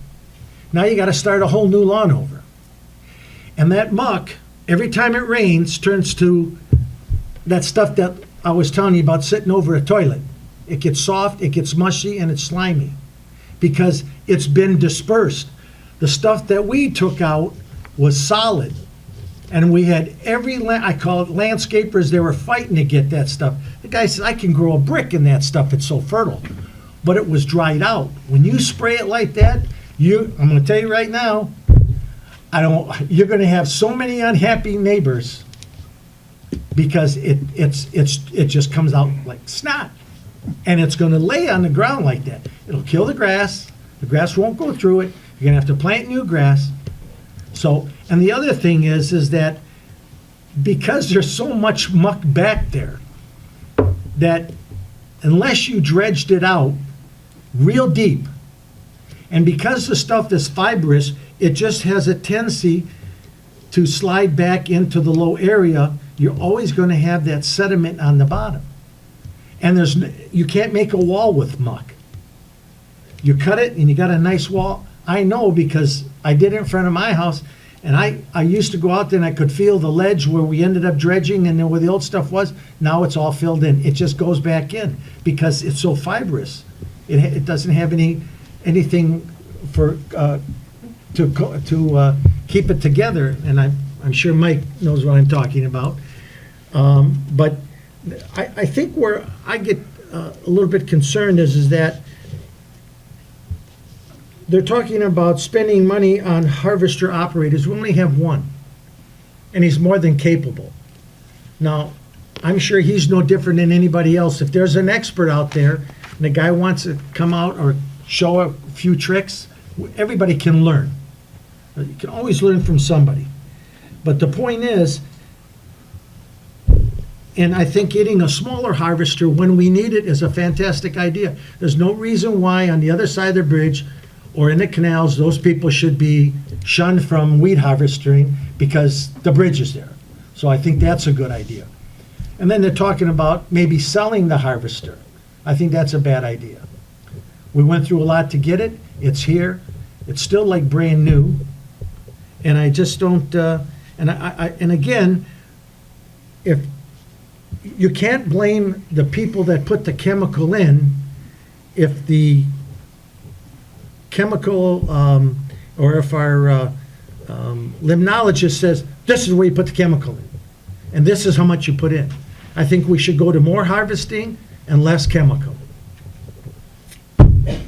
now you got to start a whole new lawn over. And that muck, every time it rains, turns to that stuff that I was telling you about sitting over a toilet. It gets soft, it gets mushy, and it's slimy because it's been dispersed. The stuff that we took out was solid. And we had I call it landscapers, they were fighting to get that stuff. The guy said, I can grow a brick in that stuff, it's so fertile. But it was dried out. When you spray it like that, I'm gonna tell you right now, you're gonna have so many unhappy neighbors because it just comes out like snot. And it's gonna lay on the ground like that. It'll kill the grass won't go through it, you're gonna have to plant new grass. So, and the other thing is that because there's so much muck back there, that unless you dredged it out real deep, and because the stuff is fibrous, it just has a tendency to slide back into the low area, you're always going to have that sediment on the bottom. And you can't make a wall with muck. You cut it and you got a nice wall. I know because I did it in front of my house, and I used to go out there and I could feel the ledge where we ended up dredging and then where the old stuff was. Now it's all filled in. It just goes back in because it's so fibrous. It doesn't have anything for to keep it together. And I'm sure Mike knows what I'm talking about. But I think where I get a little bit concerned is that they're talking about spending money on harvester operators. We only have one, and he's more than capable. Now, I'm sure he's no different than anybody else. If there's an expert out there, and the guy wants to come out or show a few tricks, everybody can learn. You can always learn from somebody. But the point is, and I think getting a smaller harvester when we need it is a fantastic idea. There's no reason why on the other side of the bridge or in the canals, those people should be shunned from weed harvesting because the bridge is there. So I think that's a good idea. And then they're talking about maybe selling the harvester. I think that's a bad idea. We went through a lot to get it. It's here. It's still like brand new. And I just don't, and again, if you can't blame the people that put the chemical in if the chemical, or if our limnologist says, this is where you put the chemical in, and this is how much you put in. I think we should go to more harvesting and less chemical.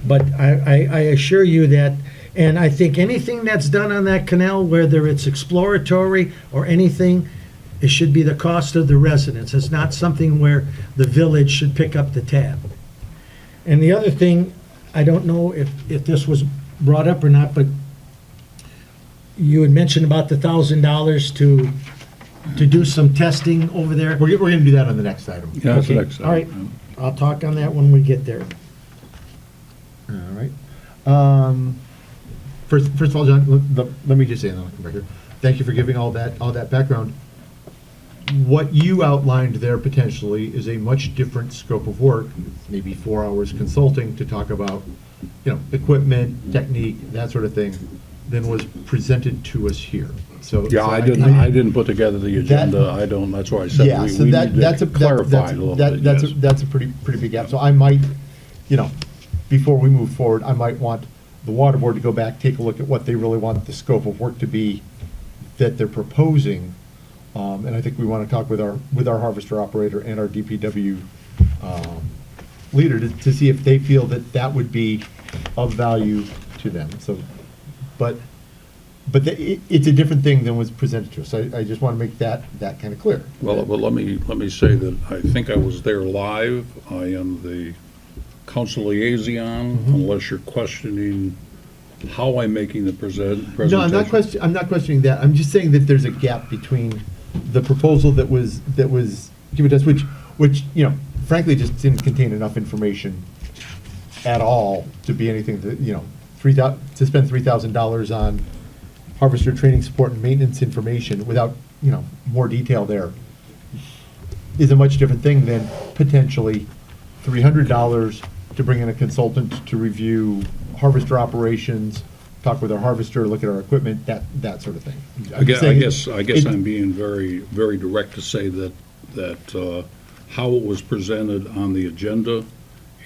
But I assure you that, and I think anything that's done on that canal, whether it's exploratory or anything, it should be the cost of the residents. It's not something where the village should pick up the tab. And the other thing, I don't know if this was brought up or not, but you had mentioned about the $1,000 to do some testing over there. We're going to do that on the next item. Yeah, that's the Okay, next all right. I'll talk on that when we get there. All right. First of all, John, let me just say, and then I'll come back here. Thank you for giving all that background. What you outlined there potentially is a much different scope of work, maybe 4 hours consulting to talk about, equipment, technique, that sort of thing, than was presented to us here. So Yeah, I didn't put together the agenda. That's why I said yeah, we so need that's to clarify it a little bit. Yes. That's a pretty big gap. So I might, before we move forward, I might want the water board to go back, take a look at what they really want the scope of work to be that they're proposing. And I think we want to talk with our harvester operator and our DPW leader to see if they feel that would be of value to them. So, but it's a different thing than was presented to us. I just want to make that kind of clear. Well, let me say that I think I was there live. I am the council liaison, unless you're questioning how I'm making the presentation. No, I'm not questioning that. I'm just saying that there's a gap between the proposal that was given to us, which frankly just didn't contain enough information at all to be anything that to spend $3,000 on harvester training, support, and maintenance information without more detail there. is a much different thing than potentially $300 to bring in a consultant to review harvester operations, talk with our harvester, look at our equipment, that sort of thing. I guess it- I'm being very, very direct to say that how it was presented on the agenda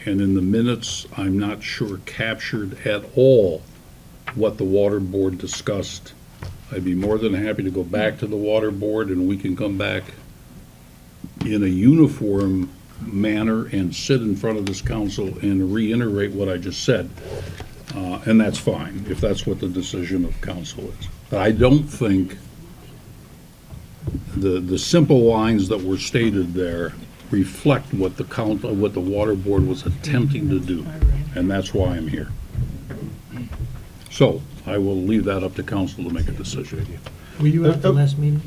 and in the minutes, I'm not sure captured at all what the water board discussed. I'd be more than happy to go back to the water board and we can come back in a uniform manner and sit in front of this council and reiterate what I just said. And that's fine, if that's what the decision of council is. But I don't think the simple lines that were stated there reflect what the water board was attempting to do, and that's why I'm here. So, I will leave that up to council to make a decision. Were you at the last meeting?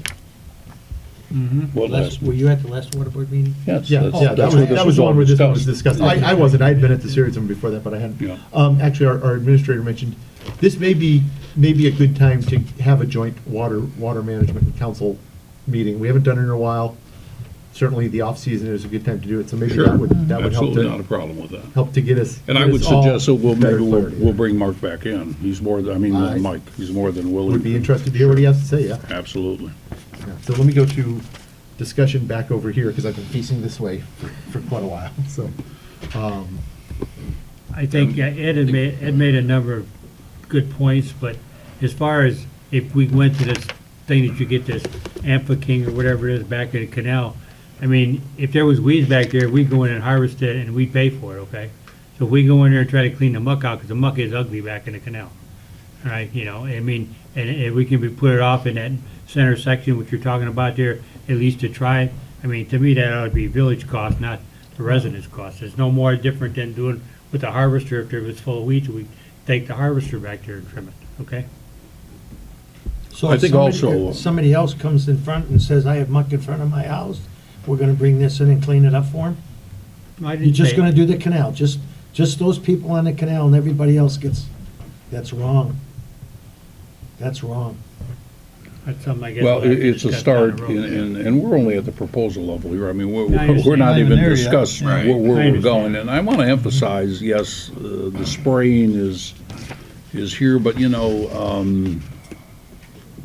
What last? Were you at the last water board meeting? Yes. Yeah, that's- yeah, that's where that was the all one where this one was discussed. discussed. I wasn't, I'd been at the Series one before that, but I hadn't. Yeah. Actually, our administrator mentioned, this may be a good time to have a joint water management and council meeting. We haven't done it in a while. Certainly, the off-season is a good time to do it, so maybe Sure. that would help Absolutely to. not a problem with that. Help to get us. And I get would us all suggest that better clarity. we'll bring Mark back in. He's more, Mike, he's more than willing. Would be interested to hear what he has to say, yeah. Absolutely. Yeah. So let me go to discussion back over here, because I've been facing this way for quite a while, so. I think Ed had made a number of good points, but as far as if we went to this thing that you get this Amphiking or whatever it is back in the canal, I mean, if there was weeds back there, we'd go in and harvest it and we'd pay for it, okay? So if we go in there and try to clean the muck out, because the muck is ugly back in the canal, all right, I mean, and if we can put it off in that center section, which you're talking about there, at least to try it, I mean, to me, that ought to be village cost, not the residents' cost. It's no more different than doing with the harvester. If there was full of weeds, we take the harvester back there and trim it, okay? So I if think also- if somebody else comes in front and says, I have muck in front of my house, we're gonna bring this in and clean it up for them? I You're didn't just say- gonna do the canal, just those people on the canal and everybody else gets, that's wrong. That's wrong. That's something I guess. Well, we'll have to it's a discuss start, down the road. and we're only at the proposal level here. I mean, I we're understand. not Not even even there yet. discussing Right. where I we're understand. going. And I want to emphasize, yes, the spraying is here, but,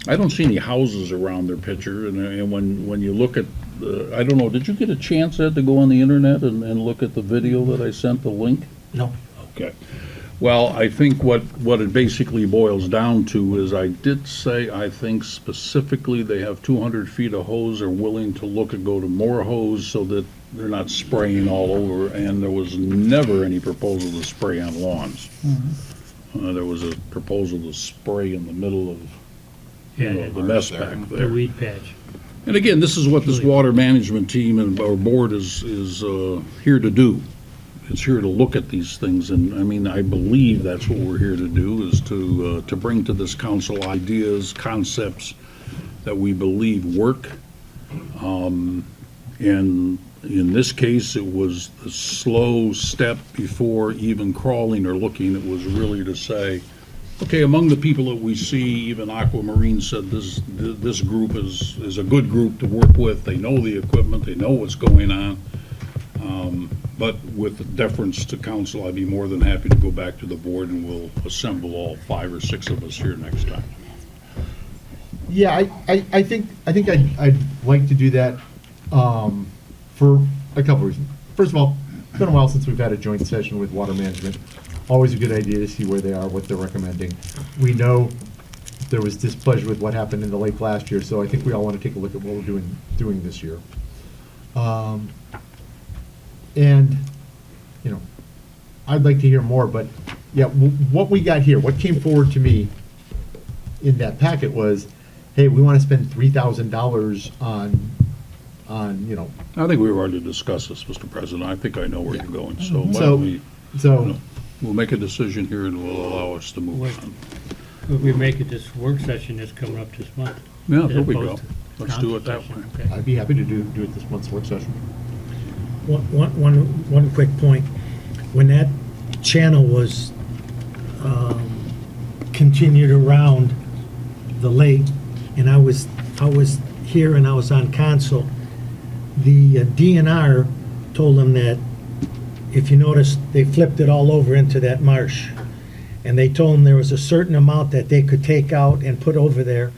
I don't see any houses around their picture. And when you look at, I don't know, did you get a chance, Ed, to go on the internet and look at the video that I sent, the link? No. Okay. Well, I think what it basically boils down to is I did say, I think specifically they have 200 feet of hose, are willing to look and go to more hose so that they're not spraying all over, and there was never any proposal to spray on lawns. There was a proposal to spray in the middle of the mess back The there. weed patch. And again, this is what this water management team and our board is here to do. It's here to look at these things, and I mean, I believe that's what we're here to do, is to bring to this council ideas, concepts that we believe work. And in this case, it was the slow step before even crawling or looking. It was really to say, okay, among the people that we see, even Aquamarine said this group is a good group to work with. They know the equipment, they know what's going on. But with deference to council, I'd be more than happy to go back to the board and we'll assemble all 5 or 6 of us here next time. Yeah, I think I'd like to do that for a couple reasons. First of all, it's been a while since we've had a joint session with water management. Always a good idea to see where they are, what they're recommending. We know there was displeasure with what happened in the lake last year, so I think we all want to take a look at what we're doing this year. And, I'd like to hear more, but, yeah, what we got here, what came forward to me in that packet was, hey, we want to spend $3,000 on, I think we've already discussed this, Mr. President. I think I know where you're going, so why So- don't we, so, we'll make a decision here and we'll allow us to move on. If we make it this work session that's coming up this month. Yeah, as there we opposed go. to Let's do it that council way. session, okay. I'd be happy to do it this month's work session. One quick point. When that channel was continued around the lake, and I was here and I was on council, the DNR told them that, if you notice, they flipped it all over into that marsh. And they told them there was a certain amount that they could take out and put over there,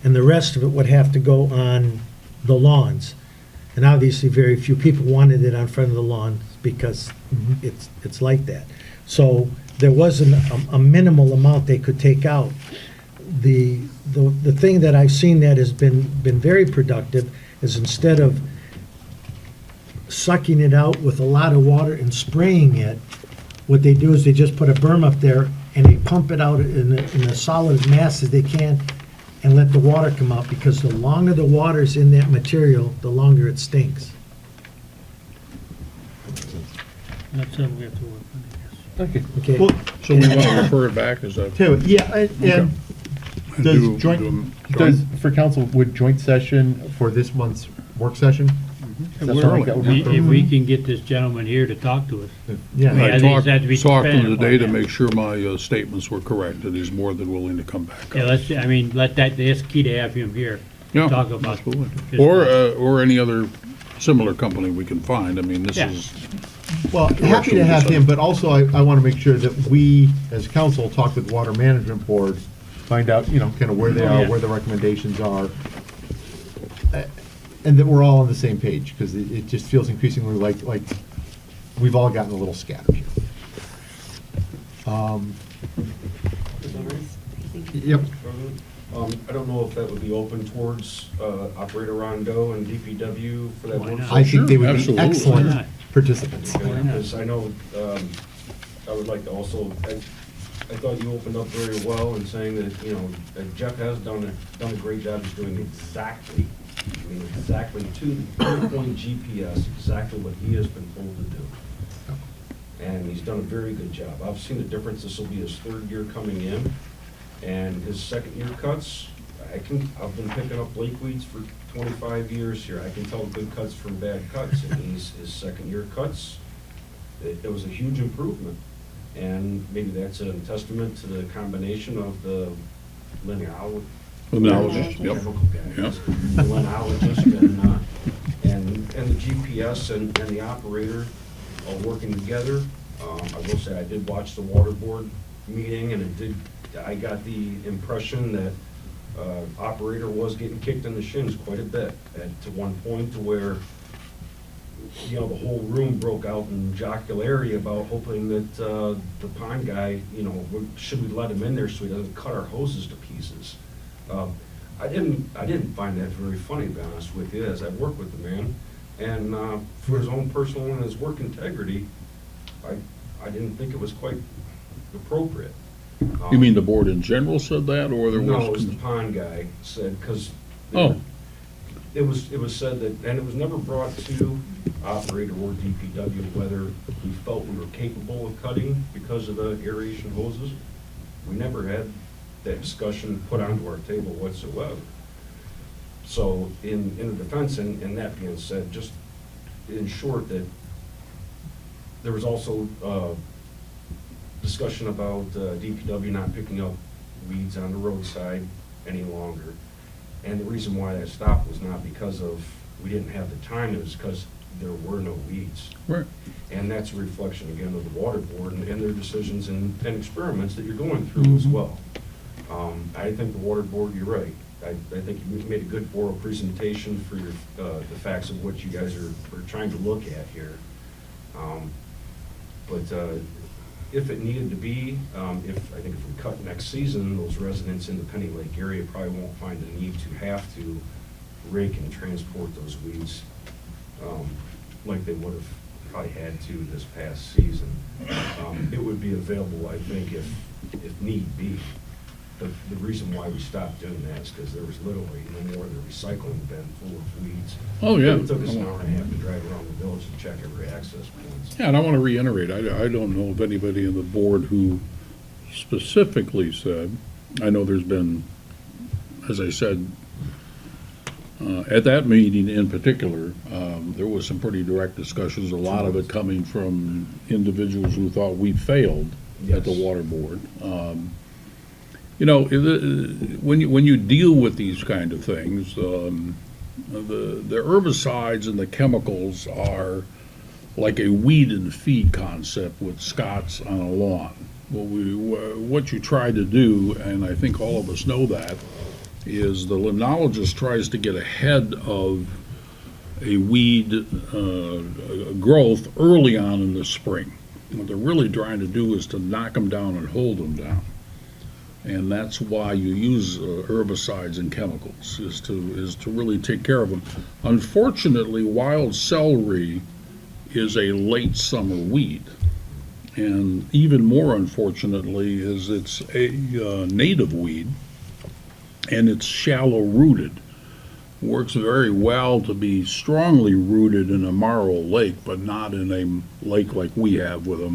and the rest of it would have to go on the lawns. And obviously, very few people wanted it on front of the lawn because it's like that. So there wasn't a minimal amount they could take out. The thing that I've seen that has been very productive is, instead of sucking it out with a lot of water and spraying it, what they do is they just put a berm up there and they pump it out in a solid mass as they can and let the water come out, because the longer the water's in that material, the longer it stinks. That's something we have to work on, I guess. Okay. Okay. Well, So we want to refer it back, is that? yeah, and And does do- joint, do- does, for council, would joint session for this month's work session? Does that sound like that would be If we can get this gentleman here to talk to us. Yeah. I mean, I think it's had to be Talked to him dependent today to upon that. make sure my statements were correct, and he's more than willing to come back. Yeah, that's key to have him here, Yeah, talk about. absolutely. his Or any other similar company we can find. I mean, this Yeah. is, Well, happy to have him, but also I want to make sure that we, as council, talk with Water Management Board, find out, kind of where they Oh, are, yeah. where the recommendations are, and that we're all on the same page, because it just feels increasingly like we've all gotten a little scattered here. Yep. I don't know if that would be open towards Operator Rondo and DPW for that Why work. not? I think they would be Absolutely. Why excellent not? participants. Because I know, I would like to also, I thought you opened up very well in saying that, that Jeff has done a great job. He's doing exactly to the point GPS, exactly what he has been told to do. And he's done a very good job. I've seen the difference. This will be his third year coming in, and his second year cuts, I've been picking up lake weeds for 25 years here. I can tell good cuts from bad cuts, and his second year cuts, it was a huge improvement. And maybe that's a testament to the combination of the lineologist, Yep. the lineologist and the GPS and the operator all working together. I will say I did watch the water board meeting, and I got the impression that operator was getting kicked in the shins quite a bit, to one point to where the whole room broke out in jocularity about hoping that the pond guy, should we let him in there so he doesn't cut our hoses to pieces. I didn't find that very funny, to be honest with you, as I work with the man. And for his own personal and his work integrity, I didn't think it was quite appropriate. you mean the board in general said that, or there was? No, it was the pond guy said, because Oh, it was said that, and it was never brought to operator or DPW whether we felt we were capable of cutting because of the aeration hoses. We never had that discussion put onto our table whatsoever. So in the defense, and that being said, just in short, that there was also discussion about DPW not picking up weeds on the roadside any longer. And the reason why that stopped was not because of we didn't have the time, it was because there were no weeds. right. And that's a reflection, again, of the water board and their decisions and experiments that you're going through as well. I think the water board, you're right. I think you made a good oral presentation for your, the facts of what you guys are trying to look at here. But if it needed to be, I think if we cut next season, those residents in the Penny Lake area probably won't find the need to have to rake and transport those weeds like they would have probably had to this past season. It would be available, I think, if need be. But the reason why we stopped doing that is because there was literally no more than a recycling bin full of weeds. Oh, yeah. It took us an hour and a half to drive around the village and check every access point. Yeah, and I want to reiterate, I don't know of anybody in the board who specifically said, I know there's been, as I said, at that meeting in particular, there was some pretty direct discussions, a lot of it coming from individuals who thought we failed at the water board. When you deal with these kind of things, The herbicides and the chemicals are like a weed and feed concept with Scots on a lawn. What you try to do, and I think all of us know that, is the limnologist tries to get ahead of a weed growth early on in the spring. What they're really trying to do is to knock them down and hold them down. And that's why you use herbicides and chemicals, is to really take care of them. Unfortunately, wild celery is a late summer weed. And even more unfortunately is it's a native weed, and it's shallow rooted. Works very well to be strongly rooted in a marl lake, but not in a lake like we have with a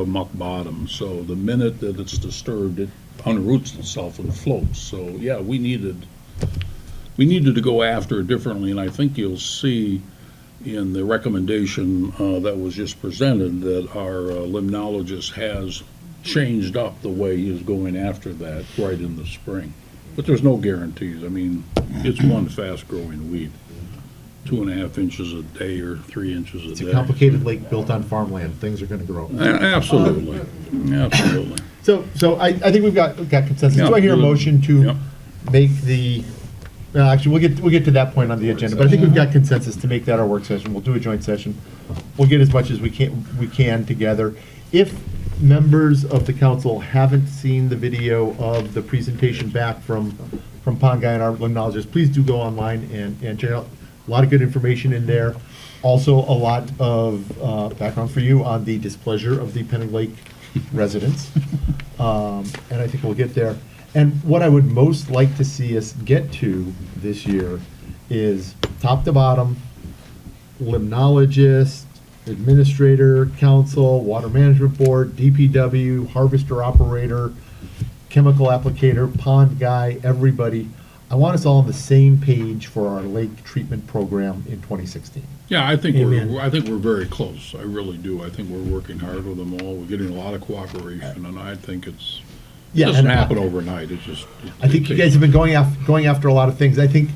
muck bottom. So the minute that it's disturbed, it unroots itself and floats. So yeah, we needed to go after it differently, and I think you'll see in the recommendation that was just presented that our limnologist has changed up the way he is going after that right in the spring. But there's no guarantees. I mean, it's one fast-growing weed, 2.5 inches a day or 3 inches a day. It's a complicated lake built on farmland. Things are going to grow. Absolutely, absolutely. So I think we've got consensus. Yeah, Do I hear a good. motion to Yep. make the, actually, we'll get to that point on the agenda, but I think we've got consensus to make that our work session. We'll do a joint session. We'll get as much as we can together. If members of the council haven't seen the video of the presentation back from Pond Guy and our limnologist, please do go online and check out. A lot of good information in there. Also, a lot of background for you on the displeasure of the Penning Lake residents. And I think we'll get there. And what I would most like to see us get to this year is top to bottom, limnologist, administrator, council, water management board, DPW, harvester operator, chemical applicator, pond guy, everybody. I want us all on the same page for our lake treatment program in 2016. Yeah, I think Amen. we're very close. I really do. I think we're working hard with them all. We're getting a lot of cooperation, and I think it doesn't happen overnight. It's just. I think you guys have been going after a lot of things. I think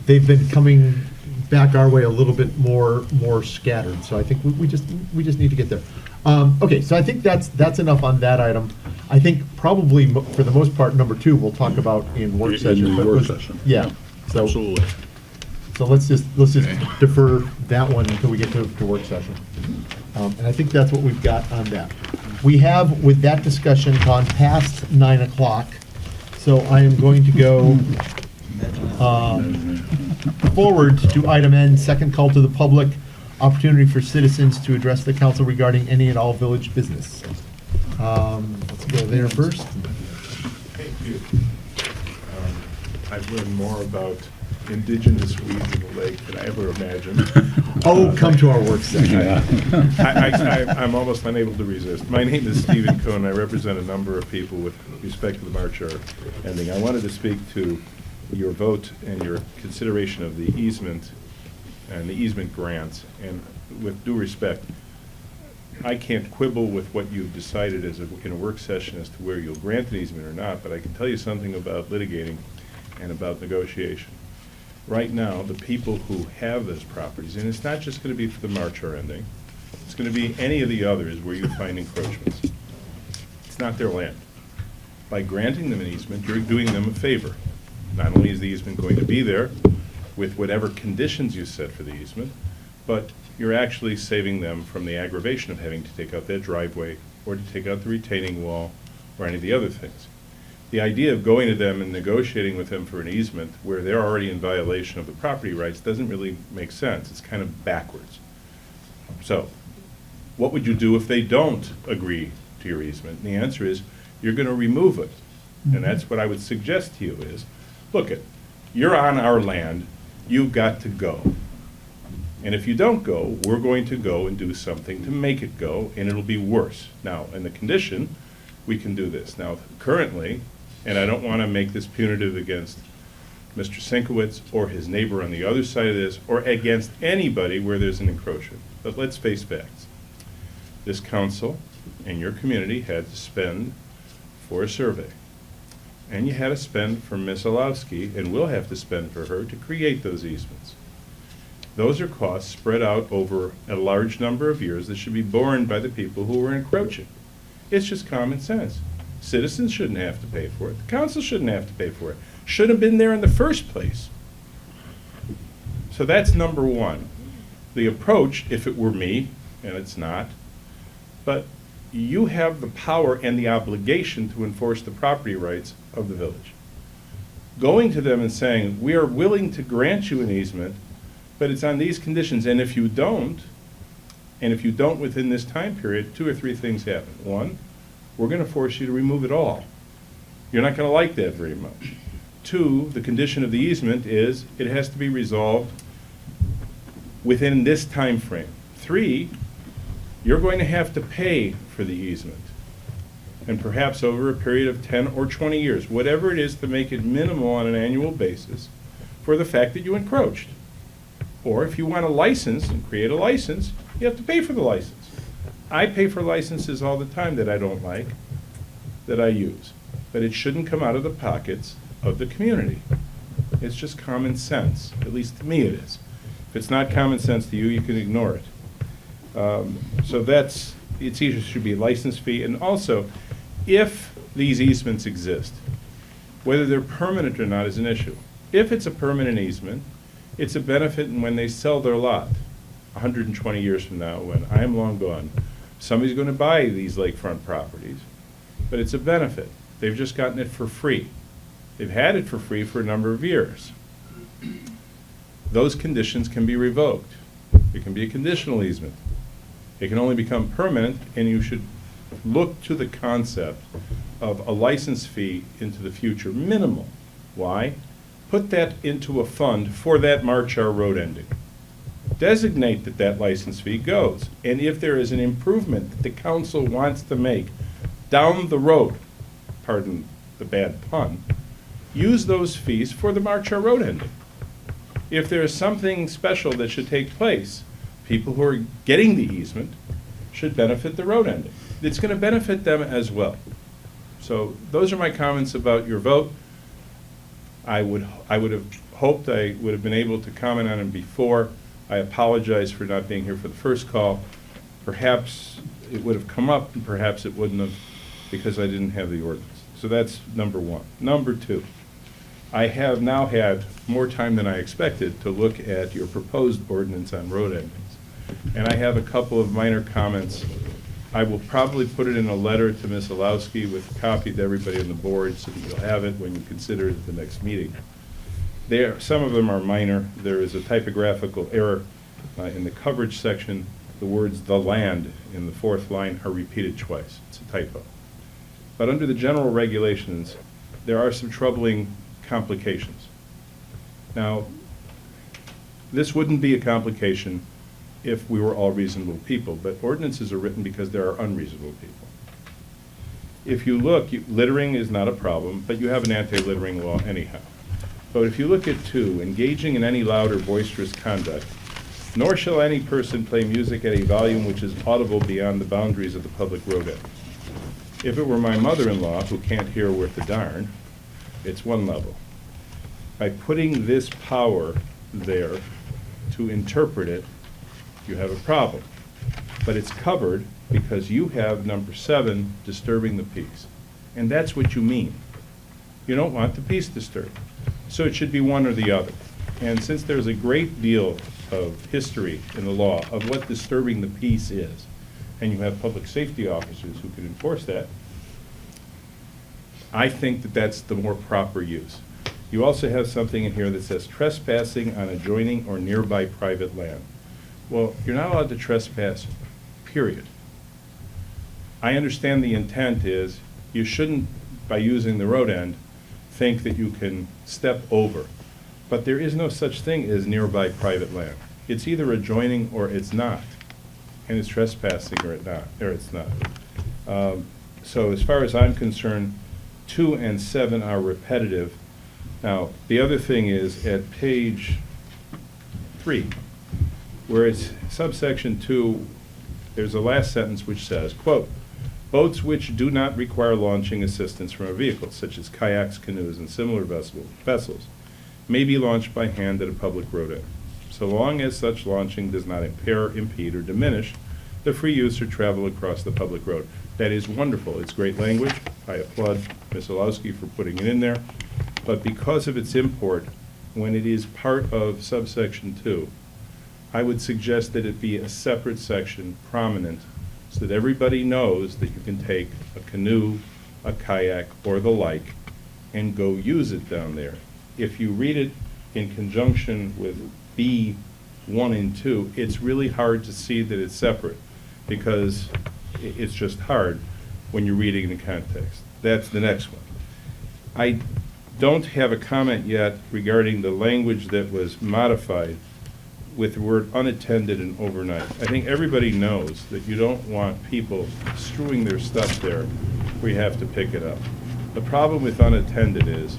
they've been coming back our way a little bit more scattered. So I think we just need to get there. Okay, so I think that's enough on that item. I think probably for the most part, number 2 we'll talk about in work session. In the work session. Yeah. So Absolutely. So let's just defer that one until we get to work session. And I think that's what we've got on that. We have, with that discussion, gone past 9 o'clock. So I am going to go forward to item N, second call to the public, opportunity for citizens to address the council regarding any and all village business. Let's go there first. I've learned more about indigenous weeds in the lake than I ever imagined. Oh, come to our work session. I'm almost unable to resist. My name is Stephen Cohn. I represent a number of people with respect to the March hour ending. I wanted to speak to your vote and your consideration of the easement and the easement grants. And with due respect, I can't quibble with what you've decided in a work session as to where you'll grant an easement or not, but I can tell you something about litigating and about negotiation. Right now, the people who have those properties, and it's not just going to be for the March hour ending, it's going to be any of the others where you find encroachments. It's not their land. By granting them an easement, you're doing them a favor. Not only is the easement going to be there with whatever conditions you set for the easement, but you're actually saving them from the aggravation of having to take out that driveway or to take out the retaining wall or any of the other things. The idea of going to them and negotiating with them for an easement where they're already in violation of the property rights doesn't really make sense. It's kind of backwards. So, what would you do if they don't agree to your easement? And the answer is, you're going to remove it. And that's what I would suggest to you is, look you're on our land, you've got to go. And if you don't go, we're going to go and do something to make it go, and it'll be worse. Now, in the condition, we can do this. Now, currently, and I don't want to make this punitive against Mr. Sienkiewicz or his neighbor on the other side of this, or against anybody where there's an encroachment. But let's face facts. This council and your community had to spend for a survey. and you had to spend for Ms. Olowski, and will have to spend for her, to create those easements. Those are costs spread out over a large number of years that should be borne by the people who were encroaching. It's just common sense. Citizens shouldn't have to pay for it. The council shouldn't have to pay for it. Should have been there in the first place. So that's number one. The approach, if it were me, and it's not, but you have the power and the obligation to enforce the property rights of the village. Going to them and saying, we are willing to grant you an easement, but it's on these conditions, and if you don't within this time period, 2 or 3 things happen. One, we're going to force you to remove it all. You're not going to like that very much. 2, the condition of the easement is it has to be resolved within this time frame. 3, you're going to have to pay for the easement, and perhaps over a period of 10 or 20 years, whatever it is, to make it minimal on an annual basis for the fact that you encroached. Or if you want a license and create a license, you have to pay for the license. I pay for licenses all the time that I don't like, that I use, but it shouldn't come out of the pockets of the community. It's just common sense, at least to me it is. If it's not common sense to you, you can ignore it. So it's either should be a license fee, and also, if these easements exist, whether they're permanent or not is an issue. If it's a permanent easement, it's a benefit when they sell their lot 120 years from now, when I am long gone. Somebody's going to buy these lakefront properties, but it's a benefit. They've just gotten it for free. They've had it for free for a number of years. Those conditions can be revoked. It can be a conditional easement. It can only become permanent, and you should look to the concept of a license fee into the future, minimal. Why? Put that into a fund for that March R road ending. Designate that that license fee goes, and if there is an improvement that the council wants to make down the road, pardon the bad pun, use those fees for the March R road ending. If there is something special that should take place, people who are getting the easement should benefit the road ending. It's going to benefit them as well. So those are my comments about your vote. I would have hoped I would have been able to comment on them before. I apologize for not being here for the first call. Perhaps it would have come up, and perhaps it wouldn't have, because I didn't have the ordinance. So that's number one. Number two, I have now had more time than I expected to look at your proposed ordinance on road endings. And I have a couple of minor comments. I will probably put it in a letter to Ms. Olowski with a copy to everybody on the board so that you'll have it when you consider it at the next meeting. Some of them are minor. There is a typographical error in the coverage section. The words "the land" in the 4th line are repeated twice. It's a typo. But under the general regulations, there are some troubling complications. Now, this wouldn't be a complication if we were all reasonable people, but ordinances are written because there are unreasonable people. If you look, littering is not a problem, but you have an anti-littering law anyhow. But if you look at 2, engaging in any loud or boisterous conduct, nor shall any person play music at a volume which is audible beyond the boundaries of the public road end. If it were my mother-in-law, who can't hear worth a darn, it's one level. By putting this power there to interpret it, you have a problem. But it's covered because you have number 7, disturbing the peace. And that's what you mean. You don't want the peace disturbed. So it should be one or the other. And since there's a great deal of history in the law of what disturbing the peace is, and you have public safety officers who can enforce that, I think that that's the more proper use. You also have something in here that says trespassing on adjoining or nearby private land. Well, you're not allowed to trespass, period. I understand the intent is you shouldn't, by using the road end, think that you can step over. But there is no such thing as nearby private land. It's either adjoining or it's not. And it's trespassing or it's not. So as far as I'm concerned, 2 and 7 are repetitive. Now, the other thing is at page 3, where it's subsection 2, there's a last sentence which says, quote, Boats which do not require launching assistance from a vehicle, such as kayaks, canoes, and similar vessels, may be launched by hand at a public road end, so long as such launching does not impair, impede, or diminish the free use or travel across the public road. That is wonderful. It's great language. I applaud Ms. Olowski for putting it in there. But because of its import, when it is part of subsection 2, I would suggest that it be a separate section, prominent, so that everybody knows that you can take a canoe, a kayak, or the like, and go use it down there. If you read it in conjunction with B 1 and 2, it's really hard to see that it's separate, because it's just hard when you're reading in context. That's the next one. I don't have a comment yet regarding the language that was modified with the word unattended and overnight. I think everybody knows that you don't want people strewing their stuff there where you have to pick it up. The problem with unattended is,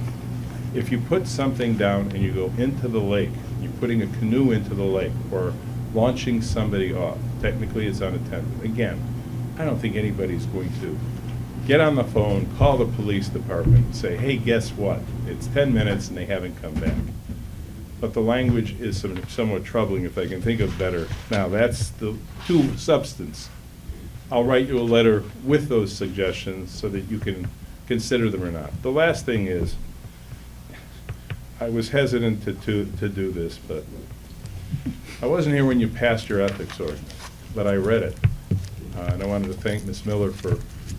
if you put something down and you go into the lake, you're putting a canoe into the lake or launching somebody off, technically it's unattended. Again, I don't think anybody's going to get on the phone, call the police department, and say, hey, guess what? It's 10 minutes and they haven't come back. But the language is somewhat troubling, if I can think of better. Now, that's the 2 substance. I'll write you a letter with those suggestions so that you can consider them or not. The last thing is, I was hesitant to do this, but I wasn't here when you passed your ethics ordinance, but I read it. And I wanted to thank Ms. Miller for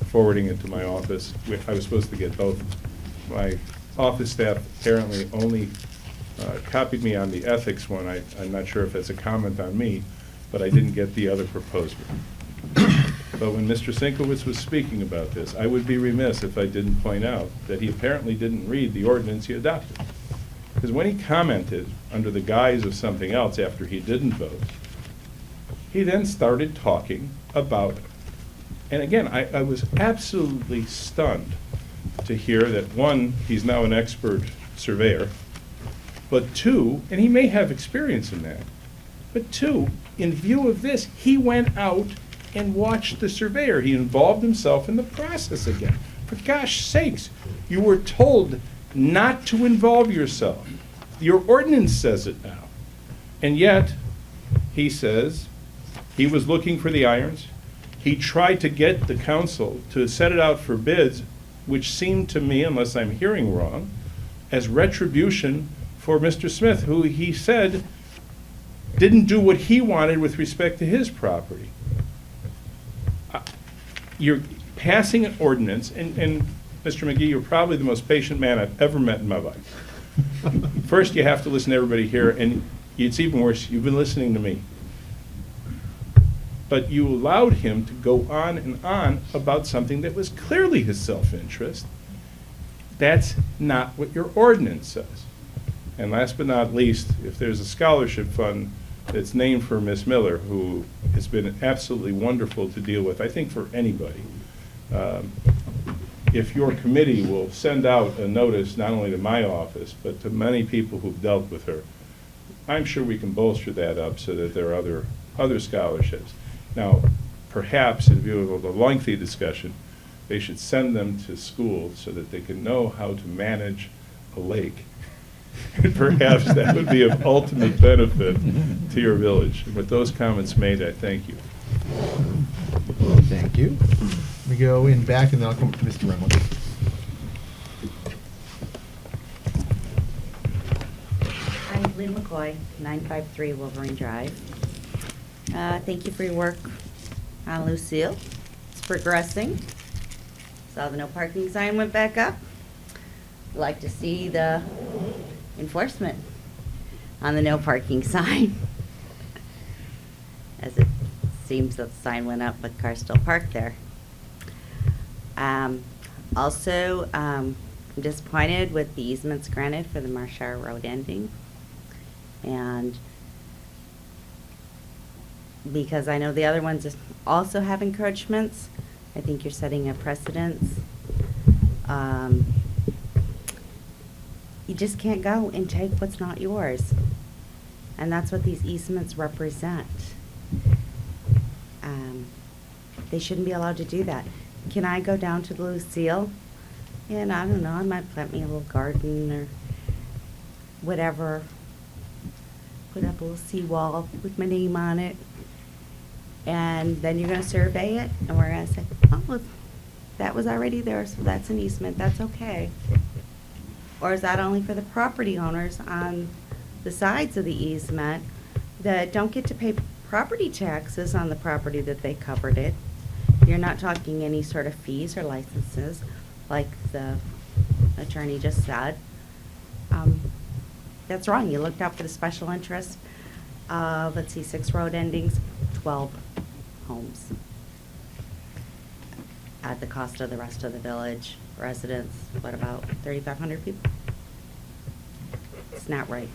forwarding it to my office. I was supposed to get both. My office staff apparently only copied me on the ethics one. I'm not sure if that's a comment on me, but I didn't get the other proposed one. But when Mr. Sinkowitz was speaking about this, I would be remiss if I didn't point out that he apparently didn't read the ordinance he adopted. Because when he commented under the guise of something else after he didn't vote, he then started talking about, and again, I was absolutely stunned to hear that, 1, he's now an expert surveyor, but 2, and he may have experience in that, but 2, in view of this, he went out and watched the surveyor. He involved himself in the process again. For gosh sakes, you were told not to involve yourself. Your ordinance says it now. And yet, he says, he was looking for the irons. He tried to get the council to set it out for bids, which seemed to me, unless I'm hearing wrong, as retribution for Mr. Smith, who he said didn't do what he wanted with respect to his property. You're passing an ordinance, and Mr. McGee, you're probably the most patient man I've ever met in my life. First, you have to listen to everybody here, and it's even worse, you've been listening to me. But you allowed him to go on and on about something that was clearly his self-interest. That's not what your ordinance says. And last but not least, if there's a scholarship fund that's named for Miss Miller, who has been absolutely wonderful to deal with, I think for anybody, if your committee will send out a notice not only to my office, but to many people who've dealt with her, I'm sure we can bolster that up so that there are other scholarships. Now, perhaps in view of a lengthy discussion, they should send them to schools so that they can know how to manage a lake. And perhaps that would be of ultimate benefit to your village. With those comments made, I thank you. Thank you. We go in back, and then I'll come to Mr. Reynolds. I'm Lynn McCoy, 953 Wolverine Drive. Thank you for your work on Lucille. It's progressing. Saw the no parking sign went back up. Like to see the enforcement on the no parking sign. As it seems that the sign went up, but cars still parked there. Also, I'm disappointed with the easements granted for the Marshall Road ending. And because I know the other ones also have encroachments, I think you're setting a precedence. You just can't go and take what's not yours. And that's what these easements represent. They shouldn't be allowed to do that. can I go down to Lucille? And I don't know, I might plant me a little garden or whatever. Put up a little seawall with my name on it. And then you're gonna survey it, and we're gonna say, oh, well, that was already there, so that's an easement, that's okay. Or is that only for the property owners on the sides of the easement that don't get to pay property taxes on the property that they covered it? You're not talking any sort of fees or licenses, like the attorney just said. That's wrong. You looked out for the special interest of, let's see, 6 road endings, 12 homes. At the cost of the rest of the village residents, what about 3,500 people? It's not right.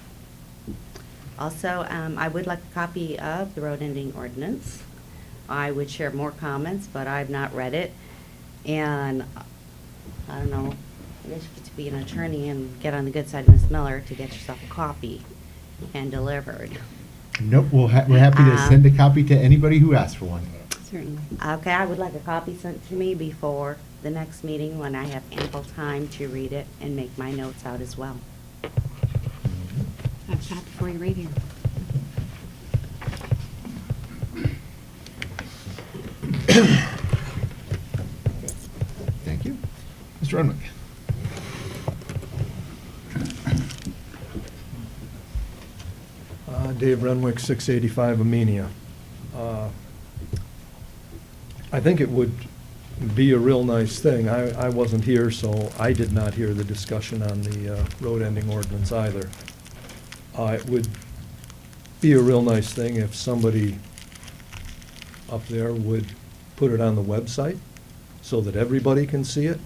Also, I would like a copy of the road ending ordinance. I would share more comments, but I've not read it. And I don't know, I guess you get to be an attorney and get on the good side of Ms. Miller to get yourself a copy and delivered. Nope, we're happy to send a copy to anybody who asks for one. Certainly. Okay, I would like a copy sent to me before the next meeting when I have ample time to read it and make my notes out as well. I've got it for you right here. Thank you. Mr. Renwick. Dave Renwick, 685 Amenia. I think it would be a real nice thing. I wasn't here, so I did not hear the discussion on the road ending ordinance either. It would be a real nice thing if somebody up there would put it on the website so that everybody can see it.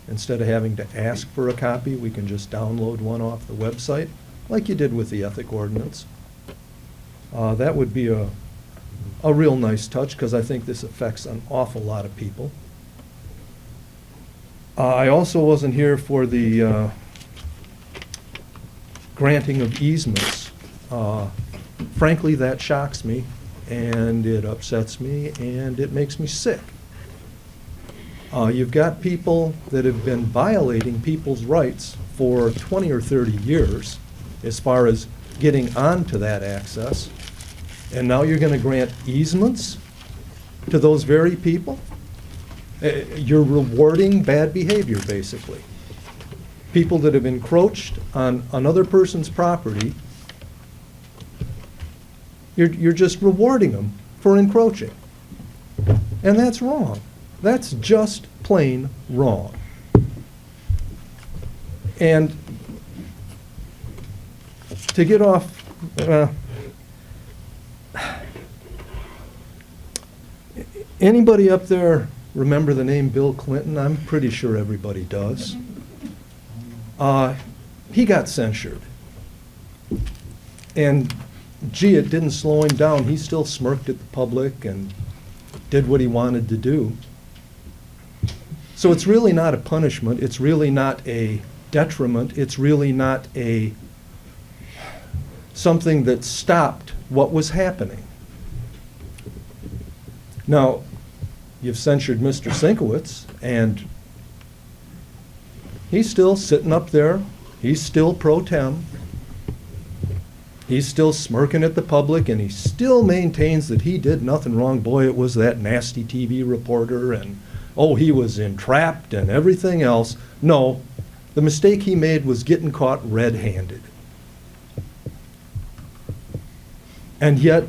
Instead of having to ask for a copy, we can just download one off the website, like you did with the ethic ordinance. That would be a real nice touch, because I think this affects an awful lot of people. I also wasn't here for the granting of easements. Frankly, that shocks me, and it upsets me, and it makes me sick. You've got people that have been violating people's rights for 20 or 30 years as far as getting onto that access, and now you're going to grant easements to those very people? You're rewarding bad behavior, basically. People that have encroached on another person's property, you're just rewarding them for encroaching. And that's wrong. That's just plain wrong. And to get off, anybody up there remember the name Bill Clinton? I'm pretty sure everybody does. He got censured. And gee, it didn't slow him down. He still smirked at the public and did what he wanted to do. So it's really not a punishment. It's really not a detriment. It's really not something that stopped what was happening. Now, you've censured Mr. Sinkowitz, and he's still sitting up there. He's still pro tem. He's still smirking at the public, and he still maintains that he did nothing wrong. Boy, it was that nasty TV reporter, and oh, he was entrapped and everything else. No, the mistake he made was getting caught red-handed. And yet,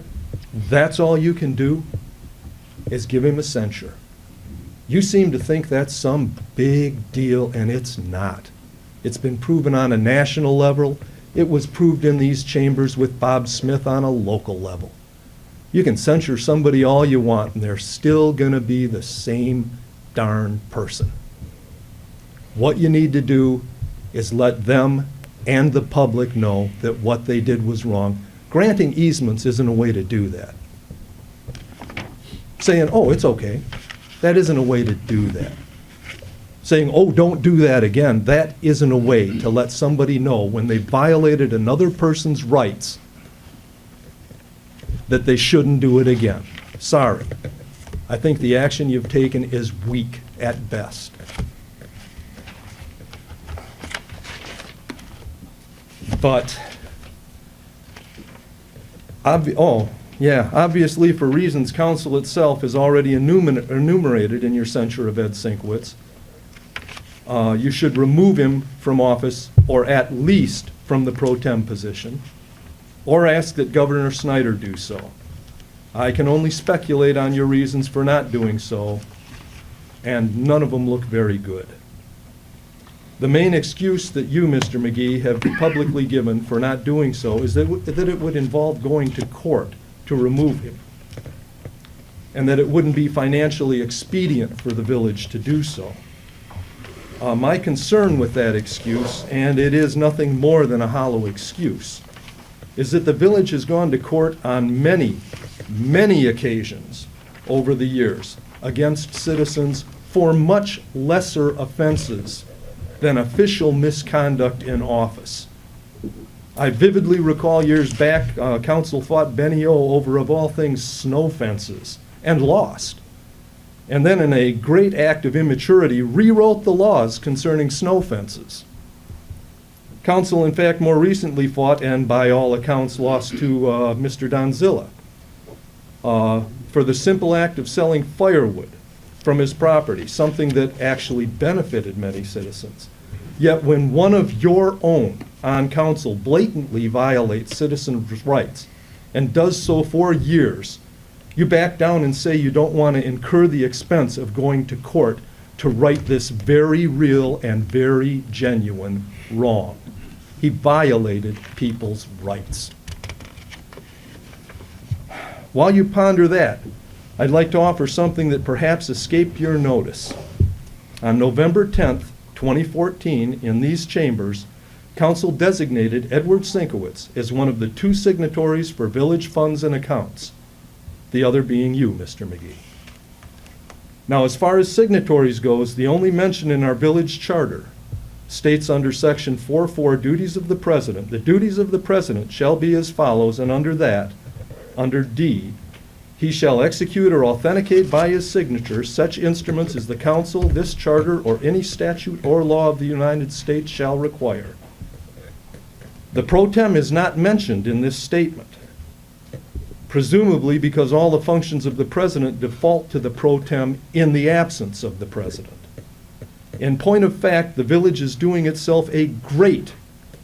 that's all you can do is give him a censure. You seem to think that's some big deal, and it's not. It's been proven on a national level. It was proved in these chambers with Bob Smith on a local level. You can censure somebody all you want, and they're still going to be the same darn person. What you need to do is let them and the public know that what they did was wrong. Granting easements isn't a way to do that. Saying, oh, it's okay, that isn't a way to do that. Saying, oh, don't do that again, that isn't a way to let somebody know when they violated another person's rights that they shouldn't do it again. Sorry. I think the action you've taken is weak at best. But, obviously for reasons council itself has already enumerated in your censure of Ed Sinkwitz, you should remove him from office, or at least from the pro tem position, or ask that Governor Snyder do so. I can only speculate on your reasons for not doing so, and none of them look very good. The main excuse that you, Mr. McGee, have publicly given for not doing so is that it would involve going to court to remove him, and that it wouldn't be financially expedient for the village to do so. My concern with that excuse, and it is nothing more than a hollow excuse, is that the village has gone to court on many, many occasions over the years against citizens for much lesser offenses than official misconduct in office. I vividly recall years back, council fought Benny O over, of all things, snow fences, and lost. And then in a great act of immaturity, rewrote the laws concerning snow fences. Council, in fact, more recently fought, and by all accounts lost to Mr. Donzilla, for the simple act of selling firewood from his property, something that actually benefited many citizens. Yet when one of your own on council blatantly violates citizens' rights and does so for years, you back down and say you don't want to incur the expense of going to court to right this very real and very genuine wrong. He violated people's rights. While you ponder that, I'd like to offer something that perhaps escaped your notice. On November 10th, 2014, in these chambers, council designated Edward Sinkowitz as one of the 2 signatories for village funds and accounts, the other being you, Mr. McGee. Now, as far as signatories goes, the only mention in our village charter states under section 4.4, duties of the president, the duties of the president shall be as follows, and under that, under D, he shall execute or authenticate by his signature such instruments as the council, this charter, or any statute or law of the United States shall require. The pro tem is not mentioned in this statement, presumably because all the functions of the president default to the pro tem in the absence of the president. In point of fact, the village is doing itself a great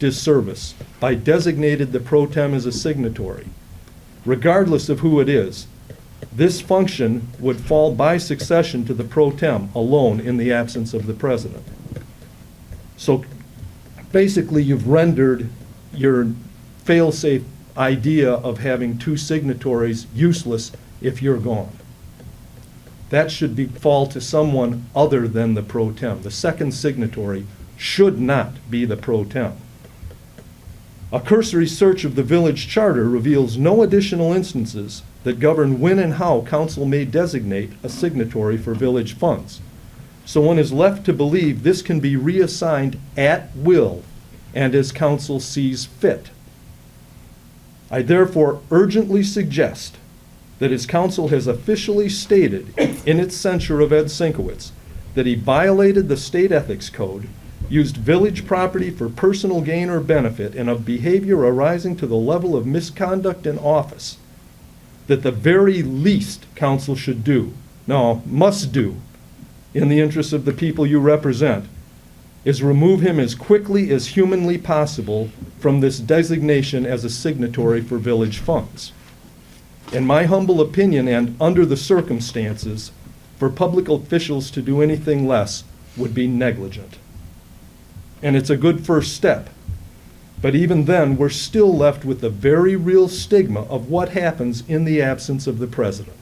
disservice by designating the pro tem as a signatory. Regardless of who it is, this function would fall by succession to the pro tem alone in the absence of the president. So basically, you've rendered your fail-safe idea of having 2 signatories useless if you're gone. That should fall to someone other than the pro tem. The second signatory should not be the pro tem. A cursory search of the village charter reveals no additional instances that govern when and how council may designate a signatory for village funds. So one is left to believe this can be reassigned at will and as council sees fit. I therefore urgently suggest that as council has officially stated in its censure of Ed Sinkowitz that he violated the state ethics code, used village property for personal gain or benefit, and of behavior arising to the level of misconduct in office, that the very least council should do, no, must do, in the interests of the people you represent, is remove him as quickly as humanly possible from this designation as a signatory for village funds. In my humble opinion, and under the circumstances, for public officials to do anything less would be negligent. And it's a good first step. But even then, we're still left with the very real stigma of what happens in the absence of the president.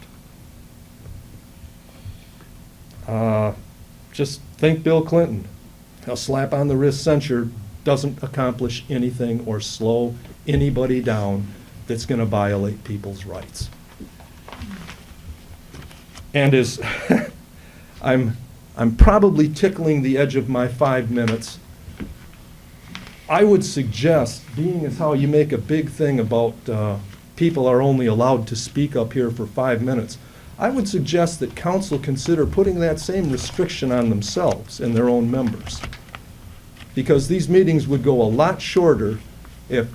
Just think Bill Clinton. A slap on the wrist censure doesn't accomplish anything or slow anybody down that's going to violate people's rights. And as I'm probably tickling the edge of my 5 minutes, I would suggest, being as how you make a big thing about people are only allowed to speak up here for 5 minutes, I would suggest that council consider putting that same restriction on themselves and their own members. Because these meetings would go a lot shorter if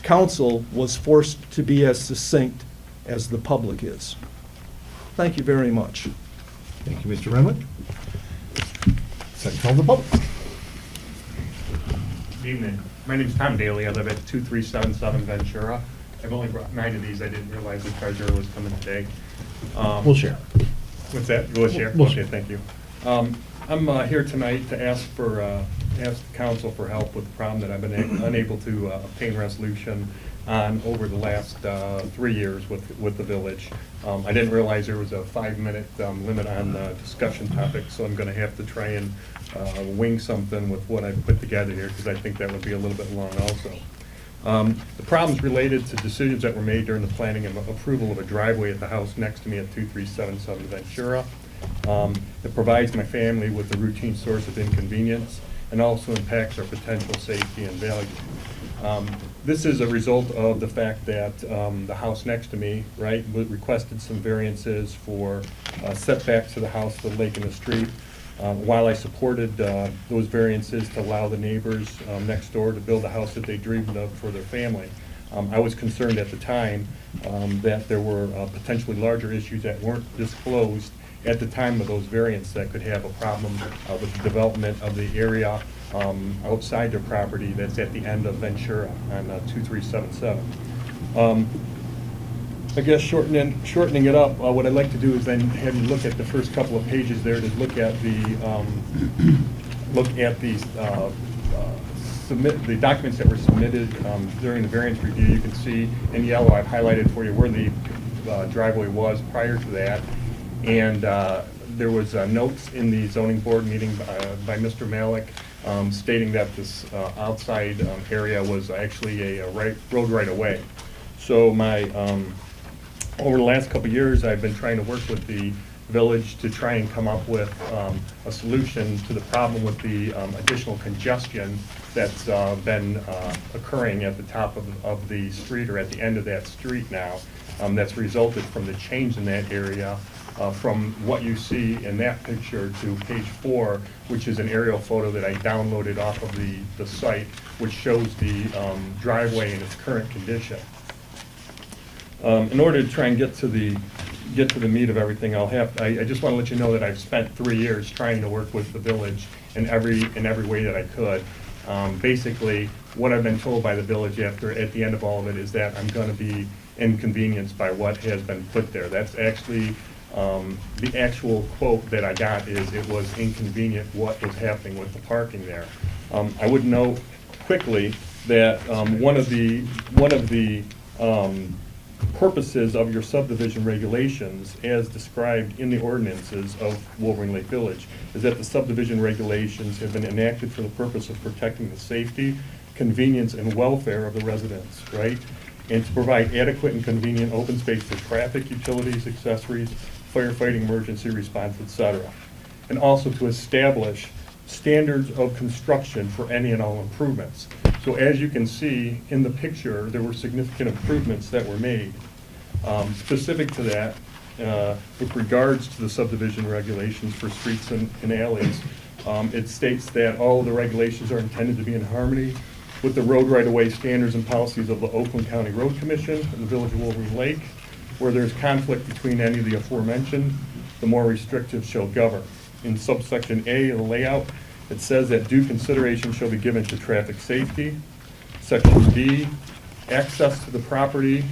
council was forced to be as succinct as the public is. Thank you very much. Thank you, Mr. Renwick. Second call to the public. Good evening. My name's Tom Daly. I live at 2377 Ventura. I've only brought 9 of these. I didn't realize the treasurer was coming today. We'll share. What's that? We'll share? We'll Okay, share. thank you. I'm here tonight to ask the council for help with the problem that I've been unable to obtain resolution on over the last 3 years with the village. I didn't realize there was a 5-minute limit on discussion topics, so I'm going to have to try and wing something with what I've put together here, because I think that would be a little bit long also. The problem's related to decisions that were made during the planning and approval of a driveway at the house next to me at 2377 Ventura. It provides my family with a routine source of inconvenience and also impacts our potential safety and value. This is a result of the fact that the house next to me, right, requested some variances for setbacks to the house, the lake, and the street. While I supported those variances to allow the neighbors next door to build a house that they dreamed of for their family, I was concerned at the time that there were potentially larger issues that weren't disclosed at the time of those variants that could have a problem with the development of the area outside their property that's at the end of Ventura on 2377. I guess shortening it up, what I'd like to do is then have you look at the first couple of pages there to look at the documents that were submitted during the variance review. You can see in yellow, I've highlighted for you where the driveway was prior to that, and there was notes in the zoning board meeting by Mr. Malik stating that this outside area was actually a road right away. So over the last couple of years, I've been trying to work with the village to try and come up with a solution to the problem with the additional congestion that's been occurring at the top of the street or at the end of that street now. That's resulted from the change in that area from what you see in that picture to page 4, which is an aerial photo that I downloaded off of the site, which shows the driveway in its current condition. In order to try and get to the meat of everything, I just want to let you know that I've spent 3 years trying to work with the village in every way that I could. Basically, what I've been told by the village at the end of all of it is that I'm going to be inconvenienced by what has been put there. That's actually the actual quote that I got is it was inconvenient what was happening with the parking there. I would note quickly that one of the purposes of your subdivision regulations as described in the ordinances of Wolverine Lake Village is that the subdivision regulations have been enacted for the purpose of protecting the safety, convenience, and welfare of the residents, right? And to provide adequate and convenient open space for traffic, utilities, accessories, firefighting, emergency response, etc. And also to establish standards of construction for any and all improvements. So as you can see in the picture, there were significant improvements that were made. Specific to that, with regards to the subdivision regulations for streets and alleys, it states that all of the regulations are intended to be in harmony with the road right-of-way standards and policies of the Oakland County Road Commission and the Village of Wolverine Lake. Where there's conflict between any of the aforementioned, the more restrictive shall govern. In subsection A of the layout, it says that due consideration shall be given to traffic safety. Section B, access to the property,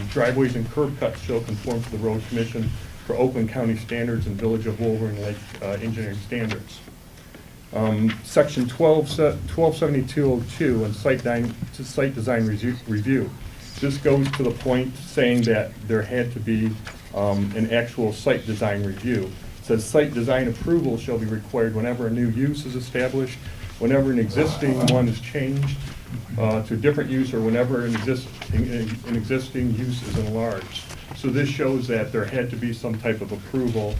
driveways and curb cuts shall conform to the Road Commission for Oakland County standards and Village of Wolverine Lake engineering standards. Section 127202 and site design review. This goes to the point saying that there had to be an actual site design review. It says site design approval shall be required whenever a new use is established, whenever an existing one is changed to a different use, or whenever an existing use is enlarged. So this shows that there had to be some type of approval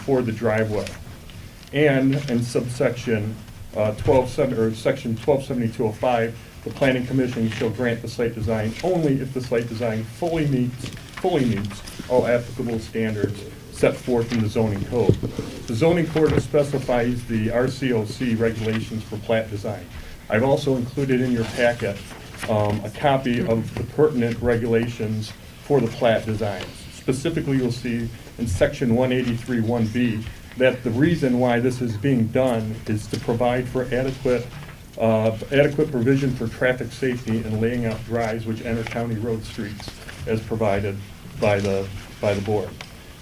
for the driveway. And in subsection section 127205, the Planning Commission shall grant the site design only if the site design fully meets fully meets all applicable standards set forth in the zoning code. The zoning code specifies the RCOC regulations for plat design. I've also included in your packet a copy of the pertinent regulations for the plat designs. Specifically, you'll see in section 183(1)B that the reason why this is being done is to provide for adequate provision for traffic safety and laying out drives which enter county road streets as provided by the board.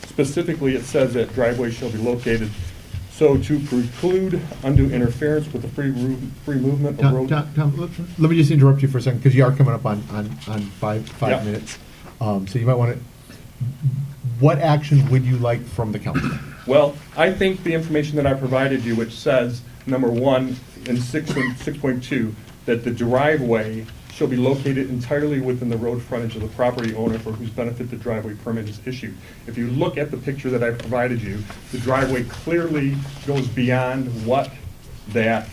Specifically, it says that driveways shall be located so to preclude undue interference with the free movement of road. Tom, let me just interrupt you for a second, because you are coming up on five Yeah. minutes. So you might want to, what action would you like from the council? Well, I think the information that I provided you, which says, number one, in 6.2, that the driveway shall be located entirely within the road frontage of the property owner for whose benefit the driveway permit is issued. If you look at the picture that I provided you, the driveway clearly goes beyond what that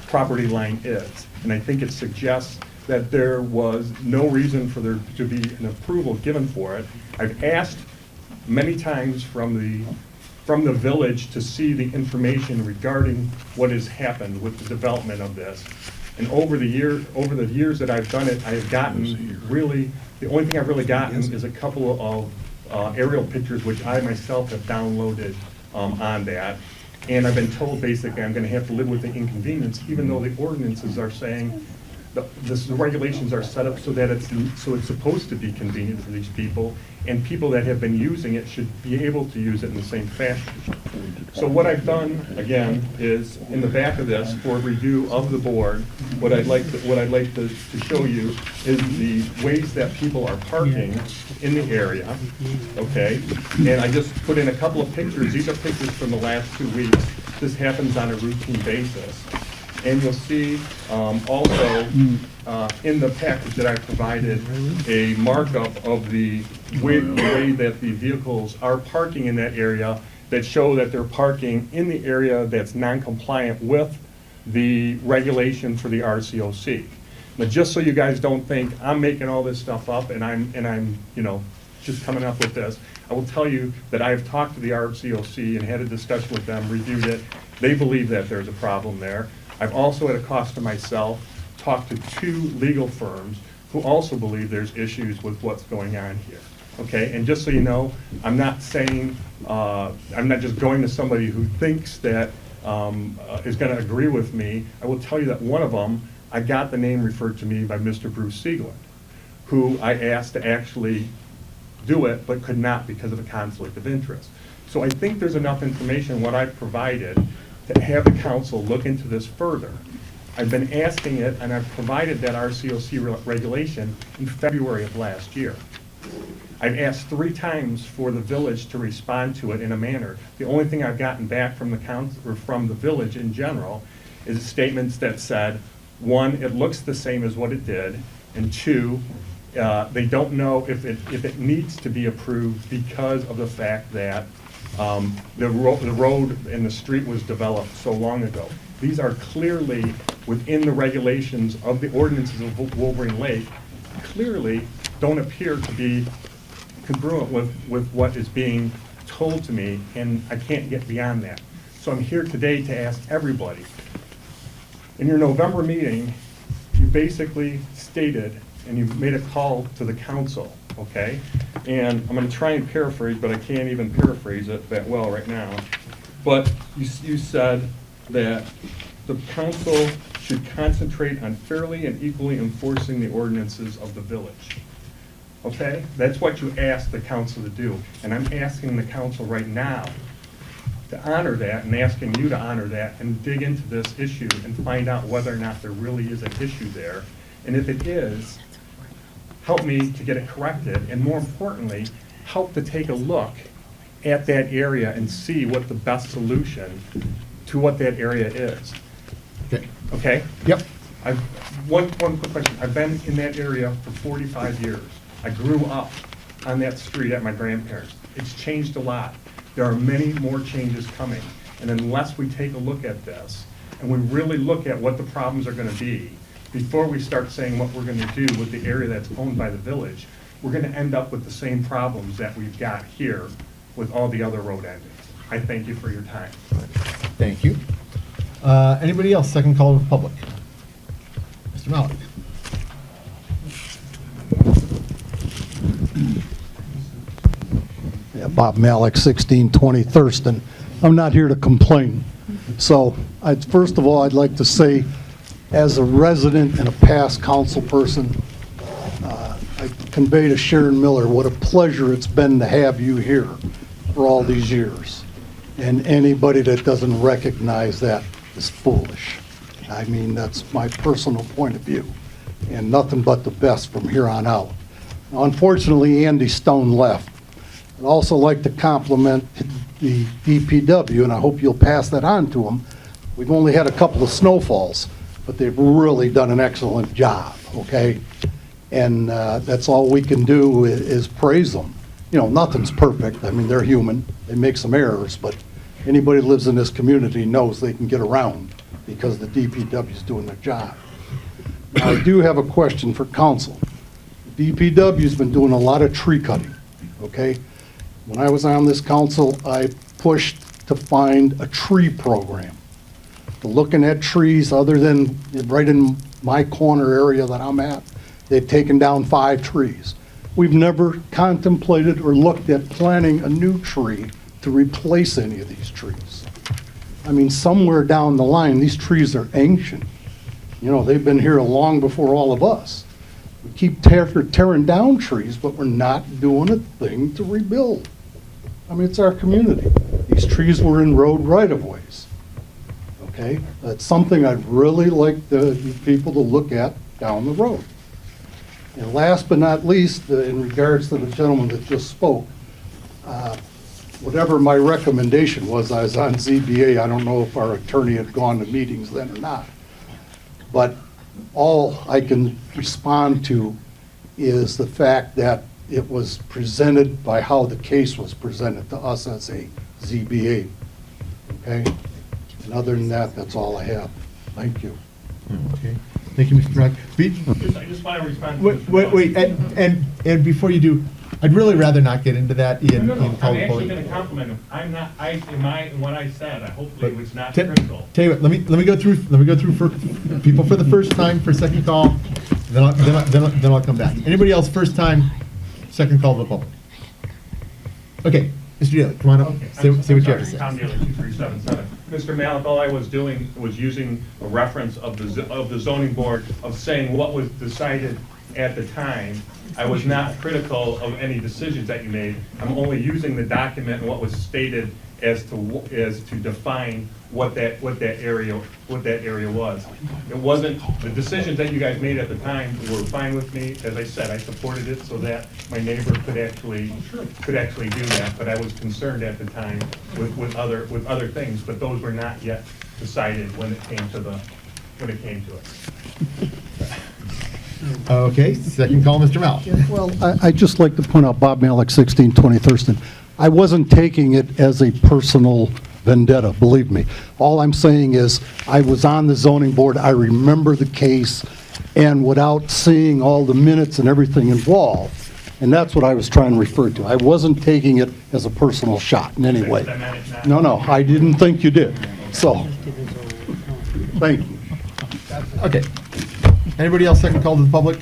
property line is. And I think it suggests that there was no reason for there to be an approval given for it. I've asked many times from the village to see the information regarding what has happened with the development of this. And over the years that I've done it, I have gotten really, the only thing I've really gotten is a couple of aerial pictures which I myself have downloaded on that. And I've been told basically I'm gonna have to live with the inconvenience, even though the ordinances are saying the regulations are set up so that it's supposed to be convenient for these people, and people that have been using it should be able to use it in the same fashion. So what I've done, again, is in the back of this, for review of the board, what I'd like to show you is the ways that people are parking in the area, okay? And I just put in a couple of pictures. These are pictures from the last 2 weeks. This happens on a routine basis. And you'll see also in the package that I provided a markup of the way that the vehicles are parking in that area that show that they're parking in the area that's non-compliant with the regulation for the RCOC. Now, just so you guys don't think I'm making all this stuff up and I'm just coming up with this, I will tell you that I've talked to the RCOC and had a discussion with them, reviewed it. They believe that there's a problem there. I've also, at a cost to myself, talked to 2 legal firms who also believe there's issues with what's going on here. Okay, and just so you know, I'm not saying, I'm not just going to somebody who thinks that is going to agree with me. I will tell you that one of them, I got the name referred to me by Mr. Bruce Siegland, who I asked to actually do it, but could not because of a conflict of interest. So I think there's enough information, what I've provided, to have the council look into this further. I've been asking it, and I've provided that RCOC regulation in February of last year. I've asked 3 times for the village to respond to it in a manner. The only thing I've gotten back from the council, or from the village in general, is statements that said, 1, it looks the same as what it did, and 2, they don't know if it needs to be approved because of the fact that the road and the street was developed so long ago. These are clearly within the regulations of the ordinances of Wolverine Lake, clearly don't appear to be congruent with what is being told to me, and I can't get beyond that. So I'm here today to ask everybody. In your November meeting, you basically stated, and you made a call to the council, okay? And I'm going to try and paraphrase, but I can't even paraphrase it that well right now. But you said that the council should concentrate on fairly and equally enforcing the ordinances of the village. Okay? That's what you asked the council to do. And I'm asking the council right now to honor that, and asking you to honor that, and dig into this issue and find out whether or not there really is an issue there. And if it is, help me to get it corrected, and more importantly, help to take a look at that area and see what the best solution to what that area is. Okay. Okay? Yep. One quick question. I've been in that area for 45 years. I grew up on that street at my grandparents'. It's changed a lot. There are many more changes coming. And unless we take a look at this, and we really look at what the problems are going to be, before we start saying what we're going to do with the area that's owned by the village, we're gonna end up with the same problems that we've got here with all the other road endings. I thank you for your time. Thank you. Anybody else, second call of the public? Mr. Malik? Yeah, Bob Malik, 1620 Thurston. I'm not here to complain. So, first of all, I'd like to say, as a resident and a past council person, I convey to Sharon Miller what a pleasure it's been to have you here for all these years. And anybody that doesn't recognize that is foolish. I mean, that's my personal point of view. And nothing but the best from here on out. Now, unfortunately, Andy Stone left. I'd also like to compliment the DPW, and I hope you'll pass that on to them. We've only had a couple of snowfalls, but they've really done an excellent job, okay? And that's all we can do is praise them. You know, nothing's perfect. I mean, they're human. They make some errors, but anybody who lives in this community knows they can get around because the DPW is doing their job. Now, I do have a question for council. The DPW's been doing a lot of tree cutting, okay? When I was on this council, I pushed to find a tree program. Looking at trees other than right in my corner area that I'm at, they've taken down 5 trees. We've never contemplated or looked at planting a new tree to replace any of these trees. I mean, somewhere down the line, these trees are ancient. You know, they've been here long before all of us. We keep tearing down trees, but we're not doing a thing to rebuild. I mean, it's our community. These trees were in road right-of-ways. Okay? That's something I'd really like the people to look at down the road. And last but not least, in regards to the gentleman that just spoke, whatever my recommendation was, I was on ZBA. I don't know if our attorney had gone to meetings then or not. But all I can respond to is the fact that it was presented by how the case was presented to us as a ZBA. Okay? And other than that, that's all I have. Thank you. Okay. Thank you, Mr. Brock. I just want to respond. Wait, and before you do, I'd really rather not get into that in No, I'm public. actually going to compliment him. I'm not, in what I said, hopefully it was not critical. Tell you what, let me go through for people for the first time, for second call, then I'll come back. Anybody else, first time, second call to the public? Okay, Mr. Daly, come on up, say what you have to say. Tom Daly, 2377. Mr. Malik, all I was doing was using a reference of the zoning board of saying what was decided at the time. I was not critical of any decisions that you made. I'm only using the document and what was stated as to define what that area was. It wasn't, the decisions that you guys made at the time were fine with me. As I said, I supported it so that my neighbor could actually do that. But I was concerned at the time with other things, but those were not yet decided when it came to it. Okay, second call, Mr. Malik. Well, I'd just like to point out, Bob Malik, 1620 Thurston. I wasn't taking it as a personal vendetta, believe me. All I'm saying is, I was on the zoning board, I remember the case, and without seeing all the minutes and everything involved, and that's what I was trying to refer to. I wasn't taking it as a personal shot in any way. No, I didn't think you did. So, thank you. Okay. Anybody else second call to the public?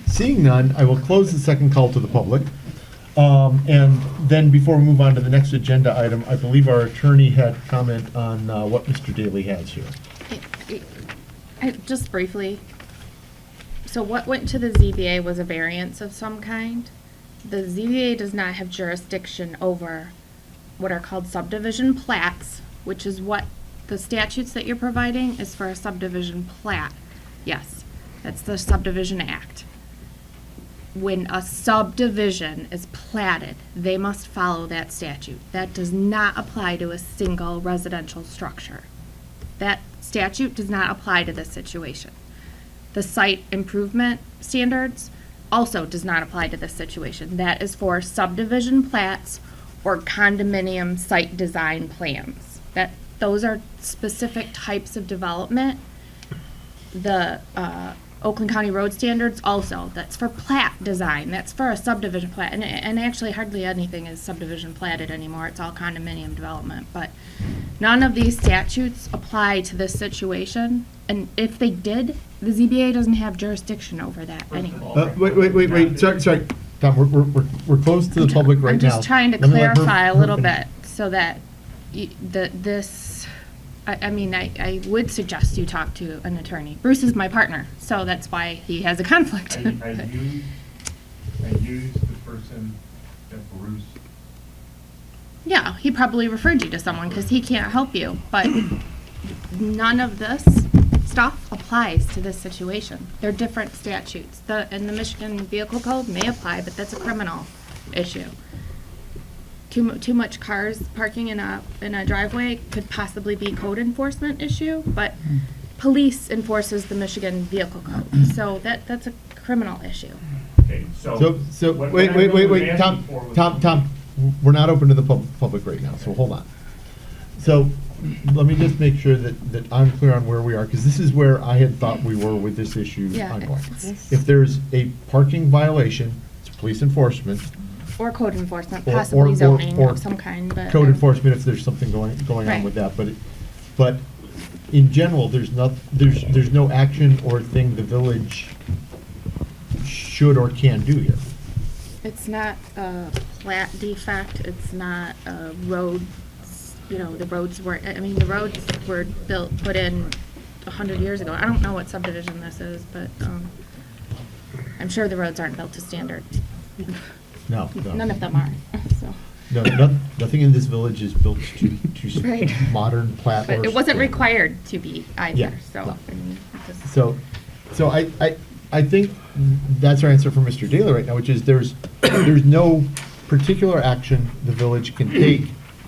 Seeing none, I will close the second call to the public. And then before we move on to the next agenda item, I believe our attorney had comment on what Mr. Daly has here. Just briefly, so what went to the ZBA was a variance of some kind. The ZBA does not have jurisdiction over what are called subdivision plats, which is what the statutes that you're providing is for a subdivision plat. Yes, that's the Subdivision Act. When a subdivision is platted, they must follow that statute. That does not apply to a single residential structure. That statute does not apply to this situation. The site improvement standards also does not apply to this situation. That is for subdivision plats or condominium site design plans. Those are specific types of development. The Oakland County Road Standards also, that's for plat design, that's for a subdivision plat, and actually hardly anything is subdivision platted anymore, it's all condominium development, but none of these statutes apply to this situation, and if they did, the ZBA doesn't have jurisdiction over that anyway. Wait, sorry, Tom, we're close to the public right now. I'm just trying to Let me let her- clarify a her little finish. bit, so that I mean, I would suggest you talk to an attorney. Bruce is my partner, so that's why he has a conflict. I used the person that Bruce. Yeah, he probably referred you to someone because he can't help you, but none of this stuff applies to this situation. They're different statutes. And the Michigan Vehicle Code may apply, but that's a criminal issue. Too much cars parking in a driveway could possibly be code enforcement issue, but police enforces the Michigan Vehicle Code, so that's a criminal issue. Okay, so. what I really was Wait, asking for was- Tom, we're not open to the public right now, so hold on. So, let me just make sure that I'm clear on where we are, because this is where I had thought we were with this issue Yeah, ongoing. it's- If there's a parking violation, it's police enforcement. Or code enforcement, or- possibly or- zoning or of some kind, but. Code enforcement if there's something going on Right. with that, but in general, there's no action or thing the village should or can do here. It's not a plat defect, it's not a road, the roads were put in 100 years ago. I don't know what subdivision this is, but, I'm sure the roads aren't built to standard. No. None of them are, so. No, nothing in this village is built to Right. modern plat. But or it wasn't standard. required to be Yeah, either, so. no. I mean, just- So I think that's our answer for Mr. Daly right now, which is there's no particular action the village can take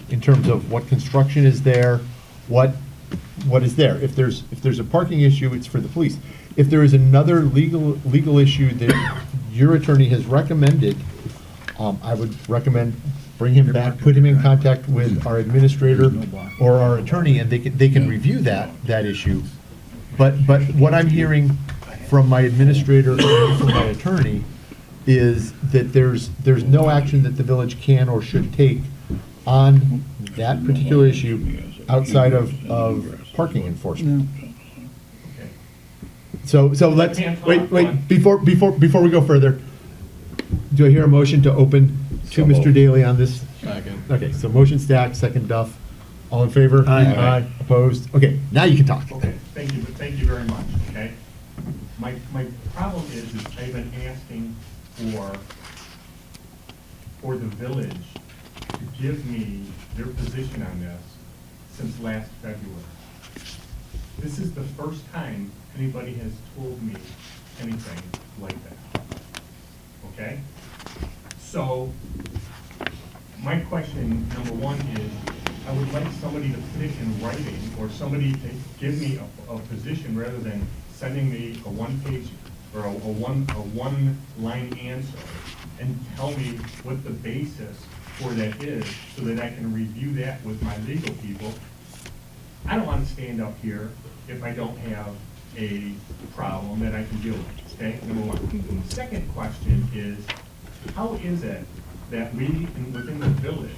in terms of what construction is there, what is there. If there's a parking issue, it's for the police. If there is another legal issue that your attorney has recommended, I would recommend bring him back, put him in contact with our administrator or our attorney, and they can review that issue. But what I'm hearing from my administrator and from my attorney is that there's no action that the village can or should take on that particular issue outside of parking enforcement. So let's, wait, before we go further, do I hear a motion to open to Mr. Daly on this? Second. Okay, so motion Stack, second Duff. All in favor? Aye. Opposed? Okay, now you can talk. Okay, thank you very much, okay? My problem is I've been asking for the village to give me their position on this since last February. This is the first time anybody has told me anything like that, okay? So, my question, number one, is I would like somebody to put it in writing, or somebody to give me a position rather than sending me a one-page or a one-line answer, and tell me what the basis for that is, so that I can review that with my legal people. I don't want to stand up here if I don't have a problem that I can deal with, okay, number one. Second question is, how is it that we, within the village,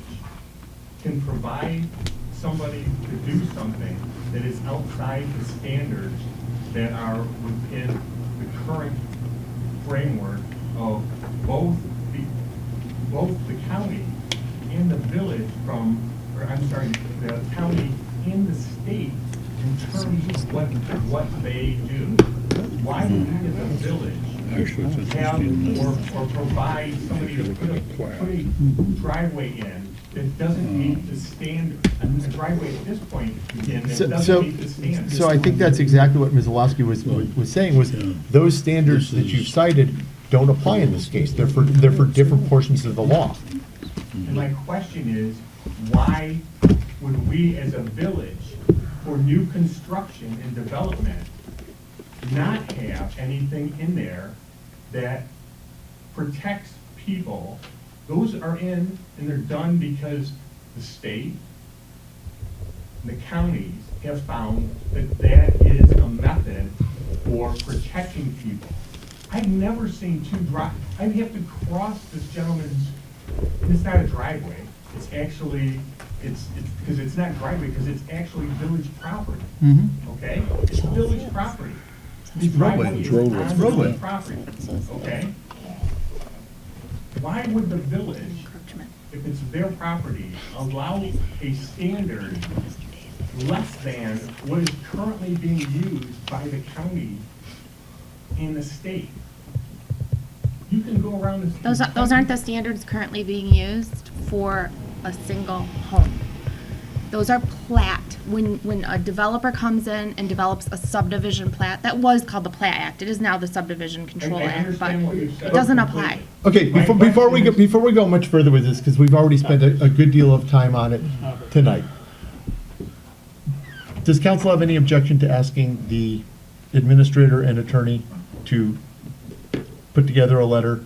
can provide somebody to do something that is outside the standards that are within the current framework of both the county and the village the county and the state in terms of what they do? Why would we as a village have or provide somebody to put a driveway in that doesn't meet the standard? A driveway at this point in that doesn't meet the standard. So I think that's exactly what Ms. Olowski was saying, was those standards that you've cited don't apply in this case. They're for different portions of the law. And my question is, why would we as a village, for new construction and development, not have anything in there that protects people? Those are in, and they're done because the state and the counties have found that is a method for protecting people. I've never seen I have to cross this gentleman's, it's not a driveway, it's actually, because it's not driveway, because it's actually village property, okay? It's village property. The driveway is on village property, okay? Why would the village, if it's their property, allow a standard less than what is currently being used by the county and the state? You can go around this. Those aren't the standards currently being used for a single home. Those are plat. When a developer comes in and develops a subdivision plat, that was called the Plat Act. It is now the Subdivision Control I Act, but understand what you said. it doesn't apply. Okay, before we go much further with this, because we've already spent a good deal of time on it tonight. Does council have any objection to asking the administrator and attorney to put together a letter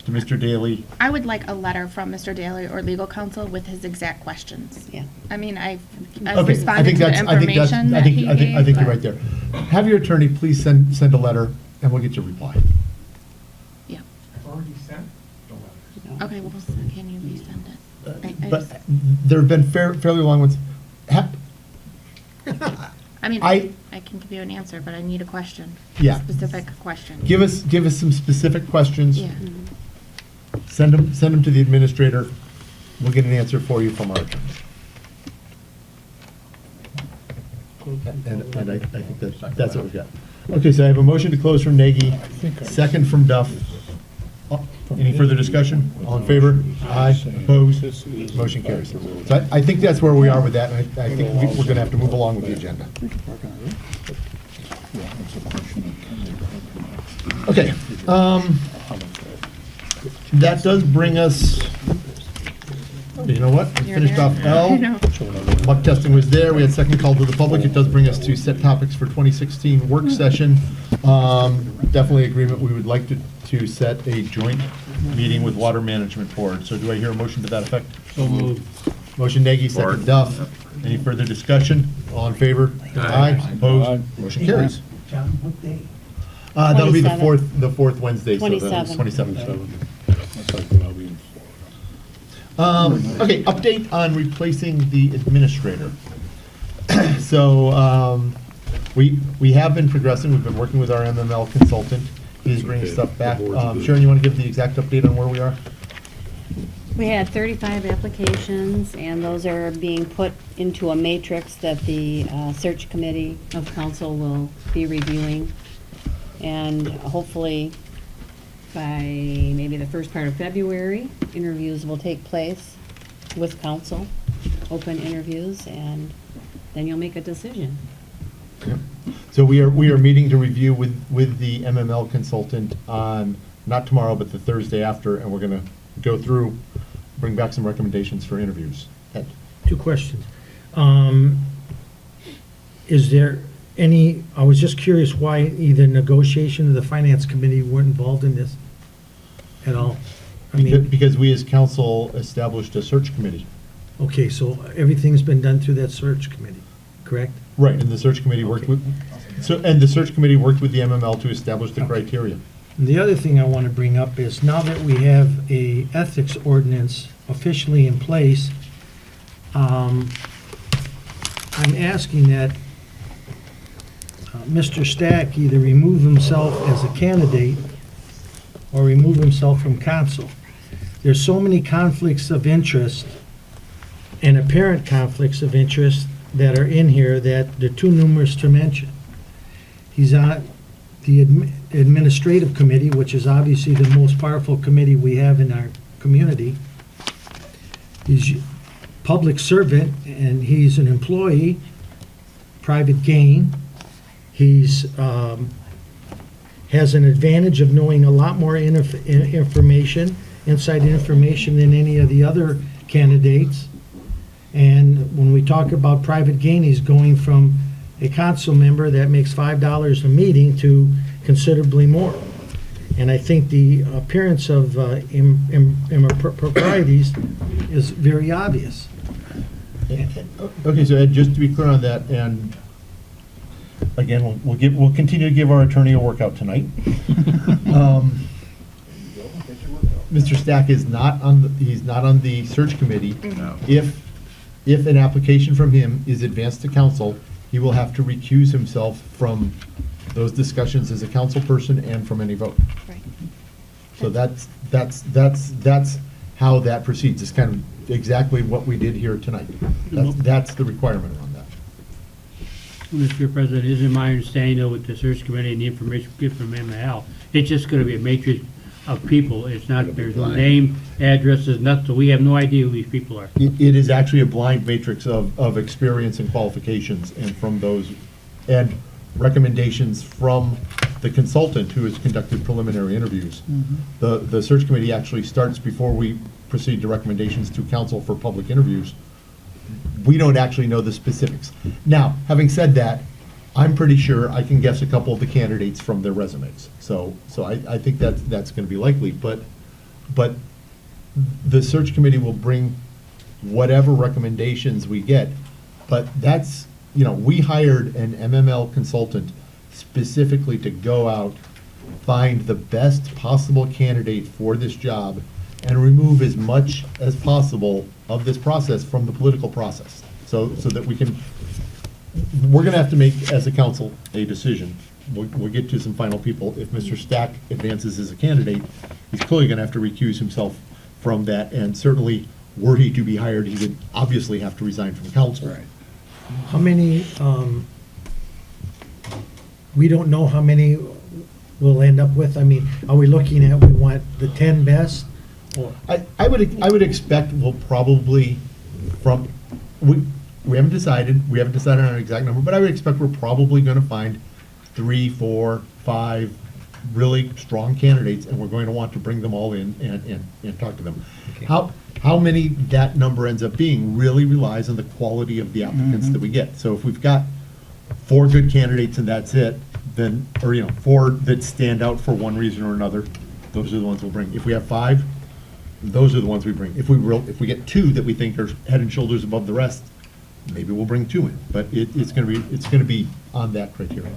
to Mr. Daly? I would like a letter from Mr. Daly or legal counsel with his exact questions. Yeah. I mean, I've Okay, responded to the information that he gave. I think you're but- right there. Have your attorney please send a letter, and we'll get your reply. Yeah. I've already sent the letters. Okay, well, can you resend it? I But just- there have been fairly long ones. I mean, I- I can give you an answer, but I need a question. Yeah. Specific question. Give us some specific questions. Yeah. Send them to the administrator. We'll get an answer for you from our attorney. And I think that's what we've got. Okay, so I have a motion to close from Nagy, second from Duff. Any further discussion? All in favor? Aye. Opposed? Motion carries. So I think that's where we are with that, and I think we're going to have to move along with the agenda. Okay. That does bring us, you know what? We finished off L. Buck testing was there. We had second call to the public. It does bring us to set topics for 2016 work session. Definitely agreement. We would like to set a joint meeting with Water Management Board. So do I hear a motion to that effect? So moved. Motion Nagy, second Duff. Any further discussion? All in favor? Aye. Opposed? Motion carries. John, what day? That'll be the 27. fourth Wednesday. So that's 27. 27. That's like when I'll be in. Okay, update on replacing the administrator. So, we have been progressing, we've been working with our MML consultant, he's bringing stuff back. Sharon, you want to give the exact update on where we are? We had 35 applications, and those are being put into a matrix that the search committee of council will be reviewing. And hopefully, by maybe the first part of February, interviews will take place with council, open interviews, and then you'll make a decision. So we are meeting to review with the MML consultant on, not tomorrow, but the Thursday after, and we're going to go through, bring back some recommendations for interviews. Ed? Two questions. Is there any, I was just curious why either negotiation or the finance committee weren't involved in this at all? I mean, Because we as council established a search committee. okay, so everything's been done through that search committee, correct? Right, and the search committee worked with, the search committee worked with the MML to establish the criteria. And the other thing I want to bring up is now that we have a ethics ordinance officially in place, I'm asking that Mr. Stack either remove himself as a candidate or remove himself from council. There's so many conflicts of interest and apparent conflicts of interest that are in here that they're too numerous to mention. He's on the administrative committee, which is obviously the most powerful committee we have in our community. He's a public servant, and he's an employee, private gain. He's, has an advantage of knowing a lot more information, inside information than any of the other candidates. And when we talk about private gain, he's going from a council member that makes $5 a meeting to considerably more. And I think the appearance of improprieties is very obvious. Okay, so Ed, just to be clear on that, and again, we'll continue to give our attorney a workout tonight. Mr. Stack is not on the search committee. No. If an application from him is advanced to council, he will have to recuse himself from those discussions as a council person and from any vote. Right. So that's how that proceeds. It's kind of exactly what we did here tonight. That's the requirement around that. Mr. President, it isn't my understanding though with the search committee and the information we get from ML, it's just gonna be a matrix of people. It's not, there's no name, addresses, nothing, so we have no idea who these people are. It is actually a blind matrix of experience and qualifications, and from those, and recommendations from the consultant who has conducted preliminary interviews. The search committee actually starts before we proceed to recommendations to council for public interviews. We don't actually know the specifics. Now, having said that, I'm pretty sure I can guess a couple of the candidates from their resumes. So I think that's going to be likely, but the search committee will bring whatever recommendations we get. But that's, we hired an MML consultant specifically to go out, find the best possible candidate for this job, and remove as much as possible of this process from the political process. So that we're going to have to make, as a council, a decision. We'll get to some final people. If Mr. Stack advances as a candidate, he's clearly going to have to recuse himself from that, and certainly, were he to be hired, he would obviously have to resign from council. Right. How many, we don't know how many we'll end up with? I mean, are we looking at, we want the 10 best? Or I would expect we'll probably, we haven't decided on an exact number, but I would expect we're probably going to find 3, 4, 5 really strong candidates, and we're going to want to bring them all in and talk to them. Okay. How many that number ends up being really relies on the quality of the applicants that we get. So if we've got 4 good candidates and that's it, then, or 4 that stand out for one reason or another, those are the ones we'll bring. If we have 5, those are the ones we bring. If we get 2 that we think are head and shoulders above the rest, maybe we'll bring 2 in. But it's going to be on that criteria.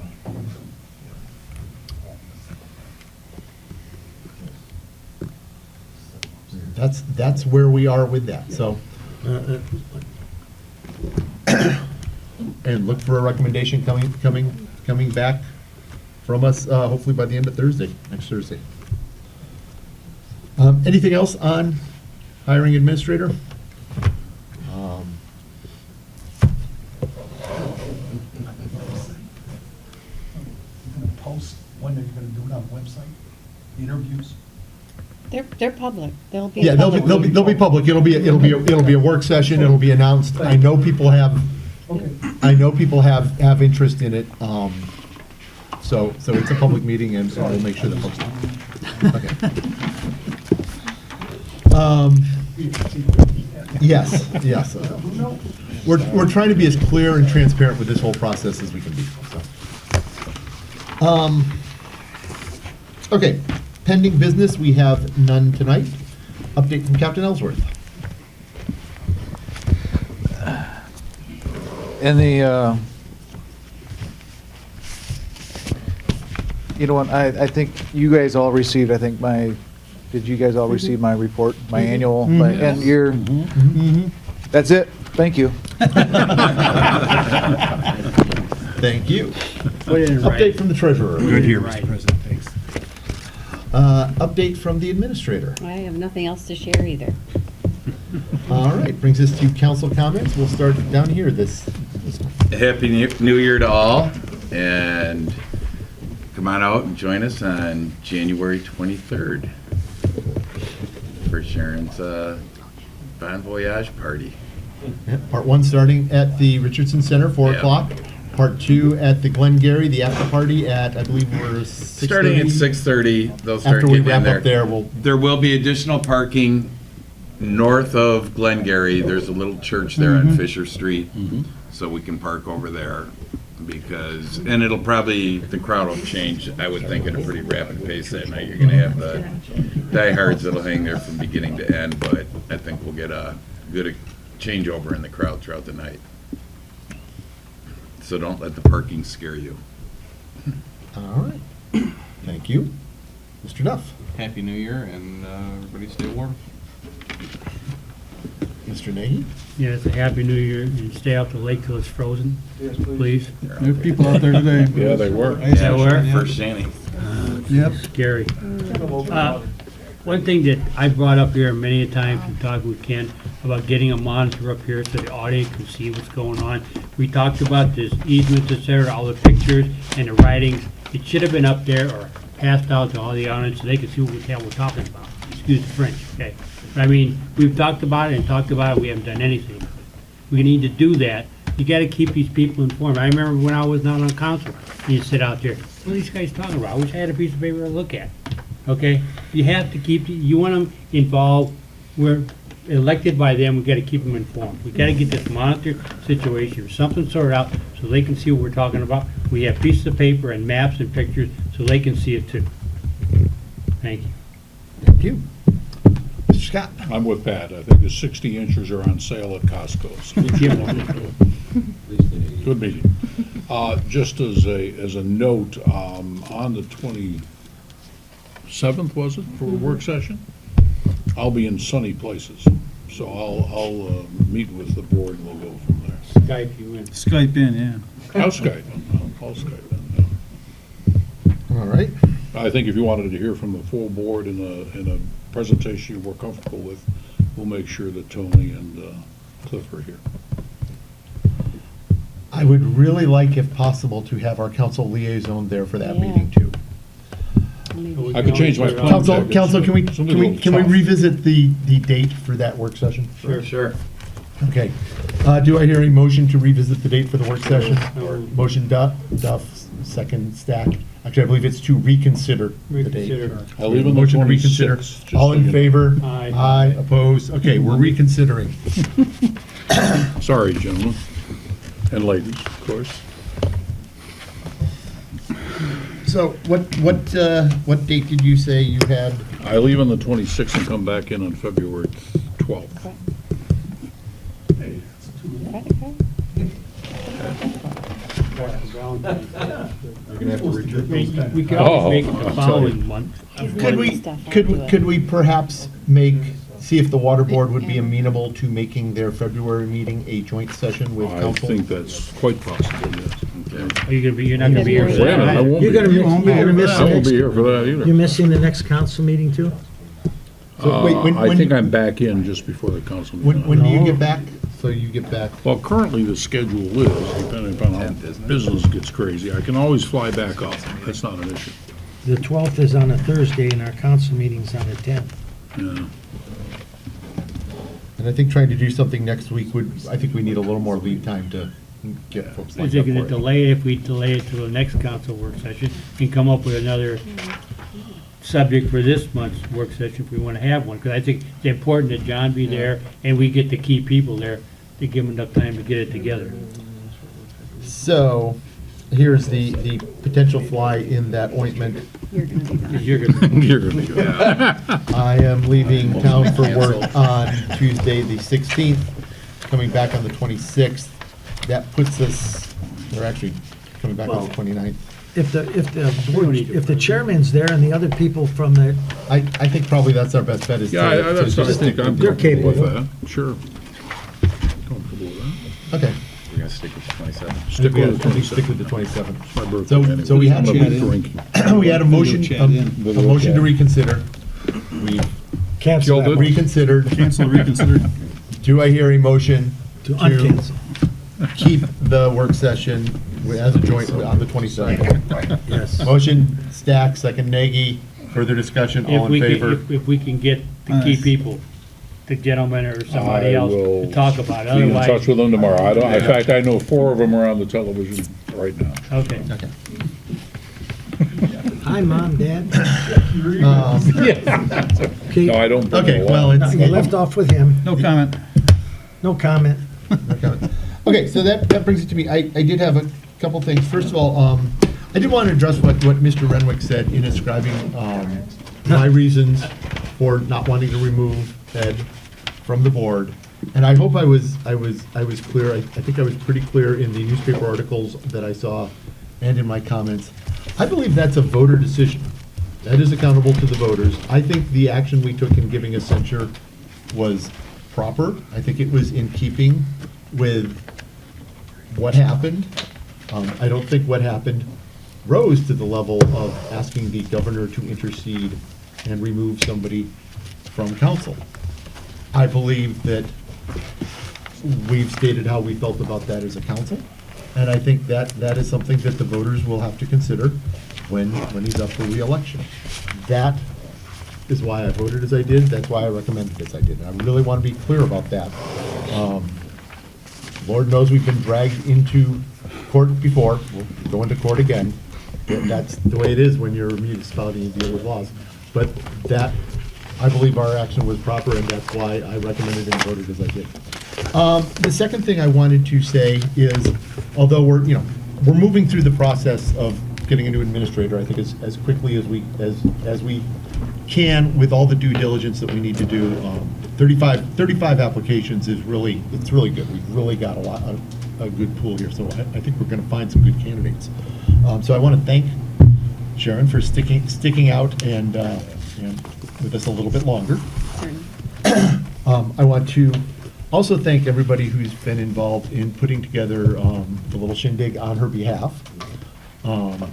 That's where we are with that. So, and look for a recommendation coming back from us, hopefully by the end of next Thursday. Anything else on hiring administrator? Post, when are you gonna do it on the website? Interviews? They're public. They'll be. Yeah, they'll public. be public. It'll be a work session. It'll be announced. I know people have interest in it. So it's a public meeting, and we'll make sure that folks know. Okay. Yes. We're trying to be as clear and transparent with this whole process as we can be. So. Okay. Pending business, we have none tonight. Update from Captain Ellsworth. In the, you know what, I think you guys all received, did you guys all receive my report, my annual, my end year? That's it, thank you. Thank you. Put it in Update writing. from the treasurer. Good here, Right. Mr. President, thanks. Update from the administrator. I have nothing else to share either. All right, brings us to council comments. We'll start down here. Happy New Year to all, and come on out and join us on January 23rd for Sharon's Bon Voyage party. Yeah, Part 1 starting at the Richardson Center, 4 o'clock. Part 2 at the Glengarry, the after party at, I believe we're 6:30. Starting at 6:30, they'll start After we getting wrap in up there, we'll. There will be additional parking north of Glengarry. There's a little church there on Fisher Street, so we can park over there because, and it'll probably, the crowd will change, I would think, at a pretty rapid pace that night. You're gonna have the diehards that'll hang there from beginning to end, but I think we'll get a good changeover in the crowd throughout the night. So don't let the parking scare you. All right. Thank you. Mr. Duff. Happy New Year, and everybody stay warm. Mr. Nagy. Yeah, it's a happy new year, and stay out the lake till it's frozen, Yes, please. There are people out there today. Yeah, they were. Yeah, were? For Shanny. Yep. Scary. One thing that I brought up here many a times and talked with Ken about getting a monitor up here so the audience can see what's going on. We talked about this easements, et cetera, all the pictures and the writings. It should have been up there or passed out to all the audience so they could see what the hell we're talking about. Excuse the French, okay? But I mean, we've talked about it and talked about it, we haven't done anything. We need to do that. You gotta keep these people informed. I remember when I was not on council, and you sit out there, what are these guys talking about? I wish I had a piece of paper to look at. Okay? You have to keep, you want them involved. We're elected by them, we gotta keep them informed. We gotta get this monitor situation, or something sorted out, so they can see what we're talking about. We have pieces of paper and maps and pictures, so they can see it too. Thank you. Thank you. Mr. Scott. I'm with Pat. I think the 60 inches are on sale at Costco. So we should look into it. Good meeting. Just as a note, on the 27th, was it, for a work session? I'll be in sunny places, so I'll meet with the board and we'll go from there. Skype you in. Skype in, yeah. I'll Skype them. I'll Skype them. All right. I think if you wanted to hear from the full board in a presentation you're more comfortable with, we'll make sure that Tony and Cliff are here. I would really like, if possible, to have our council liaison there for that Yeah. meeting too. I could change my plans. Council, can we Somebody revisit the date for that work session? Sure. Okay. Do I hear a motion to revisit the date for the work session? Motion Duff, second Stack. Actually, I believe it's to reconsider the date. Reconsider. I'll leave it Motion to on reconsider. 26th, just All so in you know. favor? Aye. Aye, opposed? Okay, we're reconsidering. Sorry, gentlemen, and ladies, of course. So what date did you say you had? I leave on the 26th and come back in on February 12th. You're gonna have to return. We could always make it the following month. Could we perhaps see if the water board would be amenable to making their February meeting a joint session with I council? think that's quite possible, yes. Are you gonna be, you're not gonna be here for Wait a minute, I that? won't be. You're gonna miss I the won't next. be here for that either. You're missing the next council meeting too? So wait, I think I'm back in just before the council meeting. When do you get back? So you get back? Well, currently, the schedule is, depending upon how business gets crazy, I can always fly back up. That's not an issue. The 12th is on a Thursday and our council meeting's on the 10th. Yeah. And I think trying to do something next week I think we need a little more lead time to get folks We're lined up thinking to for it. delay it, if we delay it to the next council work session, and come up with another subject for this month's work session if we want to have one, because I think it's important that John be there, and we get the key people there to give them enough time to get it together. So, here's the potential fly in that ointment. You're gonna be gone. You're gonna, You're gonna go. I am leaving town for work on Tuesday, the 16th, coming back on the 26th. That puts us, we're actually coming back on the 29th. If the chairman's there and the other people from the, I think probably that's our best bet is to. Yeah, I to just think stick I'm with- comfortable with capable. that. Sure. Comfortable with that. Okay. We're gonna stick with 27. Stick Yeah, with the I think stick 27th. with the 27th. My birthday So, anyway. so we had, I'm a big drinker. we had a motion, Chat in. a motion to reconsider. We cancel Killed that it. one. reconsidered. Cancel, reconsider. Do I hear a motion To uncancel. keep the work session as a joint on the 27th? Yes. Motion, Stack, second Nagy. Further discussion, all in favor? if we can get the key people, the gentleman or somebody I else will to talk about it, Be in touch otherwise. with them tomorrow. In fact, I know 4 of them are on the television right now. Okay. Okay. Hi, Mom, Dad. Okay. No, I don't. bring Okay, a well, lot. it's. You left off with him. No comment. No comment. Okay, so that brings it to me. I did have a couple things. First of all, I did want to address what Mr. Renwick said in describing my reasons for not wanting to remove Ed from the board. and I hope I was clear. I think I was pretty clear in the newspaper articles that I saw and in my comments. I believe that's a voter decision. That is accountable to the voters. I think the action we took in giving a censure was proper. I think it was in keeping with what happened. I don't think what happened rose to the level of asking the governor to intercede and remove somebody from council. I believe that we've stated how we felt about that as a council, and I think that that is something that the voters will have to consider when he's up for re-election. That is why I voted as I did, that's why I recommended as I did, and I really want to be clear about that. Lord knows we've been dragged into court before, we'll go into court again. That's the way it is when you're a municipality and deal with laws. But that, I believe our action was proper, and that's why I recommended and voted as I did. The second thing I wanted to say is, although we're moving through the process of getting a new administrator, I think as quickly as we can with all the due diligence that we need to do. 35 applications is really good. We've really got a good pool here, so I think we're going to find some good candidates. So I want to thank Sharon for sticking out and with us a little bit longer. I want to also thank everybody who's been involved in putting together the little shindig on her behalf. A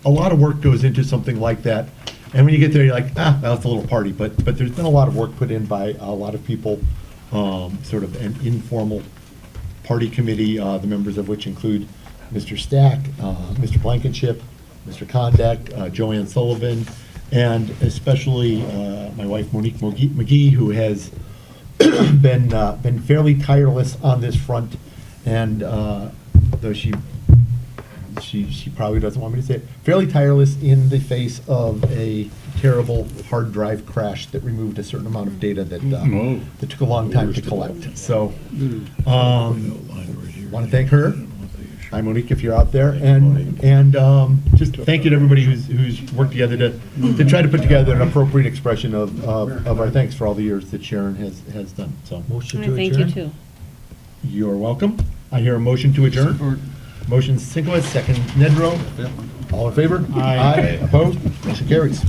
lot of work goes into something like that, and when you get there, you're like, well, it's a little party, but there's been a lot of work put in by a lot of people, sort of an informal party committee, the members of which include Mr. Stack, Mr. Blankenship, Mr. Kondak, Joanne Sullivan, and especially my wife Monique McGee, who has been fairly tireless on this front, and though she probably doesn't want me to say it, fairly tireless in the face of a terrible hard drive crash that removed a certain amount of data that took a long time to collect. So, want to thank her. Hi, Monique, if you're out there, and just thank you to everybody who's worked together to try to put together an appropriate expression of our thanks for all the years that Sharon has done. So, Motion I to thank adjourn? you too. You're welcome. I hear a motion to adjourn. Motion Sinkwitz, second Nedrow. All in favor? Aye. Opposed? Motion carries.